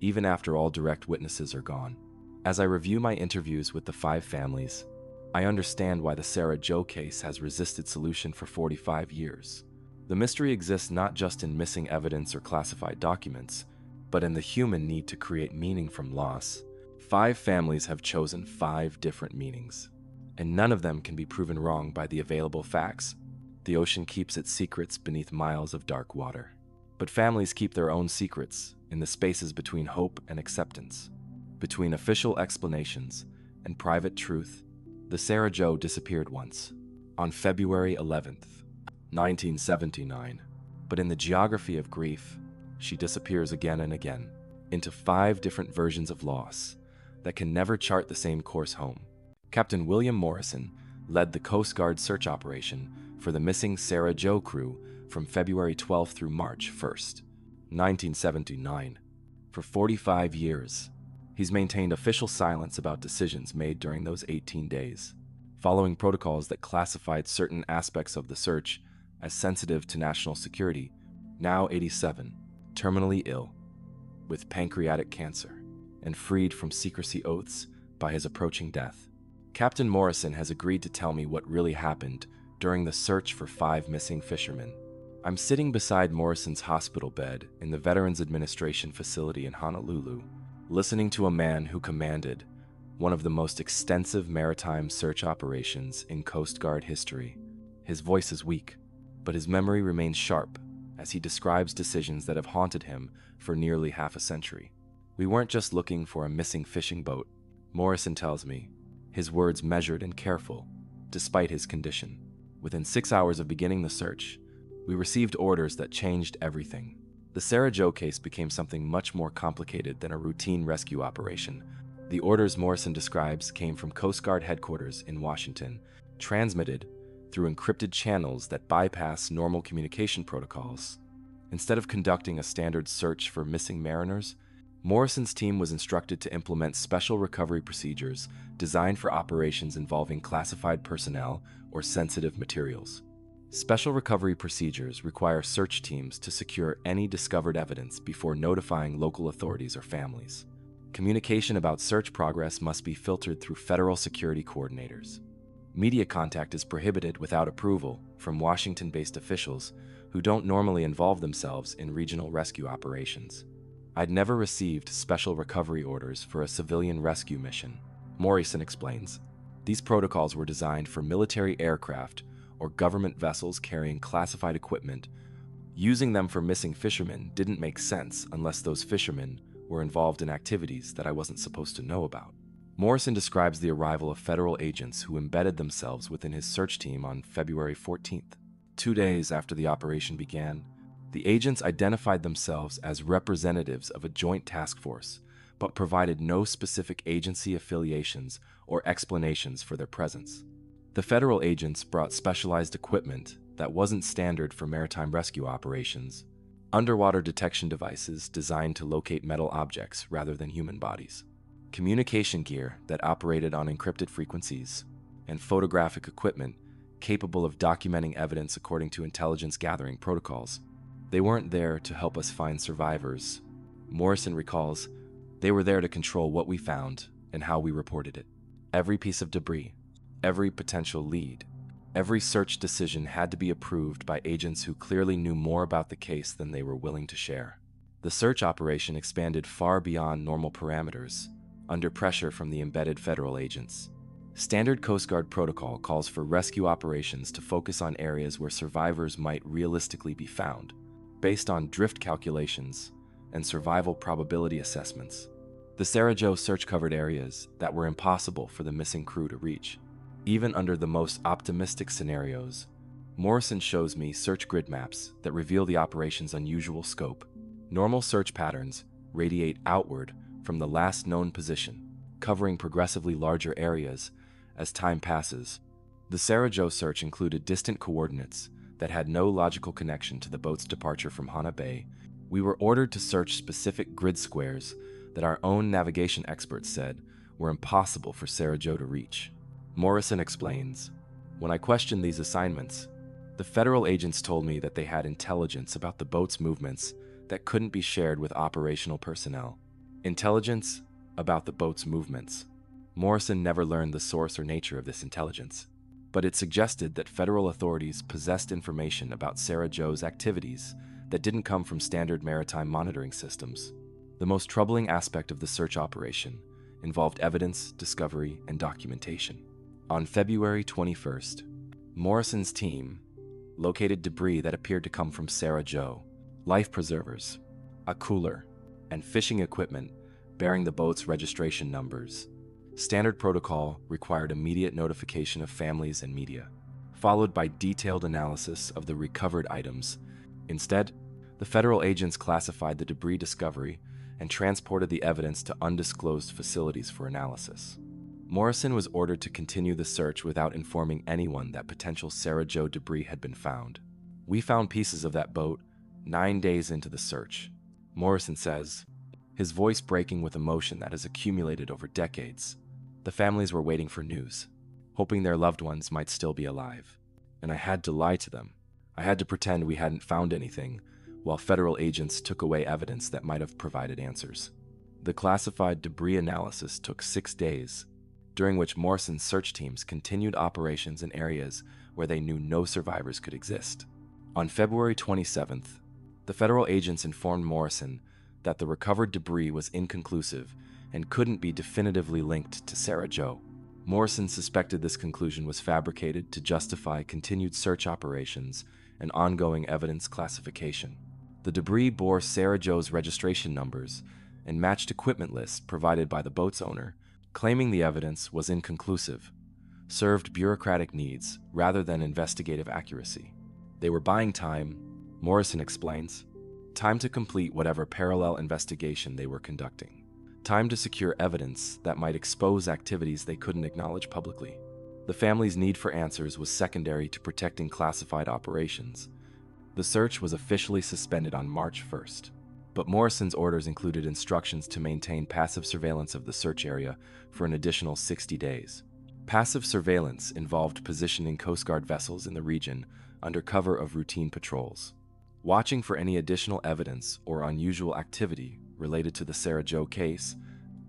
even after all direct witnesses are gone. As I review my interviews with the 5 families, I understand why the Sarah Jo case has resisted solution for 45 years. The mystery exists not just in missing evidence or classified documents, but in the human need to create meaning from loss. 5 families have chosen 5 different meanings, and none of them can be proven wrong by the available facts. The ocean keeps its secrets beneath miles of dark water. But families keep their own secrets in the spaces between hope and acceptance, between official explanations and private truth. The Sarah Jo disappeared once, on February 11th, 1979. But in the geography of grief, she disappears again and again, into 5 different versions of loss that can never chart the same course home. Captain William Morrison led the Coast Guard search operation for the missing Sarah Jo crew from February 12th through March 1st, 1979. For 45 years, he's maintained official silence about decisions made during those 18 days, following protocols that classified certain aspects of the search as sensitive to national security. Now 87, terminally ill, with pancreatic cancer, and freed from secrecy oaths by his approaching death. Captain Morrison has agreed to tell me what really happened during the search for 5 missing fishermen. I'm sitting beside Morrison's hospital bed in the Veterans Administration facility in Honolulu, listening to a man who commanded one of the most extensive maritime search operations in Coast Guard history. His voice is weak, but his memory remains sharp as he describes decisions that have haunted him for nearly half a century. We weren't just looking for a missing fishing boat, Morrison tells me, his words measured and careful, despite his condition. Within 6 hours of beginning the search, we received orders that changed everything. The Sarah Jo case became something much more complicated than a routine rescue operation. The orders Morrison describes came from Coast Guard headquarters in Washington, transmitted through encrypted channels that bypass normal communication protocols. Instead of conducting a standard search for missing mariners, Morrison's team was instructed to implement special recovery procedures designed for operations involving classified personnel or sensitive materials. Special recovery procedures require search teams to secure any discovered evidence before notifying local authorities or families. Communication about search progress must be filtered through federal security coordinators. Media contact is prohibited without approval from Washington-based officials who don't normally involve themselves in regional rescue operations. I'd never received special recovery orders for a civilian rescue mission, Morrison explains. These protocols were designed for military aircraft or government vessels carrying classified equipment. Using them for missing fishermen didn't make sense unless those fishermen were involved in activities that I wasn't supposed to know about. Morrison describes the arrival of federal agents who embedded themselves within his search team on February 14th. 2 days after the operation began, the agents identified themselves as representatives of a joint task force, but provided no specific agency affiliations or explanations for their presence. The federal agents brought specialized equipment that wasn't standard for maritime rescue operations, underwater detection devices designed to locate metal objects rather than human bodies, communication gear that operated on encrypted frequencies, and photographic equipment capable of documenting evidence according to intelligence gathering protocols. They weren't there to help us find survivors. Morrison recalls, they were there to control what we found and how we reported it. Every piece of debris, every potential lead, every search decision had to be approved by agents who clearly knew more about the case than they were willing to share. The search operation expanded far beyond normal parameters, under pressure from the embedded federal agents. Standard Coast Guard protocol calls for rescue operations to focus on areas where survivors might realistically be found, based on drift calculations and survival probability assessments. The Sarah Jo search covered areas that were impossible for the missing crew to reach. Even under the most optimistic scenarios, Morrison shows me search grid maps that reveal the operation's unusual scope. Normal search patterns radiate outward from the last known position, covering progressively larger areas as time passes. The Sarah Jo search included distant coordinates that had no logical connection to the boat's departure from Hana Bay, We were ordered to search specific grid squares that our own navigation experts said were impossible for Sarah Jo to reach. Morrison explains, "When I questioned these assignments, the federal agents told me that they had intelligence about the boat's movements that couldn't be shared with operational personnel." Intelligence about the boat's movements. Morrison never learned the source or nature of this intelligence, but it suggested that federal authorities possessed information about Sarah Jo's activities that didn't come from standard maritime monitoring systems. The most troubling aspect of the search operation involved evidence, discovery, and documentation. On February 21st, Morrison's team located debris that appeared to come from Sarah Jo, life preservers, a cooler, and fishing equipment bearing the boat's registration numbers. Standard protocol required immediate notification of families and media, followed by detailed analysis of the recovered items. Instead, the federal agents classified the debris discovery and transported the evidence to undisclosed facilities for analysis. Morrison was ordered to continue the search without informing anyone that potential Sarah Jo debris had been found. "We found pieces of that boat 9 days into the search," Morrison says, his voice breaking with emotion that has accumulated over decades. "The families were waiting for news, hoping their loved ones might still be alive. And I had to lie to them. I had to pretend we hadn't found anything, while federal agents took away evidence that might have provided answers." The classified debris analysis took 6 days, during which Morrison's search teams continued operations in areas where they knew no survivors could exist. On February 27th, the federal agents informed Morrison that the recovered debris was inconclusive and couldn't be definitively linked to Sarah Jo. Morrison suspected this conclusion was fabricated to justify continued search operations and ongoing evidence classification. The debris bore Sarah Jo's registration numbers and matched equipment lists provided by the boat's owner, claiming the evidence was inconclusive, served bureaucratic needs rather than investigative accuracy. They were buying time, Morrison explains, time to complete whatever parallel investigation they were conducting, time to secure evidence that might expose activities they couldn't acknowledge publicly. The family's need for answers was secondary to protecting classified operations. The search was officially suspended on March 1st, but Morrison's orders included instructions to maintain passive surveillance of the search area for an additional 60 days. Passive surveillance involved positioning Coast Guard vessels in the region under cover of routine patrols, watching for any additional evidence or unusual activity related to the Sarah Jo case.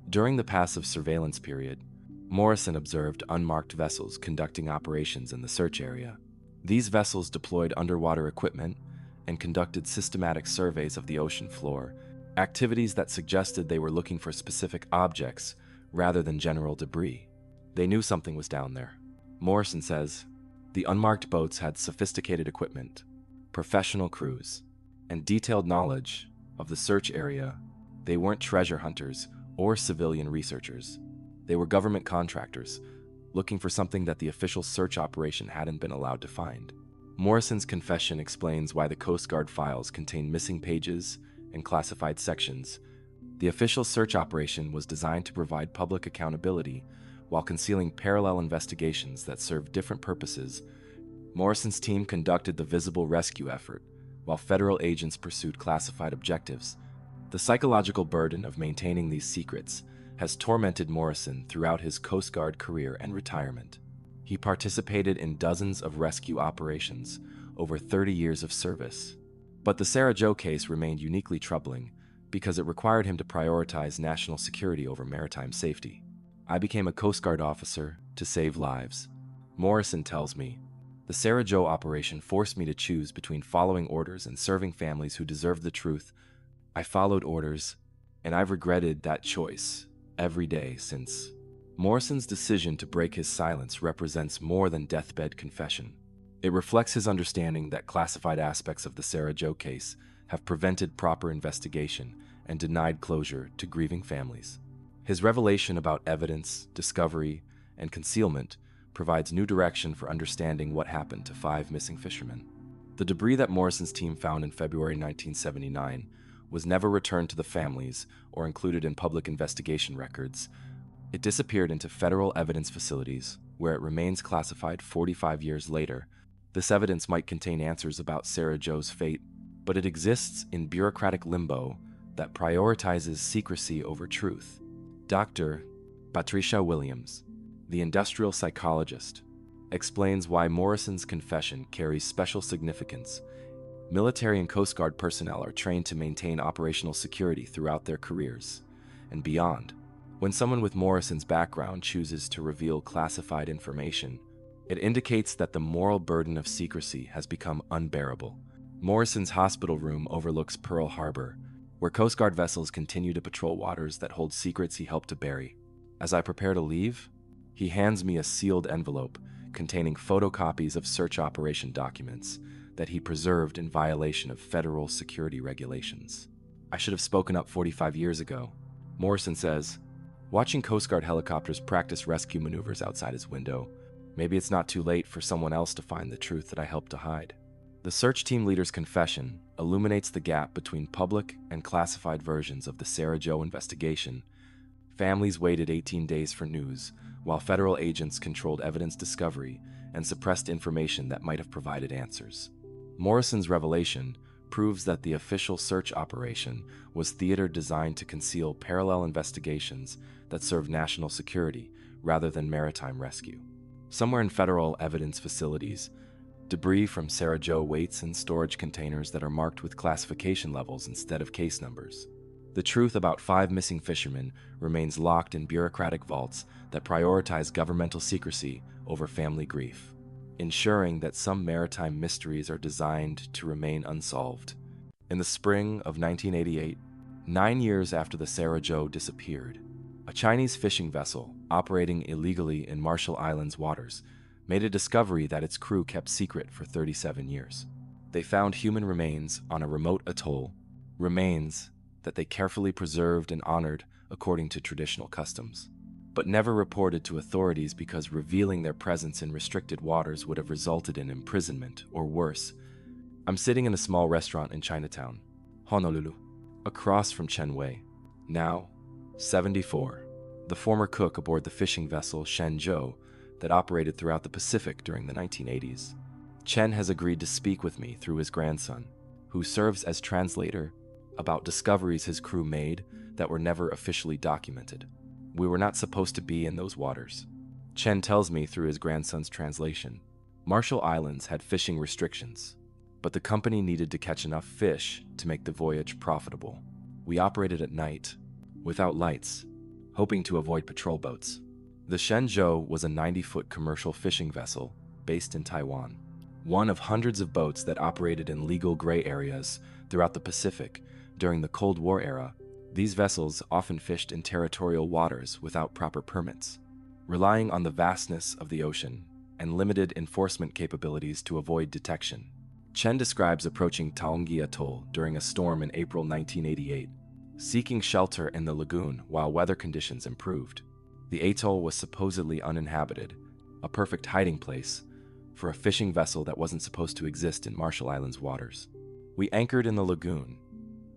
During the passive surveillance period, Morrison observed unmarked vessels conducting operations in the search area. These vessels deployed underwater equipment and conducted systematic surveys of the ocean floor, activities that suggested they were looking for specific objects rather than general debris. They knew something was down there. Morrison says, "The unmarked boats had sophisticated equipment, professional crews, and detailed knowledge of the search area. They weren't treasure hunters or civilian researchers. They were government contractors, looking for something that the official search operation hadn't been allowed to find." Morrison's confession explains why the Coast Guard files contain missing pages and classified sections. The official search operation was designed to provide public accountability while concealing parallel investigations that served different purposes. Morrison's team conducted the visible rescue effort, while federal agents pursued classified objectives. The psychological burden of maintaining these secrets has tormented Morrison throughout his Coast Guard career and retirement. He participated in dozens of rescue operations over 30 years of service. But the Sarah Jo case remained uniquely troubling because it required him to prioritize national security over maritime safety. "I became a Coast Guard officer to save lives," Morrison tells me. "The Sarah Jo operation forced me to choose between following orders and serving families who deserved the truth. I followed orders, and I've regretted that choice every day since." Morrison's decision to break his silence represents more than deathbed confession. It reflects his understanding that classified aspects of the Sarah Jo case have prevented proper investigation and denied closure to grieving families. His revelation about evidence, discovery, and concealment provides new direction for understanding what happened to 5 missing fishermen. The debris that Morrison's team found in February 1979 was never returned to the families or included in public investigation records. It disappeared into federal evidence facilities, where it remains classified 45 years later. This evidence might contain answers about Sarah Jo's fate, but it exists in bureaucratic limbo that prioritizes secrecy over truth. Dr. Patricia Williams, the industrial psychologist, explains why Morrison's confession carries special significance. Military and Coast Guard personnel are trained to maintain operational security throughout their careers and beyond. When someone with Morrison's background chooses to reveal classified information, it indicates that the moral burden of secrecy has become unbearable. Morrison's hospital room overlooks Pearl Harbor, where Coast Guard vessels continue to patrol waters that hold secrets he helped to bury. As I prepare to leave, he hands me a sealed envelope containing photocopies of search operation documents that he preserved in violation of federal security regulations. I should have spoken up 45 years ago. Morrison says, watching Coast Guard helicopters practice rescue maneuvers outside his window, maybe it's not too late for someone else to find the truth that I helped to hide. The search team leader's confession illuminates the gap between public and classified versions of the Sarah Jo investigation. Families waited 18 days for news, while federal agents controlled evidence discovery and suppressed information that might have provided answers. Morrison's revelation proves that the official search operation was theater designed to conceal parallel investigations that serve national security rather than maritime rescue. Somewhere in federal evidence facilities, debris from Sarah Jo waits in storage containers that are marked with classification levels instead of case numbers. The truth about 5 missing fishermen remains locked in bureaucratic vaults that prioritize governmental secrecy over family grief, ensuring that some maritime mysteries are designed to remain unsolved. In the spring of 1988, 9 years after the Sarah Jo disappeared, a Chinese fishing vessel operating illegally in Marshall Islands waters made a discovery that its crew kept secret for 37 years. They found human remains on a remote atoll, remains that they carefully preserved and honored according to traditional customs, but never reported to authorities because revealing their presence in restricted waters would have resulted in imprisonment or worse. I'm sitting in a small restaurant in Chinatown, Honolulu, across from Chen Wei, now 74, the former cook aboard the fishing vessel Shenzhou that operated throughout the Pacific during the 1980s. Chen has agreed to speak with me through his grandson, who serves as translator about discoveries his crew made that were never officially documented. We were not supposed to be in those waters. Chen tells me through his grandson's translation, Marshall Islands had fishing restrictions, but the company needed to catch enough fish to make the voyage profitable. We operated at night, without lights, hoping to avoid patrol boats. The Shenzhou was a 90-foot commercial fishing vessel based in Taiwan, one of hundreds of boats that operated in legal gray areas throughout the Pacific during the Cold War era. These vessels often fished in territorial waters without proper permits, relying on the vastness of the ocean and limited enforcement capabilities to avoid detection. Chen describes approaching Taongi Atoll during a storm in April 1988, seeking shelter in the lagoon while weather conditions improved. The atoll was supposedly uninhabited, a perfect hiding place for a fishing vessel that wasn't supposed to exist in Marshall Islands waters. We anchored in the lagoon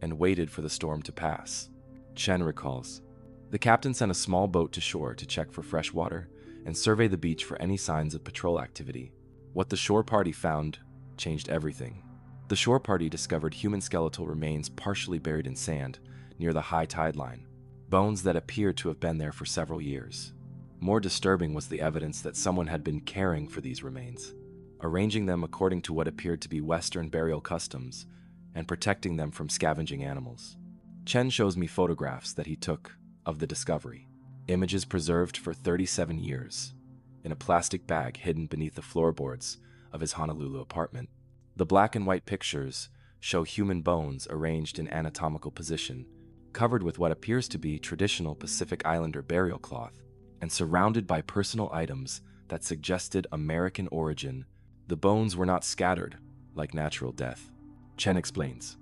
and waited for the storm to pass. Chen recalls, the captain sent a small boat to shore to check for fresh water and survey the beach for any signs of patrol activity. What the shore party found changed everything. The shore party discovered human skeletal remains partially buried in sand near the high tide line, bones that appeared to have been there for several years. More disturbing was the evidence that someone had been caring for these remains, arranging them according to what appeared to be Western burial customs and protecting them from scavenging animals. Chen shows me photographs that he took of the discovery, images preserved for 37 years, in a plastic bag hidden beneath the floorboards of his Honolulu apartment. The black and white pictures show human bones arranged in anatomical position, covered with what appears to be traditional Pacific Islander burial cloth, and surrounded by personal items that suggested American origin. The bones were not scattered like natural death. Chen explains,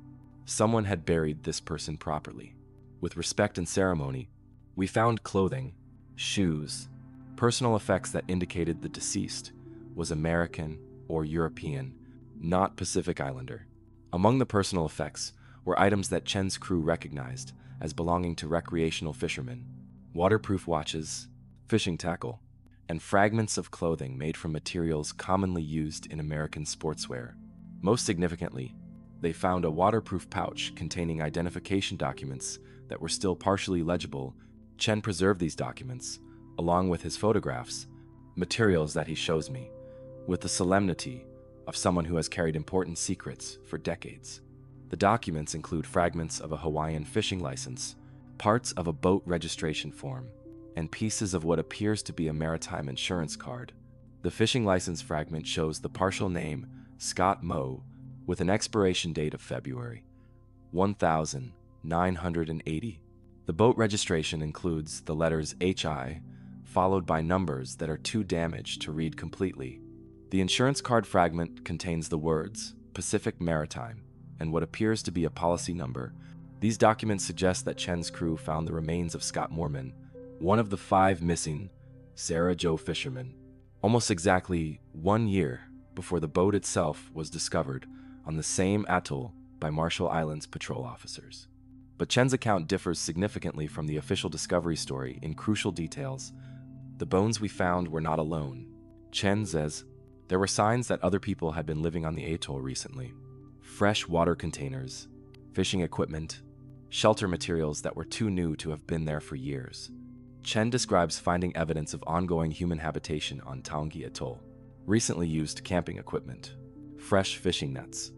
someone had buried this person properly, with respect and ceremony. We found clothing, shoes, personal effects that indicated the deceased was American or European, not Pacific Islander. Among the personal effects were items that Chen's crew recognized as belonging to recreational fishermen, waterproof watches, fishing tackle, and fragments of clothing made from materials commonly used in American sportswear. Most significantly, They found a waterproof pouch containing identification documents that were still partially legible. Chen preserved these documents, along with his photographs, materials that he shows me, with the solemnity of someone who has carried important secrets for decades. The documents include fragments of a Hawaiian fishing license, parts of a boat registration form, and pieces of what appears to be a maritime insurance card. The fishing license fragment shows the partial name Scott Moe with an expiration date of February 1980. The boat registration includes the letters HI, followed by numbers that are too damaged to read completely. The insurance card fragment contains the words Pacific Maritime and what appears to be a policy number. These documents suggest that Chen's crew found the remains of Scott Moorman, one of the 5 missing Sarah Joe fishermen, almost exactly 1 year before the boat itself was discovered on the same atoll by Marshall Islands patrol officers. But Chen's account differs significantly from the official discovery story in crucial details. The bones we found were not alone. Chen says there were signs that other people had been living on the atoll recently. Fresh water containers, fishing equipment, shelter materials that were too new to have been there for years. Chen describes finding evidence of ongoing human habitation on Taongi Atoll, recently used camping equipment, fresh fishing nets,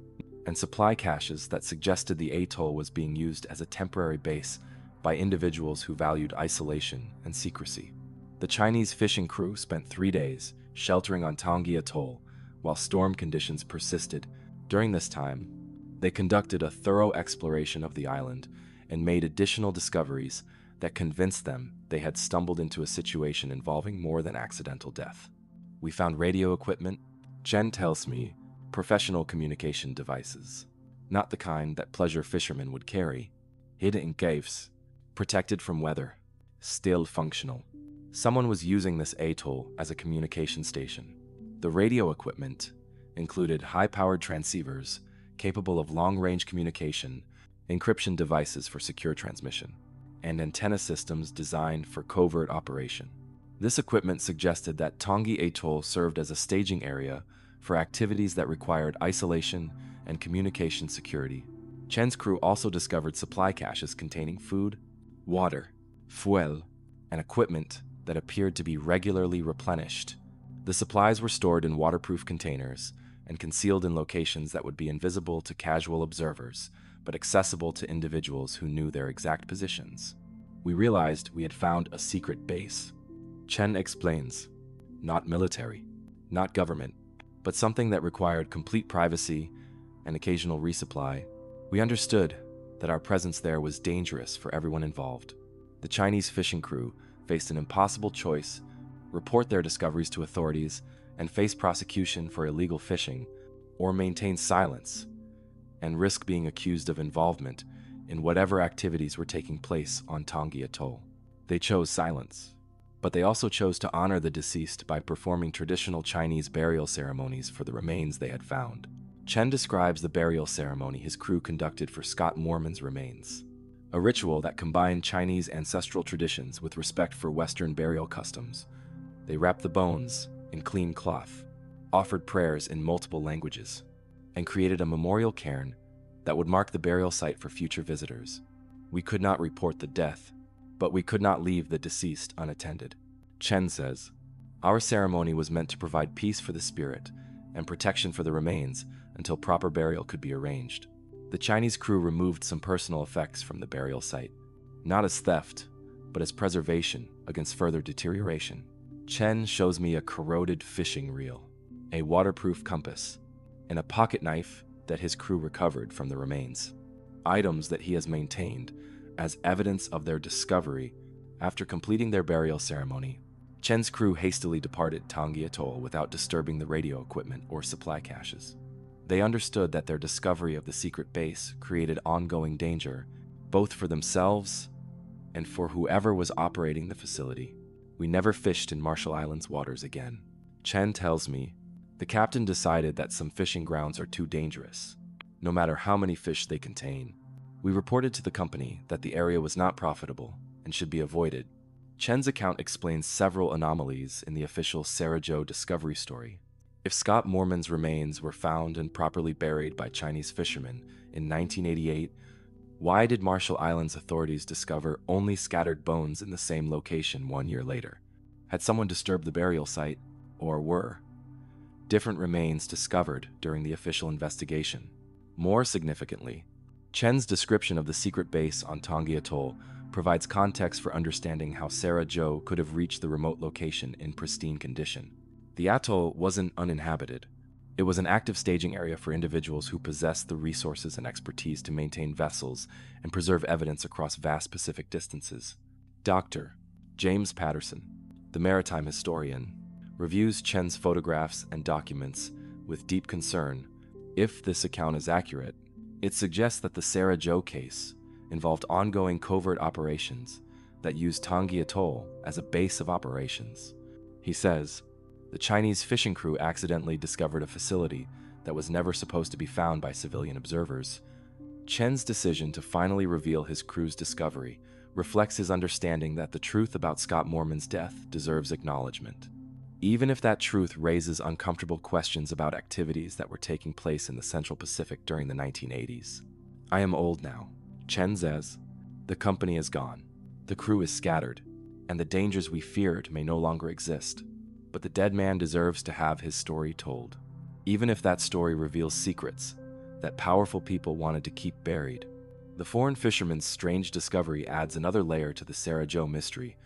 and supply caches that suggested the atoll was being used as a temporary base by individuals who valued isolation and secrecy. The Chinese fishing crew spent 3 days sheltering on Taongi Atoll while storm conditions persisted. During this time, they conducted a thorough exploration of the island and made additional discoveries that convinced them they had stumbled into a situation involving more than accidental death. We found radio equipment, Chen tells me, professional communication devices, not the kind that pleasure fishermen would carry, hidden in caves, protected from weather, still functional. Someone was using this atoll as a communication station. The radio equipment included high-powered transceivers capable of long-range communication, encryption devices for secure transmission, and antenna systems designed for covert operation. This equipment suggested that Taongi Atoll served as a staging area for activities that required isolation and communication security. Chen's crew also discovered supply caches containing food, water, fuel, and equipment that appeared to be regularly replenished. The supplies were stored in waterproof containers and concealed in locations that would be invisible to casual observers, but accessible to individuals who knew their exact positions. We realized we had found a secret base. Chen explains, not military, not government, but something that required complete privacy and occasional resupply. We understood that our presence there was dangerous for everyone involved. The Chinese fishing crew faced an impossible choice: report their discoveries to authorities and face prosecution for illegal fishing, or maintain silence and risk being accused of involvement in whatever activities were taking place on Taongi Atoll. They chose silence, but they also chose to honor the deceased by performing traditional Chinese burial ceremonies for the remains they had found. Chen describes the burial ceremony his crew conducted for Scott Moorman's remains, a ritual that combined Chinese ancestral traditions with respect for Western burial customs. They wrapped the bones in clean cloth, offered prayers in multiple languages, and created a memorial cairn that would mark the burial site for future visitors. We could not report the death, but we could not leave the deceased unattended. Chen says, our ceremony was meant to provide peace for the spirit and protection for the remains until proper burial could be arranged. The Chinese crew removed some personal effects from the burial site, not as theft, but as preservation against further deterioration. Chen shows me a corroded fishing reel, a waterproof compass, and a pocket knife that his crew recovered from the remains, items that he has maintained as evidence of their discovery after completing their burial ceremony. Chen's crew hastily departed Taongi Atoll without disturbing the radio equipment or supply caches. They understood that their discovery of the secret base created ongoing danger, both for themselves and for whoever was operating the facility. We never fished in Marshall Islands waters again. Chen tells me, the captain decided that some fishing grounds are too dangerous, no matter how many fish they contain. We reported to the company that the area was not profitable and should be avoided. Chen's account explains several anomalies in the official Sarah Joe discovery story. If Scott Moorman's remains were found and properly buried by Chinese fishermen in 1988, why did Marshall Islands authorities discover only scattered bones in the same location 1 year later? Had someone disturbed the burial site, or were different remains discovered during the official investigation? More significantly, Chen's description of the secret base on Tongi Atoll provides context for understanding how Sarah Jo could have reached the remote location in pristine condition. The atoll wasn't uninhabited. It was an active staging area for individuals who possessed the resources and expertise to maintain vessels and preserve evidence across vast Pacific distances. Dr. James Patterson, the maritime historian, reviews Chen's photographs and documents with deep concern. If this account is accurate, it suggests that the Sarah Jo case involved ongoing covert operations that used Tongi Atoll as a base of operations. He says, the Chinese fishing crew accidentally discovered a facility that was never supposed to be found by civilian observers. Chen's decision to finally reveal his crew's discovery reflects his understanding that the truth about Scott Moorman's death deserves acknowledgement, even if that truth raises uncomfortable questions about activities that were taking place in the Central Pacific during the 1980s. I am old now, Chen says. The company is gone, the crew is scattered, and the dangers we feared may no longer exist. But the dead man deserves to have his story told, even if that story reveals secrets that powerful people wanted to keep buried. The foreign fisherman's strange discovery adds another layer to the Sarah Jo mystery,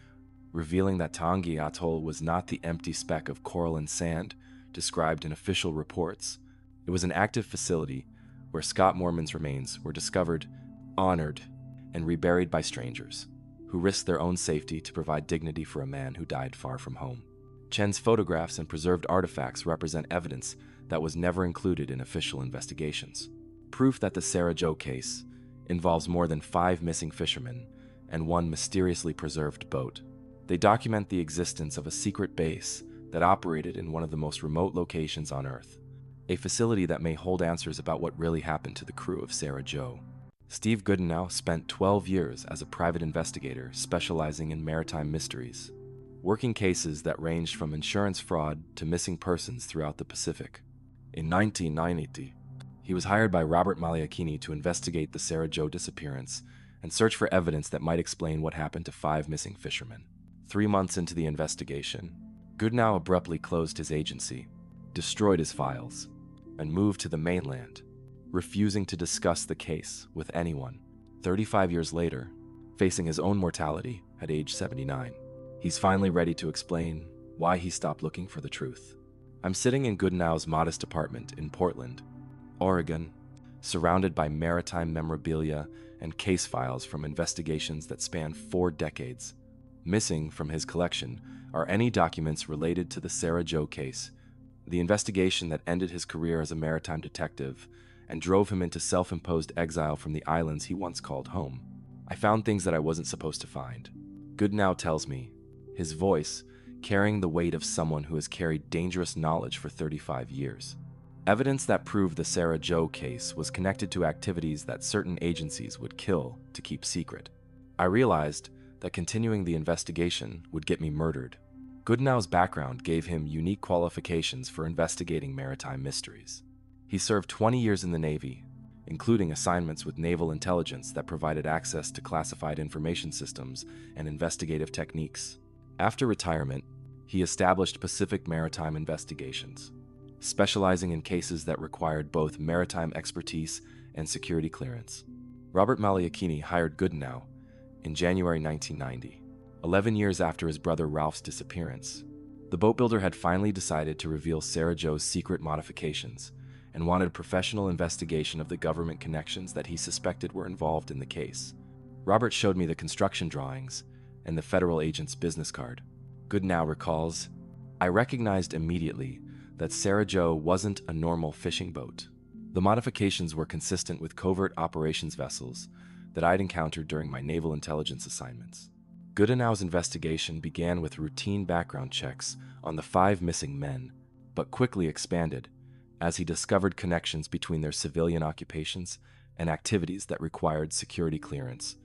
revealing that Tongi Atoll was not the empty speck of coral and sand described in official reports. It was an active facility where Scott Moorman's remains were discovered, honored, and reburied by strangers who risked their own safety to provide dignity for a man who died far from home. Chen's photographs and preserved artifacts represent evidence that was never included in official investigations. Proof that the Sarah Jo case involves more than 5 missing fishermen and 1 mysteriously preserved boat. They document the existence of a secret base that operated in one of the most remote locations on Earth, a facility that may hold answers about what really happened to the crew of Sarah Jo. Steve Goodenow spent 12 years as a private investigator specializing in maritime mysteries, working cases that ranged from insurance fraud to missing persons throughout the Pacific. In 1990, he was hired by Robert Maliachini to investigate the Sarah Jo disappearance and search for evidence that might explain what happened to 5 missing fishermen. 3 months into the investigation, Goodenow abruptly closed his agency, destroyed his files, and moved to the mainland, refusing to discuss the case with anyone. 35 years later, facing his own mortality at age 79, he's finally ready to explain why he stopped looking for the truth. I'm sitting in Goodenow's modest apartment in Portland, Oregon, surrounded by maritime memorabilia and case files from investigations that span 4 decades. Missing from his collection are any documents related to the Sarah Jo case, the investigation that ended his career as a maritime detective and drove him into self-imposed exile from the islands he once called home. I found things that I wasn't supposed to find. Goodenow tells me, his voice carrying the weight of someone who has carried dangerous knowledge for 35 years. Evidence that proved the Sarah Jo case was connected to activities that certain agencies would kill to keep secret. I realized that continuing the investigation would get me murdered. Goodenow's background gave him unique qualifications for investigating maritime mysteries. He served 20 years in the Navy, including assignments with naval intelligence that provided access to classified information systems and investigative techniques. After retirement, he established Pacific Maritime Investigations, specializing in cases that required both maritime expertise and security clearance. Robert Maliachini hired Goodenow in January 1990, 11 years after his brother Ralph's disappearance. The boat builder had finally decided to reveal Sarah Jo's secret modifications and wanted professional investigation of the government connections that he suspected were involved in the case. Robert showed me the construction drawings and the federal agent's business card. Goodenow recalls, I recognized immediately that Sarah Jo wasn't a normal fishing boat. The modifications were consistent with covert operations vessels that I'd encountered during my naval intelligence assignments. Goodenow's investigation began with routine background checks on the 5 missing men, but quickly expanded as he discovered connections between their civilian occupations and activities that required security clearance.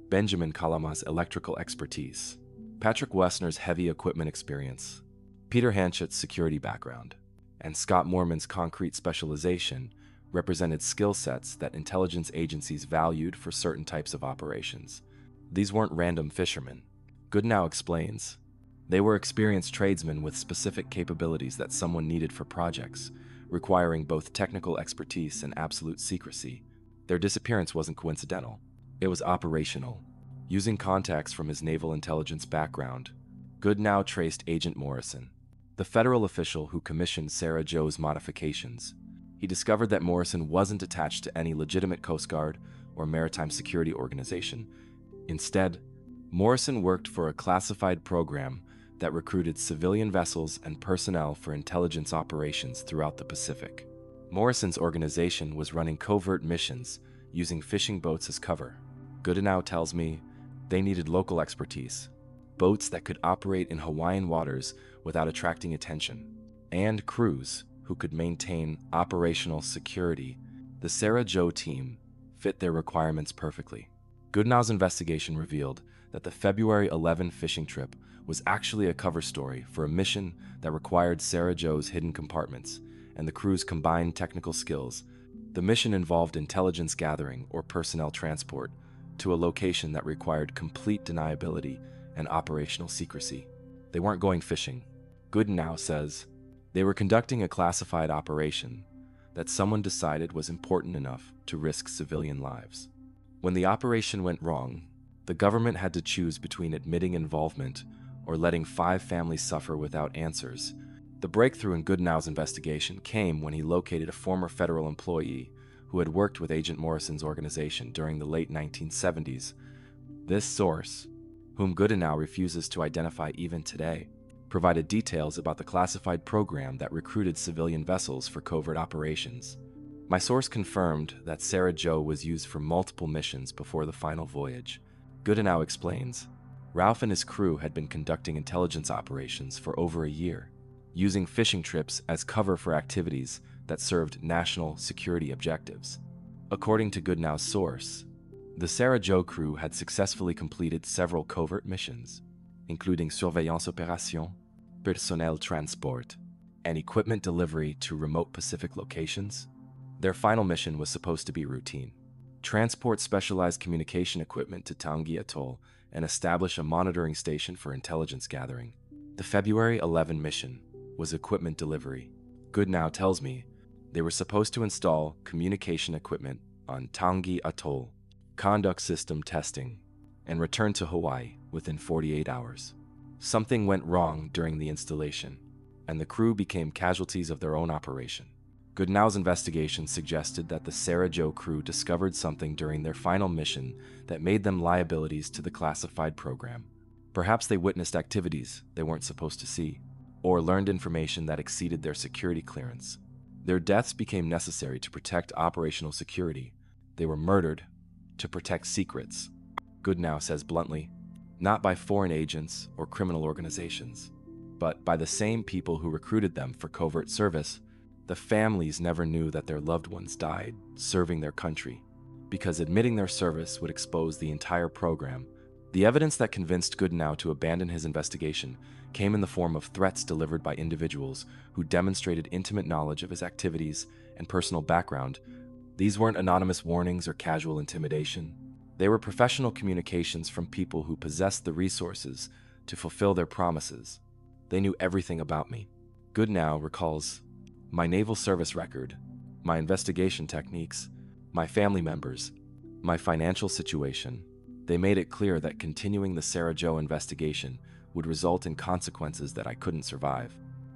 Benjamin Kalama's electrical expertise, Patrick Wessner's heavy equipment experience, Peter Hanchett's security background, and Scott Moorman's concrete specialization represented skill sets that intelligence agencies valued for certain types of operations. These weren't random fishermen. Goodenow explains. They were experienced tradesmen with specific capabilities that someone needed for projects, requiring both technical expertise and absolute secrecy. Their disappearance wasn't coincidental. It was operational. Using contacts from his naval intelligence background, Goodenow traced Agent Morrison, the federal official who commissioned Sarah Joe's modifications. He discovered that Morrison wasn't attached to any legitimate Coast Guard or maritime security organization. Instead, Morrison worked for a classified program that recruited civilian vessels and personnel for intelligence operations throughout the Pacific. Morrison's organization was running covert missions using fishing boats as cover. Goodenow tells me they needed local expertise, boats that could operate in Hawaiian waters without attracting attention, and crews who could maintain operational security. The Sarah Joe team fit their requirements perfectly. Goodenow's investigation revealed that the February 11 fishing trip was actually a cover story for a mission that required Sarah Joe's hidden compartments and the crew's combined technical skills. The mission involved intelligence gathering or personnel transport to a location that required complete deniability and operational secrecy. They weren't going fishing. Goodenow says they were conducting a classified operation that someone decided was important enough to risk civilian lives. When the operation went wrong, the government had to choose between admitting involvement or letting 5 families suffer without answers. The breakthrough in Goodenow's investigation came when he located a former federal employee who had worked with Agent Morrison's organization during the late 1970s. This source, whom Goodenow refuses to identify even today, provided details about the classified program that recruited civilian vessels for covert operations. My source confirmed that Sarah Joe was used for multiple missions before the final voyage. Goodenow explains, Ralph and his crew had been conducting intelligence operations for over a year, using fishing trips as cover for activities that served national security objectives. According to Goodenow's source, the Sarah Joe crew had successfully completed several covert missions, including surveillance opération, personnel transport, and equipment delivery to remote Pacific locations. Their final mission was supposed to be routine: transport specialized communication equipment to Tangi Atoll and establish a monitoring station for intelligence gathering. The February 11 mission was equipment delivery. Goodenow tells me they were supposed to install communication equipment on Tangi Atoll, conduct system testing, and return to Hawaii within 48 hours. Something went wrong during the installation, and the crew became casualties of their own operation. Goodenow's investigation suggested that the Sarah Joe crew discovered something during their final mission that made them liabilities to the classified program. Perhaps they witnessed activities they weren't supposed to see, or learned information that exceeded their security clearance. Their deaths became necessary to protect operational security. They were murdered to protect secrets. Goodenow says bluntly, not by foreign agents or criminal organizations, but by the same people who recruited them for covert service. The families never knew that their loved ones died serving their country, because admitting their service would expose the entire program. The evidence that convinced Goodenow to abandon his investigation came in the form of threats delivered by individuals who demonstrated intimate knowledge of his activities and personal background. These weren't anonymous warnings or casual intimidation. They were professional communications from people who possessed the resources to fulfill their promises. They knew everything about me. Goodenow recalls my naval service record, my investigation techniques, my family members, my financial situation. They made it clear that continuing the Sarah Joe investigation would result in consequences that I couldn't survive.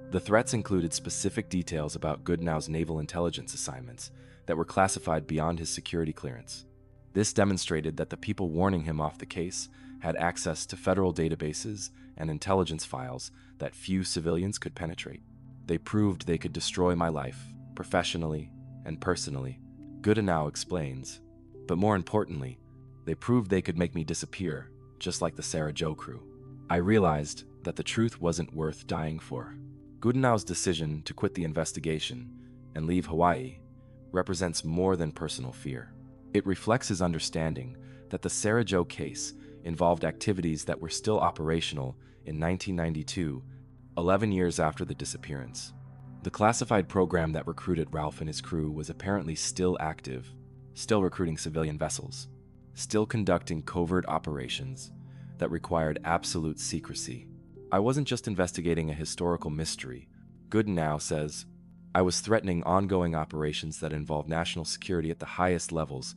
The threats included specific details about Goodenow's naval intelligence assignments that were classified beyond his security clearance. This demonstrated that the people warning him off the case had access to federal databases and intelligence files that few civilians could penetrate. They proved they could destroy my life, professionally and personally, Goodenow explains. But more importantly, they proved they could make me disappear, just like the Sarah Joe crew. I realized that the truth wasn't worth dying for. Goodenow's decision to quit the investigation and leave Hawaii represents more than personal fear. It reflects his understanding that the Sarah Joe case involved activities that were still operational in 1992, 11 years after the disappearance. The classified program that recruited Ralph and his crew was apparently still active, still recruiting civilian vessels, still conducting covert operations that required absolute secrecy. I wasn't just investigating a historical mystery. Goodenow says, I was threatening ongoing operations that involved national security at the highest levels.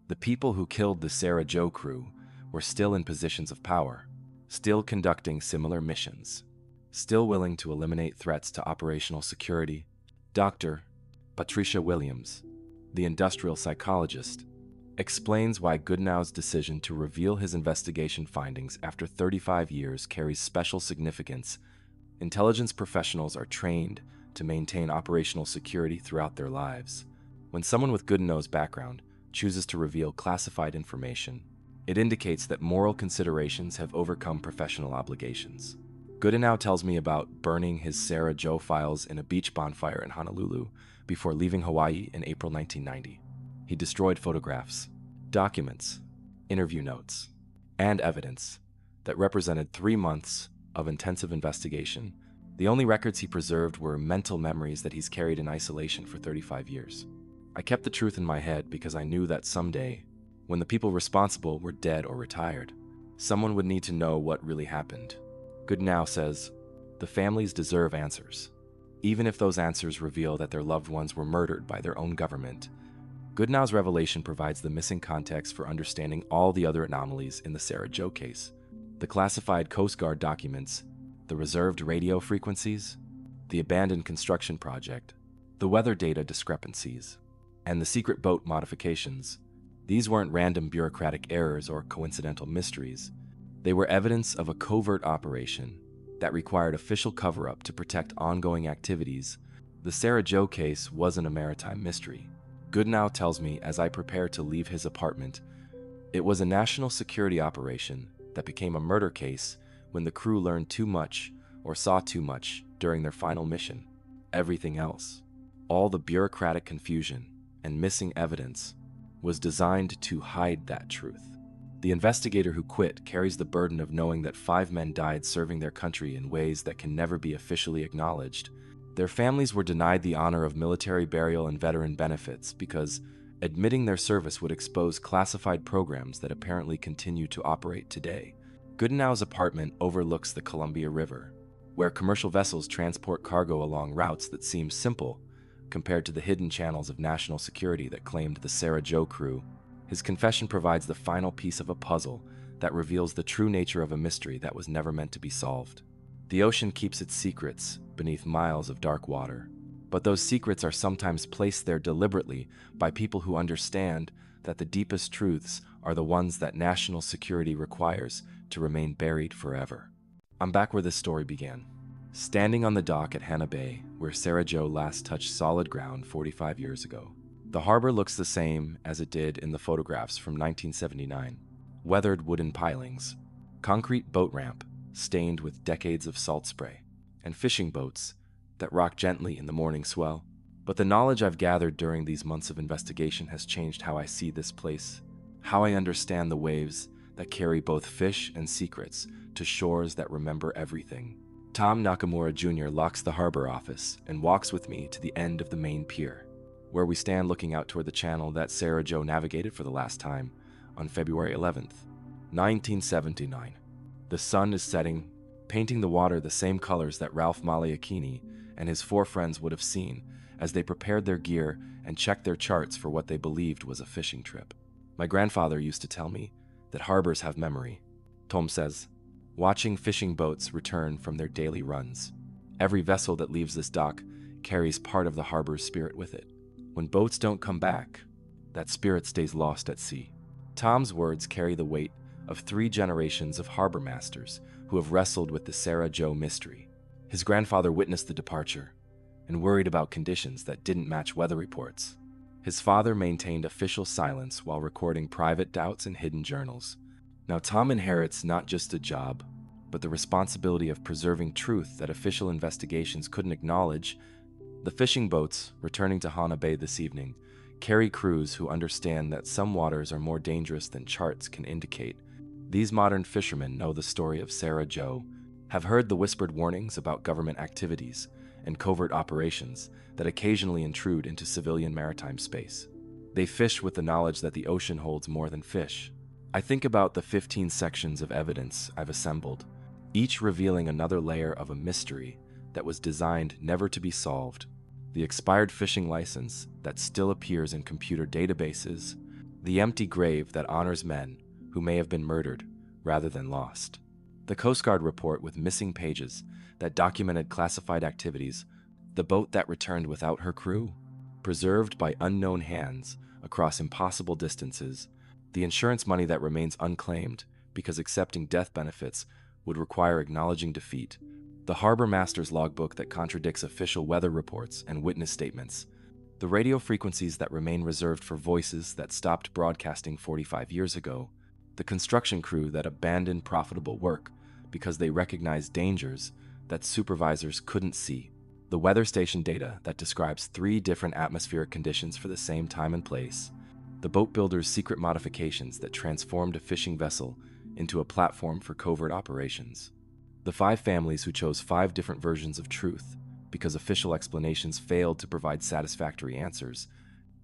The people who killed the Sarah Joe crew were still in positions of power, still conducting similar missions, still willing to eliminate threats to operational security. Dr. Patricia Williams, the industrial psychologist, explains why Goodenow's decision to reveal his investigation findings after 35 years carries special significance. Intelligence professionals are trained to maintain operational security throughout their lives. When someone with Goodenow's background chooses to reveal classified information, it indicates that moral considerations have overcome professional obligations. Goodenow tells me about burning his Sarah Joe files in a beach bonfire in Honolulu before leaving Hawaii in April 1990. He destroyed photographs, documents, interview notes, and evidence that represented 3 months of intensive investigation. The only records he preserved were mental memories that he's carried in isolation for 35 years. I kept the truth in my head because I knew that someday, when the people responsible were dead or retired, someone would need to know what really happened. Goodenow says, the families deserve answers, even if those answers reveal that their loved ones were murdered by their own government. Goodenow's revelation provides the missing context for understanding all the other anomalies in the Sarah Joe case. The classified Coast Guard documents, the reserved radio frequencies, the abandoned construction project, the weather data discrepancies, and the secret boat modifications. These weren't random bureaucratic errors or coincidental mysteries. They were evidence of a covert operation that required official cover-up to protect ongoing activities. The Sarah Joe case wasn't a maritime mystery. Goodenow tells me as I prepare to leave his apartment, it was a national security operation that became a murder case when the crew learned too much or saw too much during their final mission. Everything else, all the bureaucratic confusion and missing evidence, was designed to hide that truth. The investigator who quit carries the burden of knowing that 5 men died serving their country in ways that can never be officially acknowledged. Their families were denied the honor of military burial and veteran benefits because admitting their service would expose classified programs that apparently continue to operate today. Goodenow's apartment overlooks the Columbia River, where commercial vessels transport cargo along routes that seem simple compared to the hidden channels of national security that claimed the Sarah Joe crew. His confession provides the final piece of a puzzle that reveals the true nature of a mystery that was never meant to be solved. The ocean keeps its secrets beneath miles of dark water, but those secrets are sometimes placed there deliberately by people who understand that the deepest truths are the ones that national security requires to remain buried forever. I'm back where this story began, standing on the dock at Hannah Bay, where Sarah Joe last touched solid ground 45 years ago. The harbor looks the same as it did in the photographs from 1979. Weathered wooden pilings, concrete boat ramp stained with decades of salt spray, and fishing boats that rock gently in the morning swell. But the knowledge I've gathered during these months of investigation has changed how I see this place, how I understand the waves that carry both fish and secrets to shores that remember everything. Tom Nakamura Jr. locks the harbor office and walks with me to the end of the main pier, where we stand looking out toward the channel that Sarah Joe navigated for the last time on February 11th, 1979. The sun is setting, painting the water the same colors that Ralph Maliakini and his 4 friends would have seen as they prepared their gear and checked their charts for what they believed was a fishing trip. My grandfather used to tell me that harbors have memory. Tom says, watching fishing boats return from their daily runs. Every vessel that leaves this dock carries part of the harbor's spirit with it. When boats don't come back, that spirit stays lost at sea. Tom's words carry the weight of 3 generations of harbor masters who have wrestled with the Sarah Joe mystery. His grandfather witnessed the departure and worried about conditions that didn't match weather reports. His father maintained official silence while recording private doubts in hidden journals. Now Tom inherits not just a job, but the responsibility of preserving truth that official investigations couldn't acknowledge. The fishing boats returning to Hana Bay this evening carry crews who understand that some waters are more dangerous than charts can indicate. These modern fishermen know the story of Sarah Joe, have heard the whispered warnings about government activities, and covert operations that occasionally intrude into civilian maritime space. They fish with the knowledge that the ocean holds more than fish. I think about the 15 sections of evidence I've assembled, each revealing another layer of a mystery that was designed never to be solved. The expired fishing license that still appears in computer databases, the empty grave that honors men who may have been murdered rather than lost, the Coast Guard report with missing pages that documented classified activities, the boat that returned without her crew, preserved by unknown hands across impossible distances, the insurance money that remains unclaimed because accepting death benefits would require acknowledging defeat, the harbor master's logbook that contradicts official weather reports and witness statements, the radio frequencies that remain reserved for voices that stopped broadcasting 45 years ago, the construction crew that abandoned profitable work because they recognized dangers that supervisors couldn't see, the weather station data that describes 3 different atmospheric conditions for the same time and place, the boat builder's secret modifications that transformed a fishing vessel into a platform for covert operations, the 5 families who chose 5 different versions of truth because official explanations failed to provide satisfactory answers,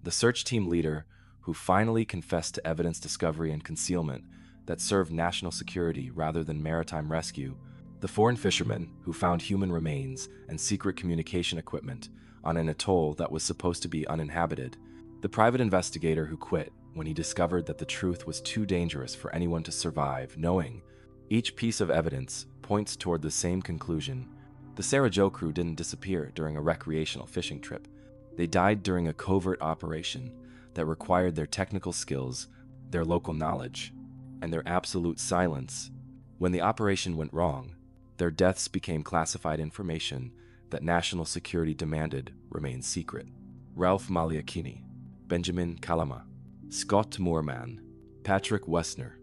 the search team leader who finally confessed to evidence discovery and concealment that served national security rather than maritime rescue, the foreign fishermen who found human remains and secret communication equipment on an atoll that was supposed to be uninhabited, the private investigator who quit when he discovered that the truth was too dangerous for anyone to survive, knowing each piece of evidence points toward the same conclusion. The Sarah Jo crew didn't disappear during a recreational fishing trip. They died during a covert operation that required their technical skills, their local knowledge, and their absolute silence. When the operation went wrong, their deaths became classified information that national security demanded remain secret. Ralph Maliakini, Benjamin Kalama, Scott Moorman, Patrick Wessner,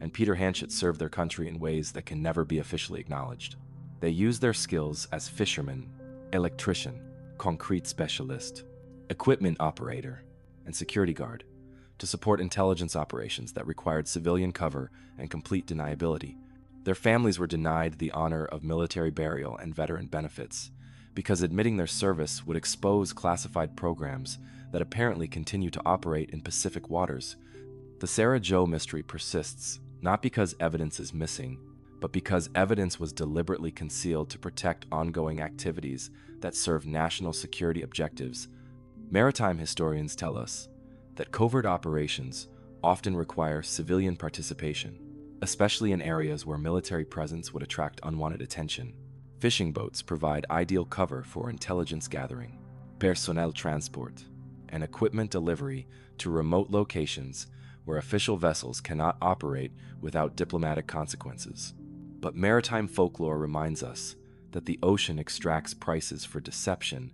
and Peter Hanchett served their country in ways that can never be officially acknowledged. They used their skills as fisherman, electrician, concrete specialist, equipment operator, and security guard to support intelligence operations that required civilian cover and complete deniability. Their families were denied the honor of military burial and veteran benefits because admitting their service would expose classified programs that apparently continue to operate in Pacific waters. The Sarah Jo mystery persists, not because evidence is missing, but because evidence was deliberately concealed to protect ongoing activities that serve national security objectives. Maritime historians tell us that covert operations often require civilian participation, especially in areas where military presence would attract unwanted attention. Fishing boats provide ideal cover for intelligence gathering, personnel transport, and equipment delivery to remote locations where official vessels cannot operate without diplomatic consequences. But maritime folklore reminds us that the ocean extracts prices for deception,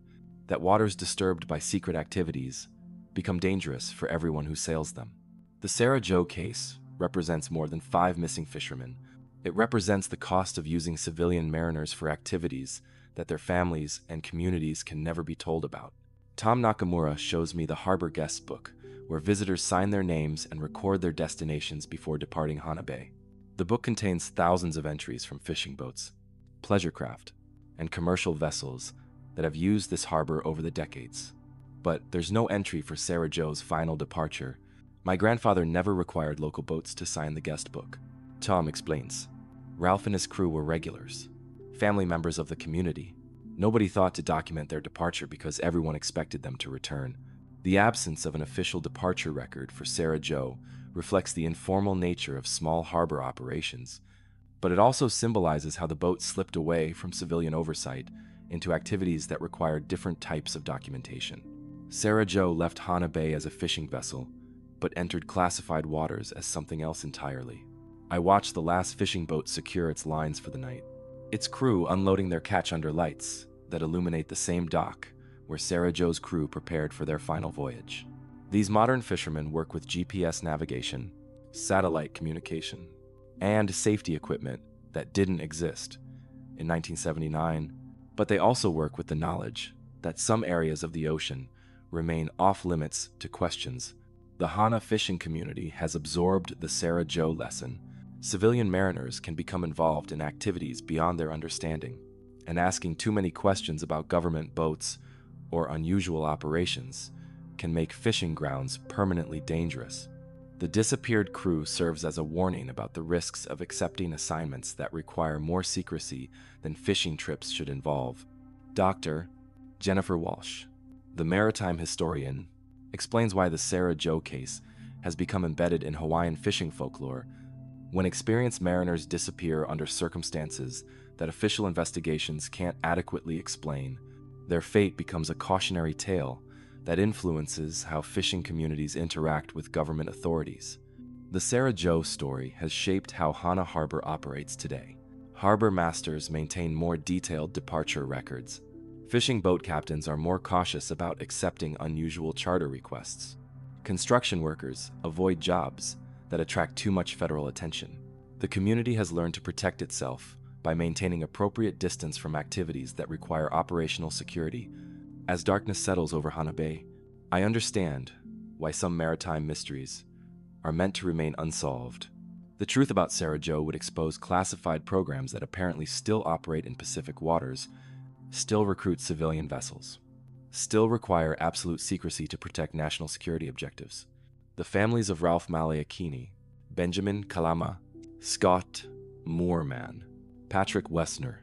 that waters disturbed by secret activities become dangerous for everyone who sails them. The Sarah Jo case represents more than 5 missing fishermen. It represents the cost of using civilian mariners for activities that their families and communities can never be told about. Tom Nakamura shows me the Harbor Guest Book, where visitors sign their names and record their destinations before departing Hana Bay. The book contains thousands of entries from fishing boats, pleasure craft, and commercial vessels that have used this harbor over the decades. But there's no entry for Sarah Jo's final departure. My grandfather never required local boats to sign the guest book. Tom explains. Ralph and his crew were regulars, family members of the community. Nobody thought to document their departure because everyone expected them to return. The absence of an official departure record for Sarah Jo reflects the informal nature of small harbor operations, but it also symbolizes how the boat slipped away from civilian oversight into activities that required different types of documentation. Sarah Jo left Hana Bay as a fishing vessel, but entered classified waters as something else entirely. I watched the last fishing boat secure its lines for the night, its crew unloading their catch under lights that illuminate the same dock where Sarah Jo's crew prepared for their final voyage. These modern fishermen work with GPS navigation, satellite communication, and safety equipment that didn't exist in 1979, but they also work with the knowledge that some areas of the ocean remain off-limits to questions. The Hana fishing community has absorbed the Sarah Jo lesson. Civilian mariners can become involved in activities beyond their understanding, and asking too many questions about government boats or unusual operations can make fishing grounds permanently dangerous. The disappeared crew serves as a warning about the risks of accepting assignments that require more secrecy than fishing trips should involve. Dr. Jennifer Walsh, the maritime historian, explains why the Sarah Joe case has become embedded in Hawaiian fishing folklore. When experienced mariners disappear under circumstances that official investigations can't adequately explain, their fate becomes a cautionary tale that influences how fishing communities interact with government authorities. The Sarah Joe story has shaped how Hana Harbor operates today. Harbor masters maintain more detailed departure records. Fishing boat captains are more cautious about accepting unusual charter requests. Construction workers avoid jobs that attract too much federal attention. The community has learned to protect itself by maintaining appropriate distance from activities that require operational security. As darkness settles over Hana Bay, I understand why some maritime mysteries are meant to remain unsolved. The truth about Sarah Joe would expose classified programs that apparently still operate in Pacific waters, still recruit civilian vessels, still require absolute secrecy to protect national security objectives. The families of Ralph Maliakini, Benjamin Kalama, Scott Moorman, Patrick Wessner,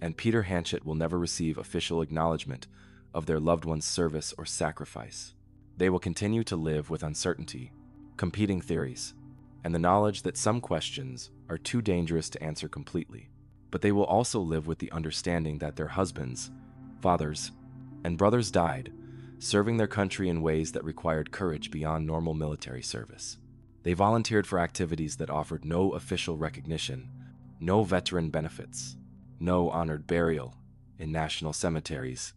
and Peter Hanchett will never receive official acknowledgement of their loved one's service or sacrifice. They will continue to live with uncertainty, competing theories, and the knowledge that some questions are too dangerous to answer completely. But they will also live with the understanding that their husbands, fathers, and brothers died, serving their country in ways that required courage beyond normal military service. They volunteered for activities that offered no official recognition, no veteran benefits, no honored burial in national cemeteries.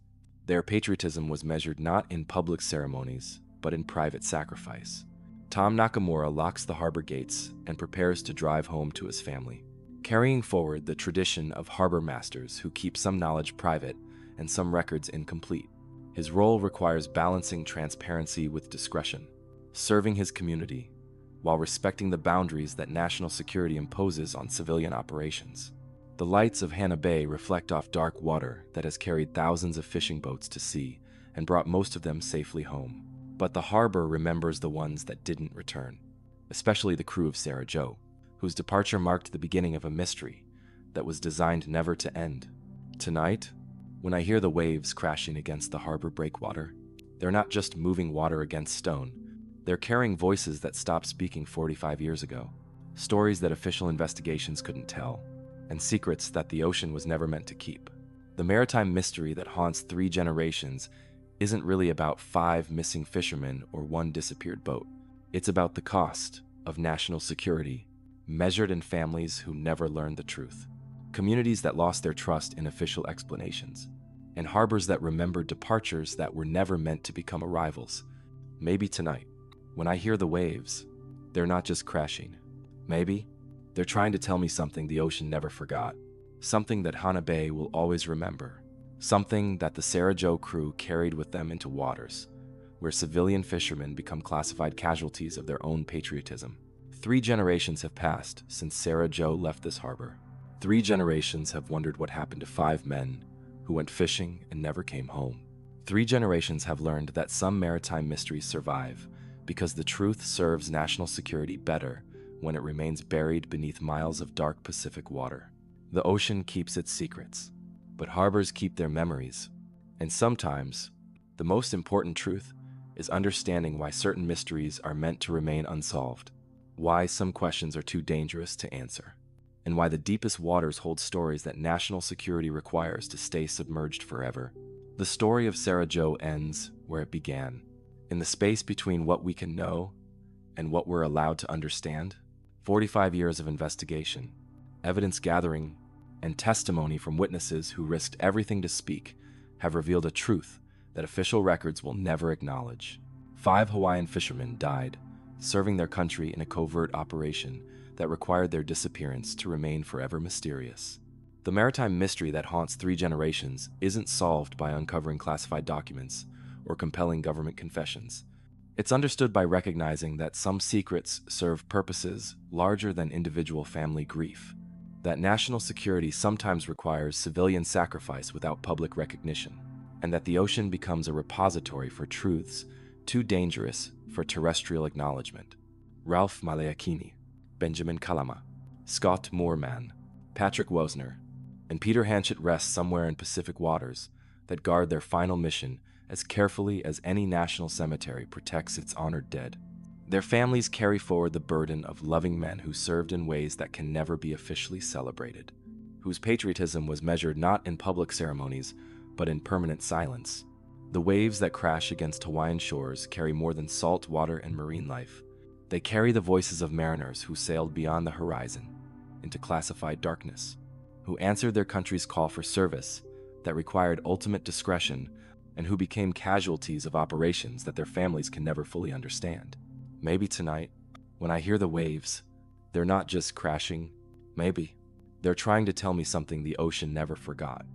Their patriotism was measured not in public ceremonies, but in private sacrifice. Tom Nakamura locks the harbor gates and prepares to drive home to his family, carrying forward the tradition of harbor masters who keep some knowledge private and some records incomplete. His role requires balancing transparency with discretion, serving his community while respecting the boundaries that national security imposes on civilian operations. The lights of Hana Bay reflect off dark water that has carried thousands of fishing boats to sea and brought most of them safely home. But the harbor remembers the ones that didn't return, especially the crew of Sarah Joe, whose departure marked the beginning of a mystery that was designed never to end. Tonight, when I hear the waves crashing against the harbor breakwater, they're not just moving water against stone. They're carrying voices that stopped speaking 45 years ago, stories that official investigations couldn't tell, and secrets that the ocean was never meant to keep. The maritime mystery that haunts 3 generations isn't really about 5 missing fishermen or 1 disappeared boat. It's about the cost of national security, measured in families who never learned the truth, communities that lost their trust in official explanations, and harbors that remembered departures that were never meant to become arrivals. Maybe tonight, when I hear the waves, they're not just crashing. Maybe they're trying to tell me something the ocean never forgot, something that Hana Bay will always remember, something that the Sarah Joe crew carried with them into waters, where civilian fishermen become classified casualties of their own patriotism. 3 generations have passed since Sarah Joe left this harbor. 3 generations have wondered what happened to 5 men who went fishing and never came home. 3 generations have learned that some maritime mysteries survive because the truth serves national security better when it remains buried beneath miles of dark Pacific water. The ocean keeps its secrets, but harbors keep their memories. And sometimes, the most important truth is understanding why certain mysteries are meant to remain unsolved, why some questions are too dangerous to answer, and why the deepest waters hold stories that national security requires to stay submerged forever. The story of Sarah Joe ends where it began, in the space between what we can know and what we're allowed to understand. 45 years of investigation, evidence gathering, and testimony from witnesses who risked everything to speak have revealed a truth that official records will never acknowledge. 5 Hawaiian fishermen died, serving their country in a covert operation that required their disappearance to remain forever mysterious. The maritime mystery that haunts 3 generations isn't solved by uncovering classified documents or compelling government confessions. It's understood by recognizing that some secrets serve purposes larger than individual family grief. that national security sometimes requires civilian sacrifice without public recognition, and that the ocean becomes a repository for truths too dangerous for terrestrial acknowledgement. Ralph Maleakini, Benjamin Kalama, Scott Moorman, Patrick Wosner, and Peter Hanchett rest somewhere in Pacific waters that guard their final mission as carefully as any national cemetery protects its honored dead. Their families carry forward the burden of loving men who served in ways that can never be officially celebrated, whose patriotism was measured not in public ceremonies, but in permanent silence. The waves that crash against Hawaiian shores carry more than salt water and marine life. They carry the voices of mariners who sailed beyond the horizon, into classified darkness, who answered their country's call for service that required ultimate discretion, and who became casualties of operations that their families can never fully understand. Maybe tonight, when I hear the waves, they're not just crashing. Maybe they're trying to tell me something the ocean never forgot.